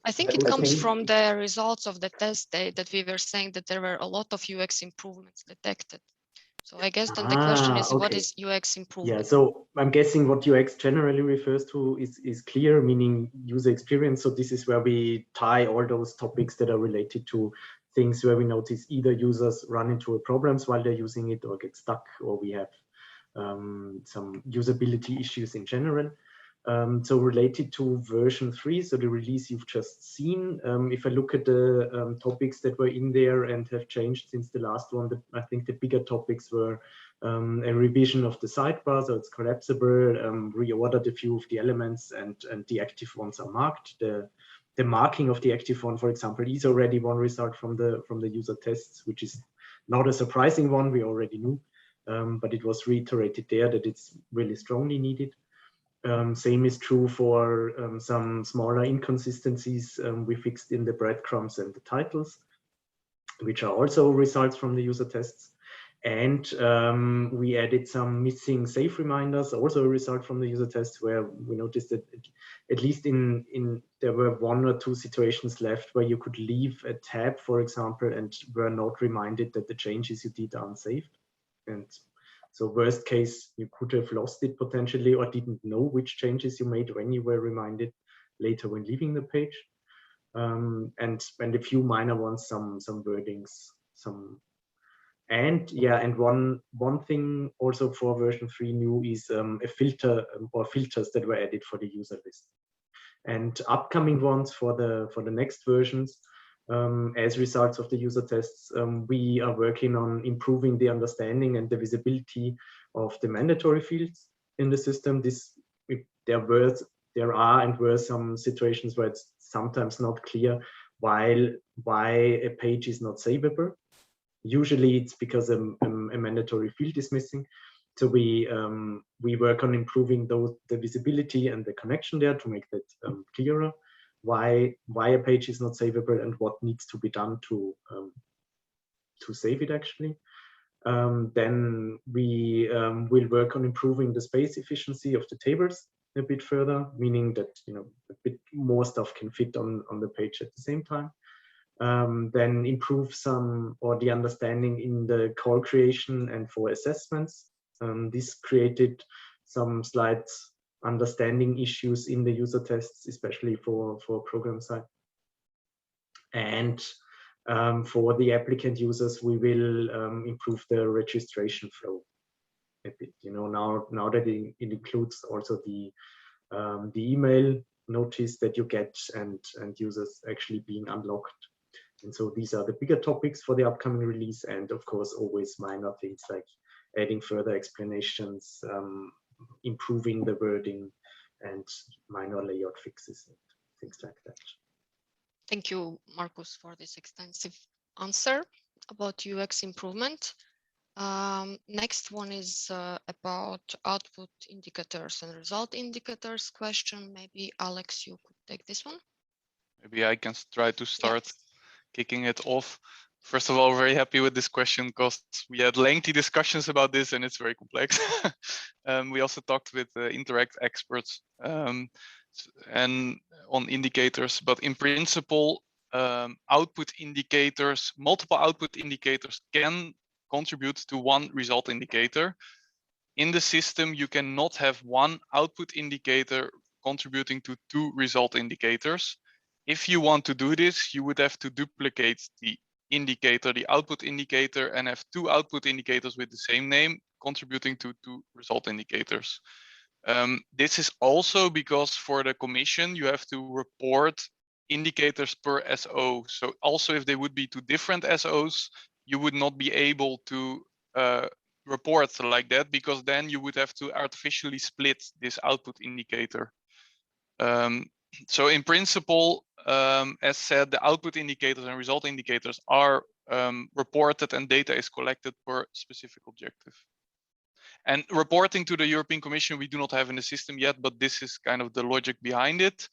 Speaker 2: I think it comes from the results of the test day that we were saying that there were a lot of UX improvements detected. So I guess then the question is, okay, what is UX improvement?
Speaker 10: Yeah, so I'm guessing what UX generally refers to is clear, meaning user experience. So this is where we tie all those topics that are related to things where we notice either users run into problems while they're using it or get stuck, or we have some usability issues in general. So related to version 3, so the release you've just seen, if I look at the topics that were in there and have changed since the last one, I think the bigger topics were a revision of the sidebar, so it's collapsible, reordered a few of the elements, and the active ones are marked. The the marking of the active one, for example, is already one result from the user tests, which is not a surprising one. We already knew, but it was reiterated there that it's really strongly needed. Same is true for some smaller inconsistencies we fixed in the breadcrumbs and the titles, which are also results from the user tests. And we added some missing save reminders, also a result from the user tests, where we noticed that at least there were 1 or 2 situations left where you could leave a tab, for example, and were not reminded that the changes you did are unsaved. And so worst case, you could have lost it potentially, or didn't know which changes you made when you were reminded later when leaving the page. And a few minor ones, some wordings, and one thing also for version 3 new is a filter or filters that were added for the user list. And upcoming ones for the next versions, as results of the user tests, we are working on improving the understanding and the visibility of the mandatory fields in the system. There are and were some situations where it's sometimes not clear why a page is not savable. Usually it's because a mandatory field is missing. So we work on improving the visibility and the connection there to make that clearer. Why a page is not savable and what needs to be done to save it actually. Then we will work on improving the space efficiency of the tables a bit further, meaning that a bit more stuff can fit on the page at the same time. Then improve the understanding in the call creation and for assessments. This created some slight understanding issues in the user tests, especially for program side. And for the applicant users, we will improve the registration flow a bit. Now that it includes also the email notice that you get and users actually being unlocked. And so these are the bigger topics for the upcoming release, and of course always minor things like adding further explanations, improving the wording, and minor layout fixes and things like that.
Speaker 2: Thank you, Markus, for this extensive answer about UX improvement. Next one is about output indicators and result indicators question. Maybe Alex, you could take this one.
Speaker 1: Maybe I can try to start.
Speaker 2: Yes.
Speaker 1: Kicking it off. First of all, very happy with this question because we had lengthy discussions about this and it's very complex. We also talked with Interact experts and on indicators, but in principle, output indicators, multiple output indicators can contribute to one result indicator. In the system, you cannot have one output indicator contributing to 2 result indicators. If you want to do this, you would have to duplicate the indicator, the output indicator, and have 2 output indicators with the same name contributing to 2 result indicators. This is also because for the commission, you have to report indicators per SO. So also if they would be 2 different SOs, you would not be able to report like that, because then you would have to artificially split this output indicator. So in principle, as said, the output indicators and result indicators are reported and data is collected per specific objective. And reporting to the European Commission, we do not have in the system yet, but this is kind of the logic behind it.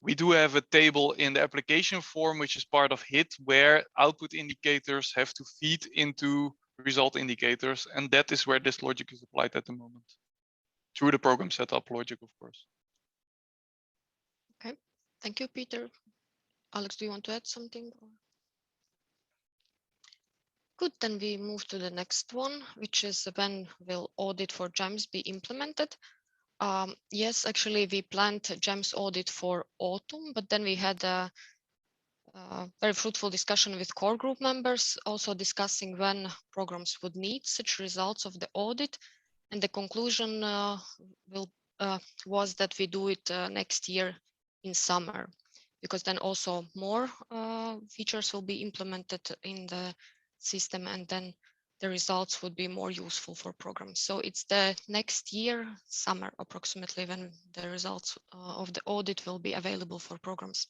Speaker 1: We do have a table in the application form, which is part of HIT, where output indicators have to feed into result indicators. And that is where this logic is applied at the moment, through the program setup logic, of course.
Speaker 2: Okay, thank you, Peter. Alex, do you want to add something? Good, then we move to the next one, which is when will audit for GEMS be implemented? Yes, actually, we planned a GEMS audit for autumn, but then we had a very fruitful discussion with core group members, also discussing when programs would need such results of the audit. And the conclusion was that we do it next year in summer, because then also more features will be implemented in the system, and then the results would be more useful for programs. So it's the next year, summer approximately, when the results of the audit will be available for programs.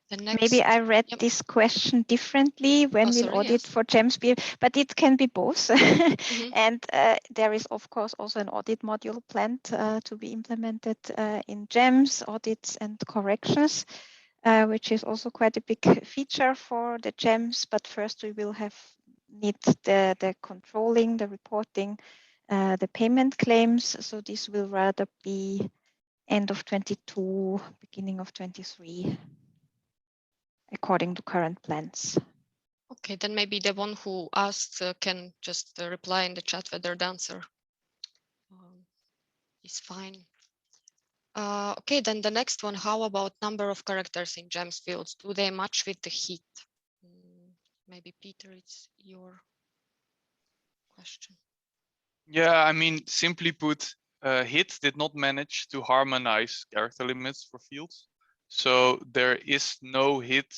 Speaker 2: The next,
Speaker 6: maybe I read
Speaker 2: yep.
Speaker 6: this question differently when we audit for GEMS, but it can be both. And there is, of course, also an audit module planned to be implemented in GEMS, audits and corrections, which is also quite a big feature for the GEMS. But first we will need the controlling, the reporting, the payment claims. So this will rather be end of 22, beginning of 23. According to current plans.
Speaker 2: Okay, then maybe the one who asked can just reply in the chat whether the answer is fine. Okay, then the next one, how about number of characters in GEMS fields? Do they match with the HIT? Maybe Peter, it's your question.
Speaker 1: Yeah, I mean, simply put, HIT did not manage to harmonize character limits for fields. So there is no HIT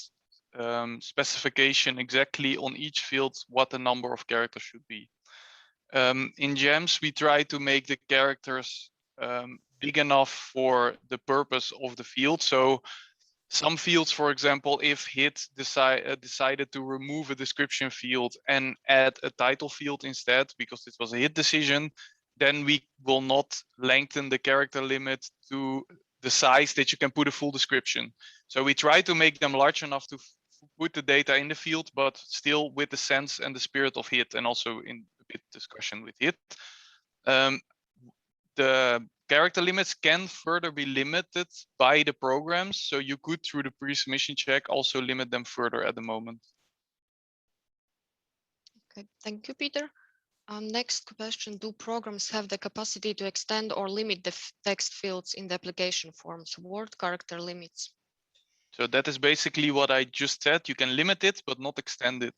Speaker 1: specification exactly on each field what the number of characters should be. In GEMS, we try to make the characters big enough for the purpose of the field. So some fields, for example, if HIT decided to remove a description field and add a title field instead, because this was a HIT decision, then we will not lengthen the character limit to the size that you can put a full description. So we try to make them large enough to put the data in the field, but still with the sense and the spirit of HIT, and also in a bit discussion with HIT. The character limits can further be limited by the programs. So you could, through the pre-submission check, also limit them further at the moment.
Speaker 2: Okay, thank you, Peter. Next question, do programs have the capacity to extend or limit the text fields in the application forms, word character limits?
Speaker 1: So that is basically what I just said. You can limit it, but not extend it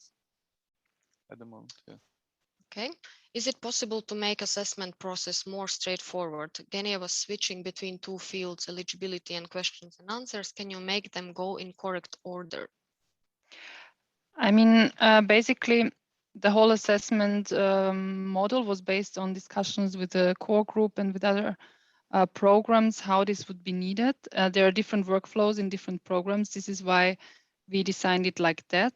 Speaker 1: at the moment. Yeah.
Speaker 2: Okay. Is it possible to make assessment process more straightforward? Genia was switching between two fields, eligibility and questions and answers. Can you make them go in correct order?
Speaker 7: I mean, basically, the whole assessment model was based on discussions with the core group and with other programs, how this would be needed. There are different workflows in different programs. This is why we designed it like that.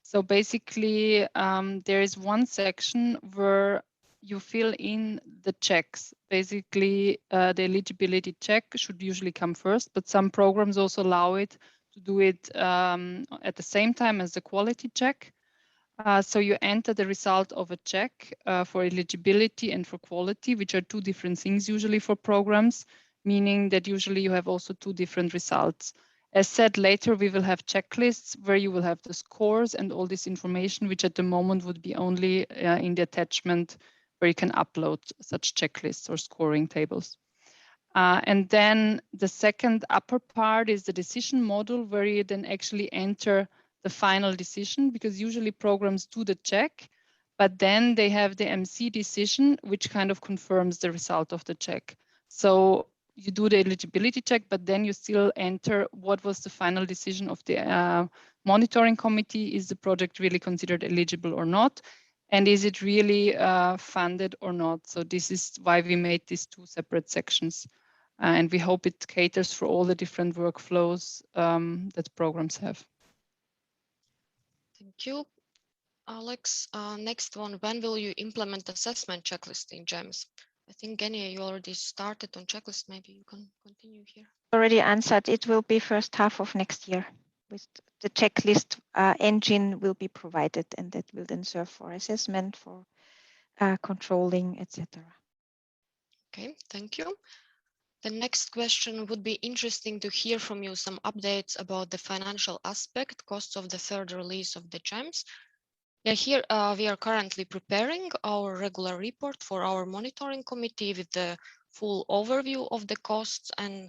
Speaker 7: So basically, there is one section where you fill in the checks. Basically, the eligibility check should usually come first, but some programs also allow it to do it at the same time as the quality check. So you enter the result of a check for eligibility and for quality, which are two different things usually for programs, meaning that usually you have also two different results. As said, later we will have checklists where you will have the scores and all this information, which at the moment would be only in the attachment where you can upload such checklists or scoring tables. And then the second upper part is the decision module where you then actually enter the final decision, because usually programs do the check, but then they have the MC decision, which kind of confirms the result of the check. So you do the eligibility check, but then you still enter what was the final decision of the monitoring committee. Is the project really considered eligible or not? And is it really funded or not? So this is why we made these two separate sections. And we hope it caters for all the different workflows that programs have.
Speaker 2: Thank you, Alex. Next one, when will you implement assessment checklist in GEMS? I think, Genia, you already started on checklist. Maybe you can continue here.
Speaker 6: Already answered, it will be first half of next year. With the checklist engine will be provided, and that will then serve for assessment, for controlling, etc.
Speaker 2: Okay, thank you. The next question would be interesting to hear from you some updates about the financial aspect, costs of the third release of the GEMS. Yeah, here we are currently preparing our regular report for our monitoring committee with the full overview of the costs, and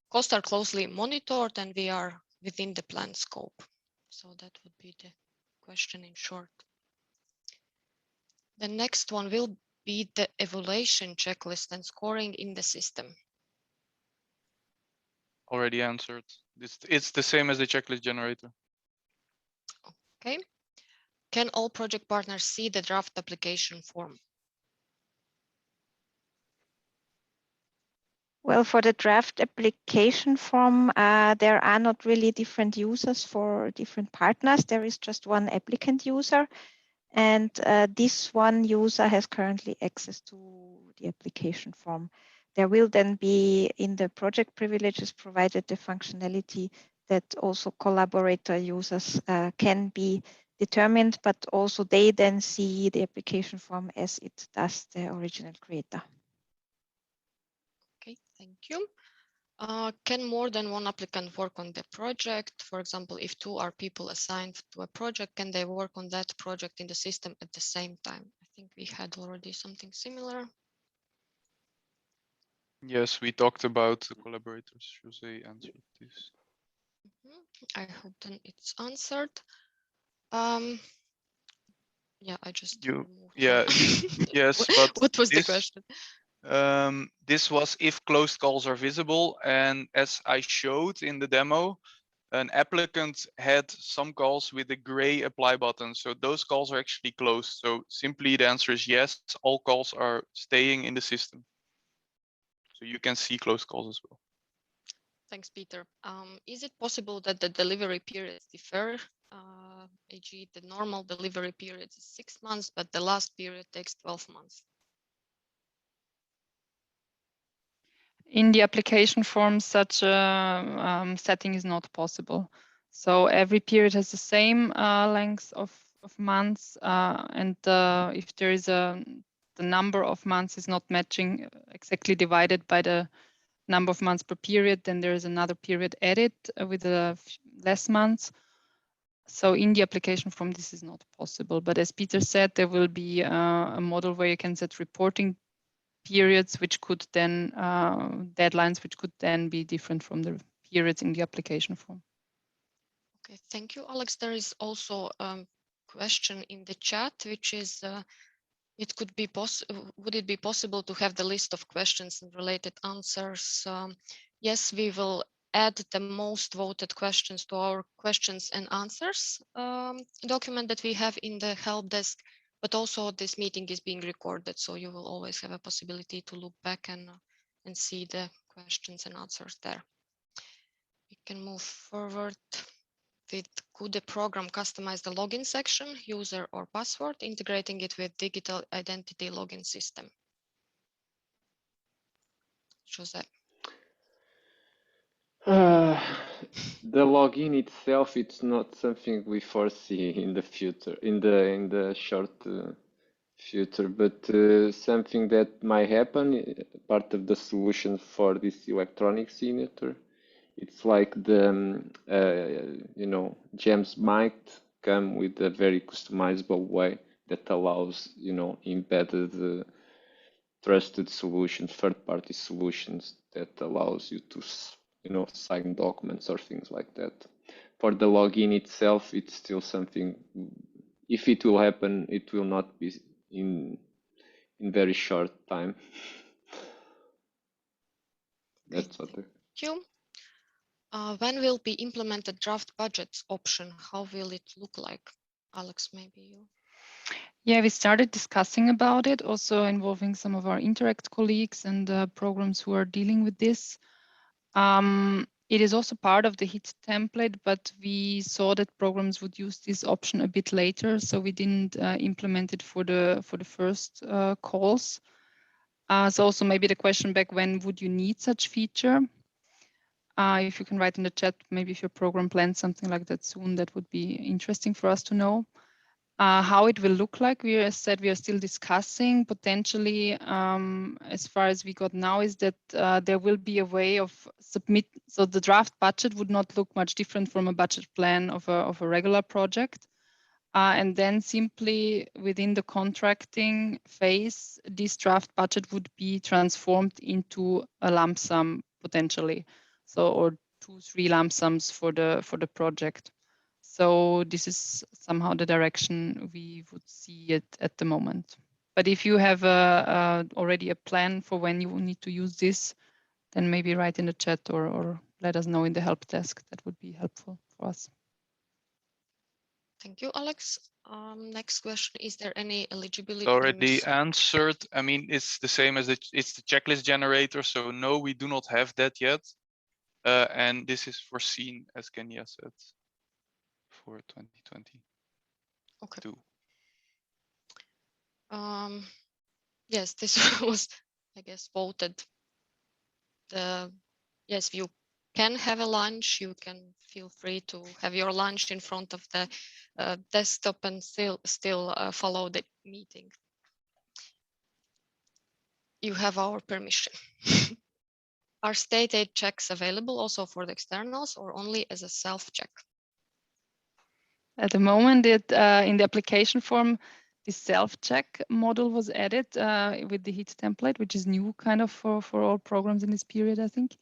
Speaker 2: costs are closely monitored and we are within the planned scope. So that would be the question in short. The next one will be the evaluation checklist and scoring in the system.
Speaker 1: Already answered. It's the same as the checklist generator.
Speaker 2: Okay. Can all project partners see the draft application form?
Speaker 6: Well, for the draft application form, there are not really different users for different partners. There is just one applicant user, and this one user has currently access to the application form. There will then be in the project privileges provided the functionality that also collaborator users can be determined, but also they then see the application form as it does the original creator.
Speaker 2: Okay, thank you. Can more than one applicant work on the project? For example, if two are people assigned to a project, can they work on that project in the system at the same time? I think we had already something similar.
Speaker 1: Yes, we talked about the collaborators. Jose answered this.
Speaker 2: I hope then it's answered. Yeah, I just removed
Speaker 1: yeah, yes, but
Speaker 2: what was
Speaker 1: this,
Speaker 2: the question?
Speaker 1: This was if closed calls are visible, and as I showed in the demo, an applicant had some calls with a gray apply button, so those calls are actually closed. So simply the answer is yes, all calls are staying in the system. So you can see closed calls as well.
Speaker 2: Thanks, Peter. Is it possible that the delivery periods differ? E.g., the normal delivery period is 6 months, but the last period takes 12 months.
Speaker 7: In the application form, such a setting is not possible. So every period has the same length of months, and if there is the number of months is not matching exactly divided by the number of months per period, then there is another period added with less months. So in the application form, this is not possible. But as Peter said, there will be a model where you can set reporting periods, which could then, deadlines, which could then be different from the periods in the application form.
Speaker 2: Okay, thank you, Alex. There is also a question in the chat, which is, would it be possible to have the list of questions and related answers? Yes, we will add the most voted questions to our questions and answers document that we have in the help desk, but also this meeting is being recorded, so you will always have a possibility to look back and see the questions and answers there. We can move forward with, could the program customize the login section, user or password, integrating it with digital identity login system? Jose.
Speaker 8: The login itself, it's not something we foresee in the future, in the short future, but something that might happen, part of the solution for this electronic signature. It's like the, Gems might come with a very customizable way that allows, embedded trusted solutions, third-party solutions that allows you to, sign documents or things like that. For the login itself, it's still something, if it will happen, it will not be in very short time. That's what
Speaker 2: Thank you. When will be implemented draft budgets option? How will it look like? Alex, maybe you.
Speaker 7: Yeah, we started discussing about it, also involving some of our Interact colleagues and programs who are dealing with this. It is also part of the HIT template, but we saw that programs would use this option a bit later, so we didn't implement it for the first calls. So also maybe the question back, when would you need such feature? If you can write in the chat, maybe if your program plans something like that soon, that would be interesting for us to know. How it will look like, we said we are still discussing. Potentially, as far as we got now, is that there will be a way of submit. So the draft budget would not look much different from a budget plan of a regular project. And then simply within the contracting phase, this draft budget would be transformed into a lump sum potentially. So, or 2-3 lump sums for the project. So this is somehow the direction we would see it at the moment. But if you have already a plan for when you will need to use this, then maybe write in the chat or let us know in the help desk. That would be helpful for us.
Speaker 2: Thank you, Alex. Next question, is there any eligibility?
Speaker 1: Already answered. I mean, it's the same as it's the checklist generator. So no, we do not have that yet. And this is foreseen, as Kenya said, for 2022.
Speaker 2: Okay. Yes, this was, I guess, voted. Yes, you can have a lunch. You can feel free to have your lunch in front of the desktop and still follow the meeting. You have our permission. Are state aid checks available also for the externals or only as a self-check?
Speaker 7: At the moment, in the application form, the self-check module was added with the HIT template, which is new kind of for all programs in this period, I think.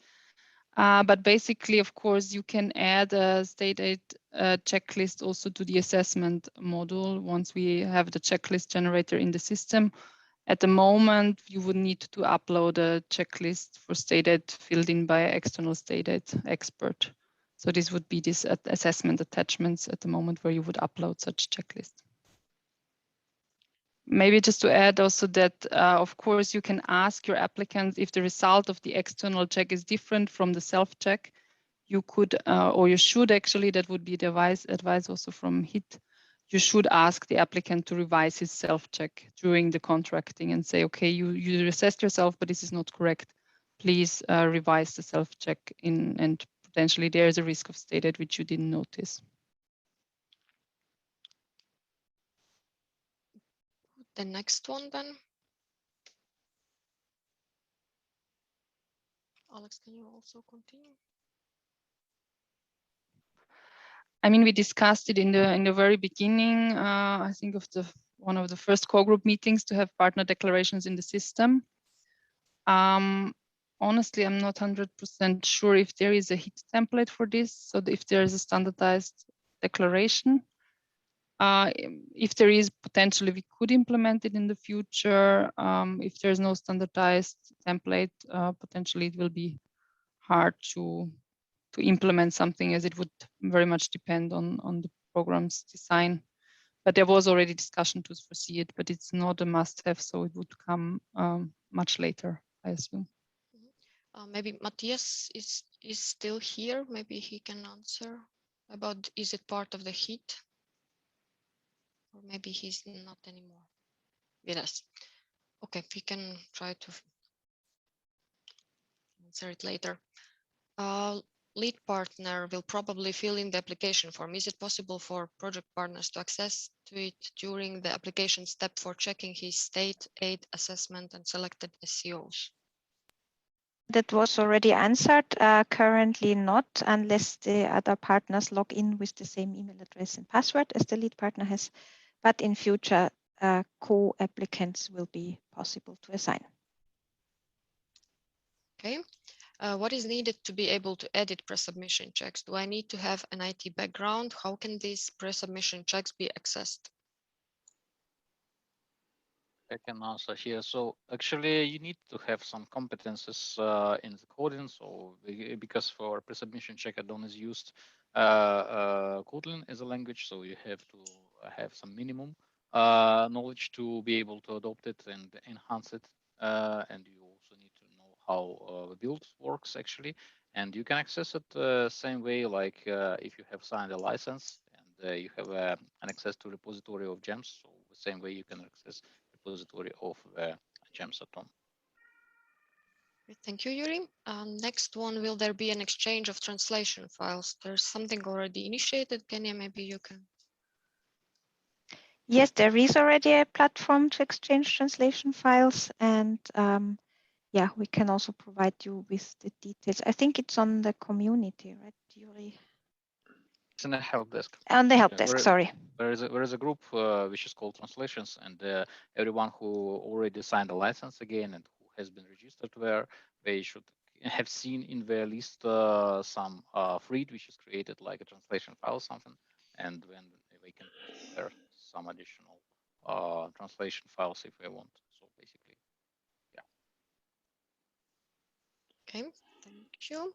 Speaker 7: But basically, of course, you can add a state aid checklist also to the assessment module once we have the checklist generator in the system. At the moment, you would need to upload a checklist for state aid filled in by an external state aid expert. So this would be this assessment attachments at the moment where you would upload such checklist. Maybe just to add also that, of course, you can ask your applicants if the result of the external check is different from the self-check. You could, or you should actually, that would be the advice also from HIT. You should ask the applicant to revise his self-check during the contracting and say, okay, you assessed yourself, but this is not correct. Please revise the self-check and potentially there is a risk of state aid which you didn't notice.
Speaker 2: The next one then. Alex, can you also continue?
Speaker 7: I mean, we discussed it in the very beginning, I think of one of the first core group meetings to have partner declarations in the system. Honestly, I'm not 100% sure if there is a HIT template for this. So if there is a standardized declaration, if there is, potentially we could implement it in the future. If there's no standardized template, potentially it will be hard to implement something, as it would very much depend on the program's design. But there was already discussion to foresee it, but it's not a must-have, so it would come much later, I assume.
Speaker 2: Maybe Matthias is still here. Maybe he can answer about, is it part of the HIT? Or maybe he's not anymore with us. Okay, we can try to answer it later. Lead partner will probably fill in the application form. Is it possible for project partners to access to it during the application step for checking his state aid assessment and selected SCOs?
Speaker 6: That was already answered. Currently not, unless the other partners log in with the same email address and password as the lead partner has. But in future, co-applicants will be possible to assign.
Speaker 2: Okay. What is needed to be able to edit pre-submission checks? Do I need to have an IT background? How can these pre-submission checks be accessed?
Speaker 9: I can answer here. So actually, you need to have some competences in the coding. So because for pre-submission check, add-on is used Kotlin as a language, so you have to have some minimum knowledge to be able to adopt it and enhance it. And you also need to know how the build works actually. And you can access it same way, like if you have signed a license and you have an access to repository of gems. So the same way you can access repository of gems atom.
Speaker 2: Thank you, Yuri. Next one, will there be an exchange of translation files? There's something already initiated. Kenya, maybe you can.
Speaker 6: Yes, there is already a platform to exchange translation files, and yeah, we can also provide you with the details. I think it's on the community, right, Yuri?
Speaker 9: It's in the help desk.
Speaker 6: On the help desk, sorry.
Speaker 9: There is a group which is called translations, and everyone who already signed a license again and who has been registered there, they should have seen in their list some thread which is created like a translation file or something, and then they can prepare some additional translation files if they want. So basically, yeah.
Speaker 2: Okay, Thank you.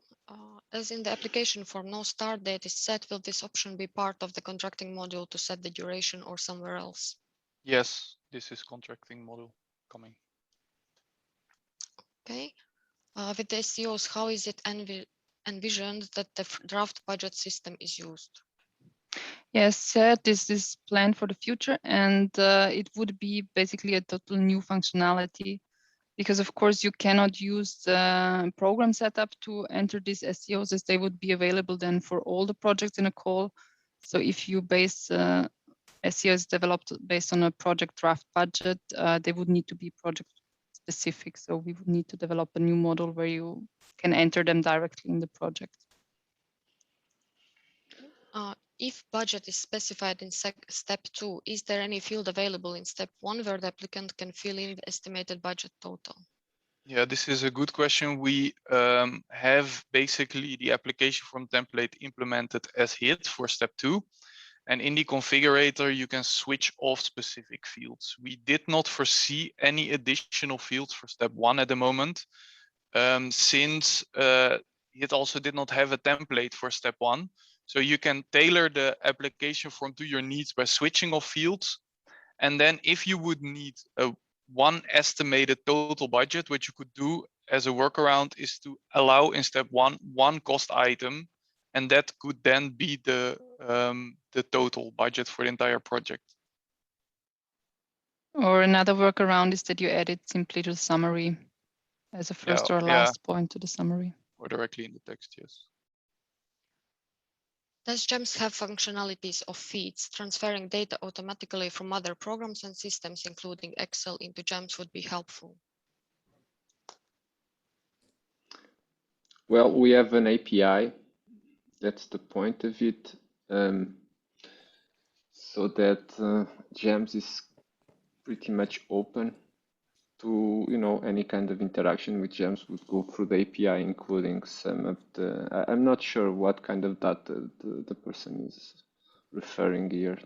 Speaker 2: As in the application form, no start date is set. Will this option be part of the contracting module to set the duration or somewhere else?
Speaker 1: Yes, this is contracting model coming.
Speaker 2: Okay. With the SEOs, how is it envisioned that the draft budget system is used?
Speaker 7: Yes, this is planned for the future, and it would be basically a total new functionality, because of course you cannot use the program setup to enter these SEOs, as they would be available then for all the projects in a call. So if you base SEOs developed based on a project draft budget, they would need to be project specific. So we would need to develop a new model where you can enter them directly in the project.
Speaker 2: If budget is specified in step 2, is there any field available in step 1 where the applicant can fill in the estimated budget total?
Speaker 1: Yeah, this is a good question. We have basically the application form template implemented as hit for step 2. And in the configurator, you can switch off specific fields. We did not foresee any additional fields for step 1 at the moment, since it also did not have a template for step 1. So you can tailor the application form to your needs by switching off fields. And then if you would need one estimated total budget, what you could do as a workaround is to allow in step 1 one cost item, and that could then be the total budget for the entire project.
Speaker 7: Or another workaround is that you add it simply to the summary as a first or last point to the summary.
Speaker 1: Or directly in the text, yes.
Speaker 2: Does GEMS have functionalities of feeds? Transferring data automatically from other programs and systems, including Excel, into GEMS would be helpful.
Speaker 8: Well, we have an API. That's the point of it. So that GEMS is pretty much open to, any kind of interaction with GEMS would go through the API, including some of the, I'm not sure what kind of data the person is referring here,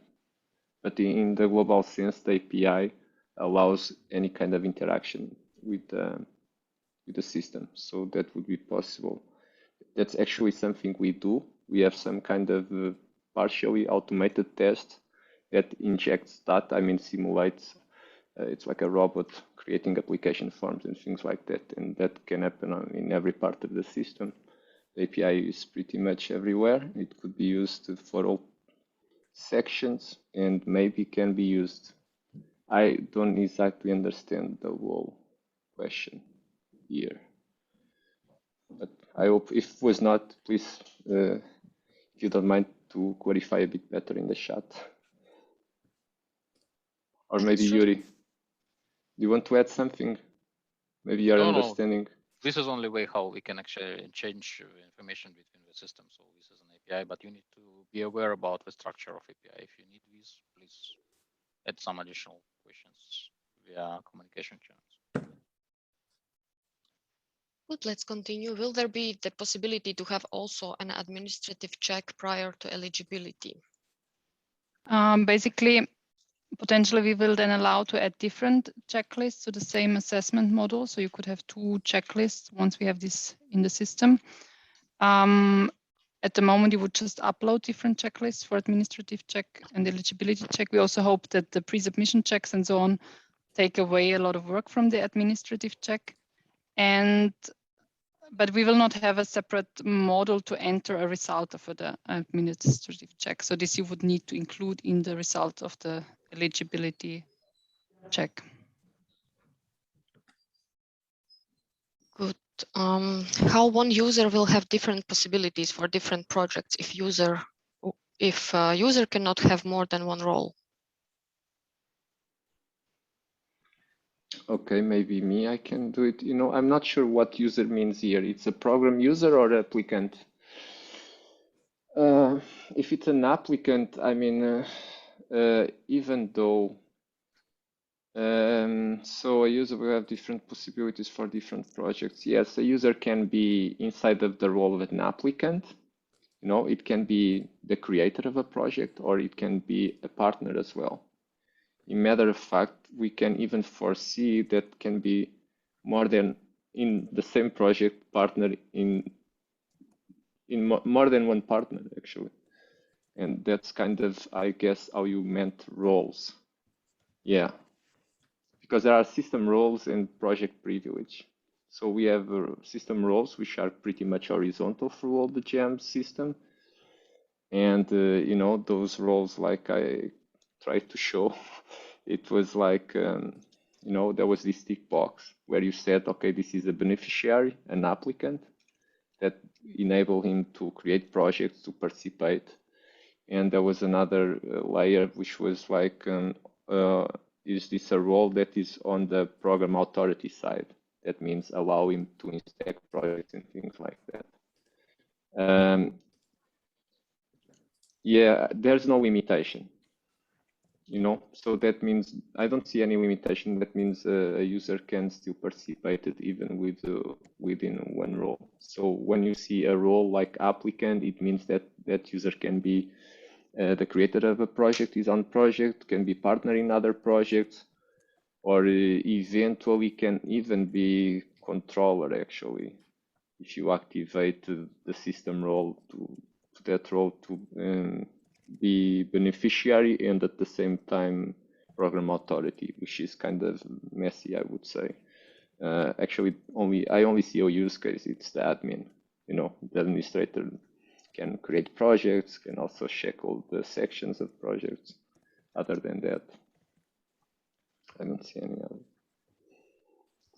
Speaker 8: but in the global sense, the API allows any kind of interaction with the system. So that would be possible. That's actually something we do. We have some kind of partially automated test that injects data, simulates. It's like a robot creating application forms and things like that. And that can happen in every part of the system. The API is pretty much everywhere. It could be used for all sections and maybe can be used. I don't exactly understand the whole question here. But I hope if it was not, please, if you don't mind, to clarify a bit better in the chat. Or maybe Yuri, do you want to add something? Maybe you're understanding.
Speaker 9: No. This is the only way how we can actually change information between the systems. So this is an API, but you need to be aware about the structure of API. If you need this, please add some additional questions via communication channels.
Speaker 2: Good, let's continue. Will there be the possibility to have also an administrative check prior to eligibility?
Speaker 7: Basically, potentially we will then allow to add different checklists to the same assessment model. So you could have 2 checklists once we have this in the system. At the moment, you would just upload different checklists for administrative check and eligibility check. We also hope that the pre-submission checks and so on take away a lot of work from the administrative check. But we will not have a separate model to enter a result of the administrative check. So this you would need to include in the result of the eligibility check.
Speaker 2: Good. How one user will have different possibilities for different projects if user cannot have more than one role?
Speaker 8: Okay, maybe me, I can do it. I'm not sure what user means here. It's a program user or applicant? If it's an applicant, even though, so a user will have different possibilities for different projects. Yes, a user can be inside of the role of an applicant. It can be the creator of a project, or it can be a partner as well. In matter of fact, we can even foresee that can be more than in the same project partner in more than one partner actually. And that's kind of, I guess, how you meant roles. Yeah, because there are system roles and project privilege. So we have system roles which are pretty much horizontal through all the GEMS system. And, you know, those roles, like I tried to show, it was like, you know, there was this tick box where you said, okay, this is a beneficiary, an applicant, that enable him to create projects, to participate. And there was another layer which was like, is this a role that is on the program authority side? That means allow him to inspect projects and things like that. Yeah, there's no limitation, you know, so that means I don't see any limitation. That means a user can still participate even within one role. So when you see a role like applicant, it means that that user can be the creator of a project, is on project, can be partner in other projects, or eventually can even be controller actually, if you activate the system role to that role to be beneficiary and at the same time program authority, which is kind of messy, I would say. Actually, I only see a use case. It's the admin, you know, the administrator can create projects, can also check all the sections of projects. Other than that, I don't see any other.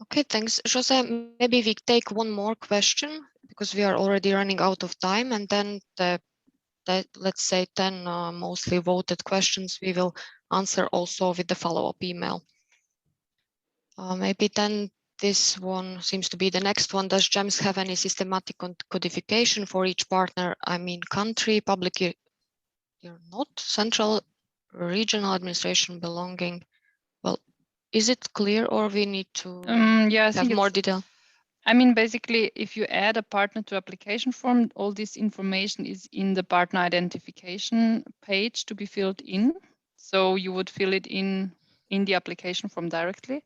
Speaker 2: Okay, thanks, Jose. Maybe we take one more question because we are already running out of time, and then let's say 10 mostly voted questions we will answer also with the follow-up email. Maybe then this one seems to be the next one. Does GEMS have any systematic codification for each partner? I mean, country, public, you're not, central, regional administration belonging. Well, is it clear or we need to have more detail?
Speaker 7: I mean, basically, if you add a partner to application form, all this information is in the partner identification page to be filled in. So you would fill it in the application form directly.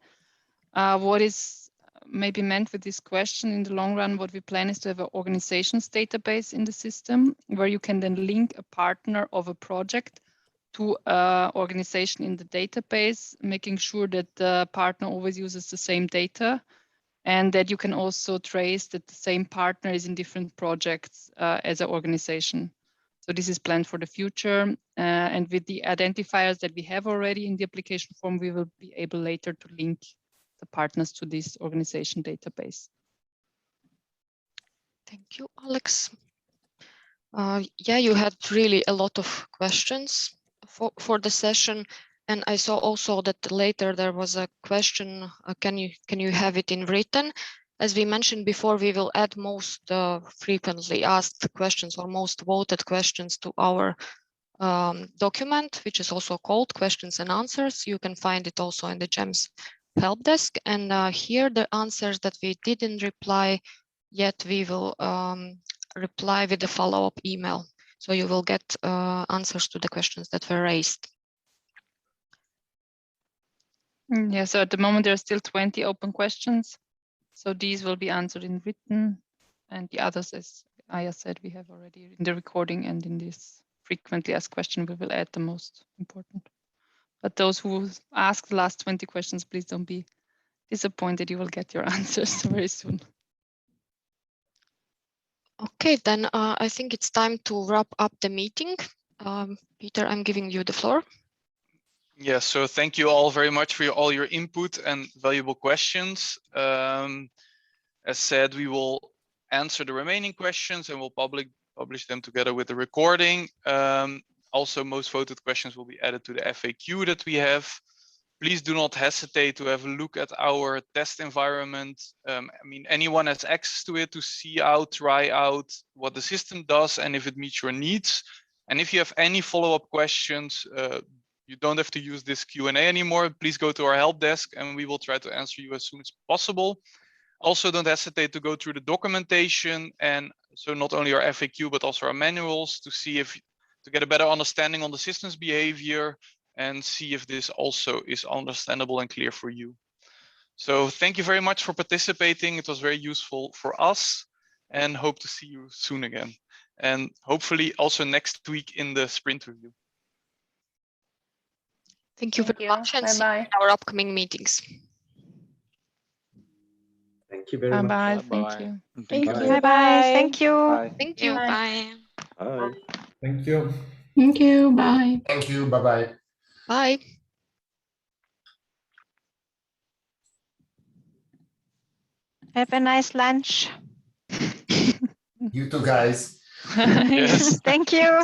Speaker 7: What is maybe meant with this question in the long run, what we plan is to have an organizations database in the system where you can then link a partner of a project to an organization in the database, making sure that the partner always uses the same data, and that you can also trace that the same partner is in different projects as an organization. So this is planned for the future. And with the identifiers that we have already in the application form, we will be able later to link the partners to this organization database.
Speaker 2: Thank you, Alex. Yeah, you had really a lot of questions for the session. And I saw also that later there was a question, can you have it in written? As we mentioned before, we will add most frequently asked questions or most voted questions to our document, which is also called Questions and Answers. You can find it also in the GEMS help desk. And here the answers that we didn't reply yet, we will reply with the follow-up email. So you will get answers to the questions that were raised.
Speaker 7: Yeah, so at the moment there are still 20 open questions. So these will be answered in written, and the others, as Aya said, we have already in the recording, and in this frequently asked question, we will add the most important. But those who ask the last 20 questions, please don't be disappointed. You will get your answers very soon.
Speaker 2: Okay, then I think it's time to wrap up the meeting. Peter, I'm giving you the floor.
Speaker 1: Yes, so thank you all very much for all your input and valuable questions. As said, we will answer the remaining questions and we'll publish them together with the recording. Also, most voted questions will be added to the FAQ that we have. Please do not hesitate to have a look at our test environment. I mean, anyone has access to it to see out, try out what the system does and if it meets your needs. And if you have any follow-up questions, you don't have to use this Q&A anymore. Please go to our help desk and we will try to answer you as soon as possible. Also, don't hesitate to go through the documentation, and so not only our FAQ, but also our manuals to get a better understanding on the system's behavior and see if this also is understandable and clear for you. So thank you very much for participating. It was very useful for us, and hope to see you soon again. And hopefully also next week in the sprint review.
Speaker 2: Thank you very much, and see you in our upcoming meetings.
Speaker 10: Thank you very much.
Speaker 7: Bye-bye.
Speaker 9: Bye-bye.
Speaker 7: Thank you.
Speaker 6: Thank you. Bye-bye. Thank you.
Speaker 5: Bye.
Speaker 2: Thank you. Bye.
Speaker 5: Bye.
Speaker 11: Thank you.
Speaker 7: Thank you. Bye.
Speaker 11: Thank you. Bye-bye.
Speaker 2: Bye.
Speaker 6: Have a nice lunch.
Speaker 11: You too, guys.
Speaker 1: Yes.
Speaker 6: Thank you.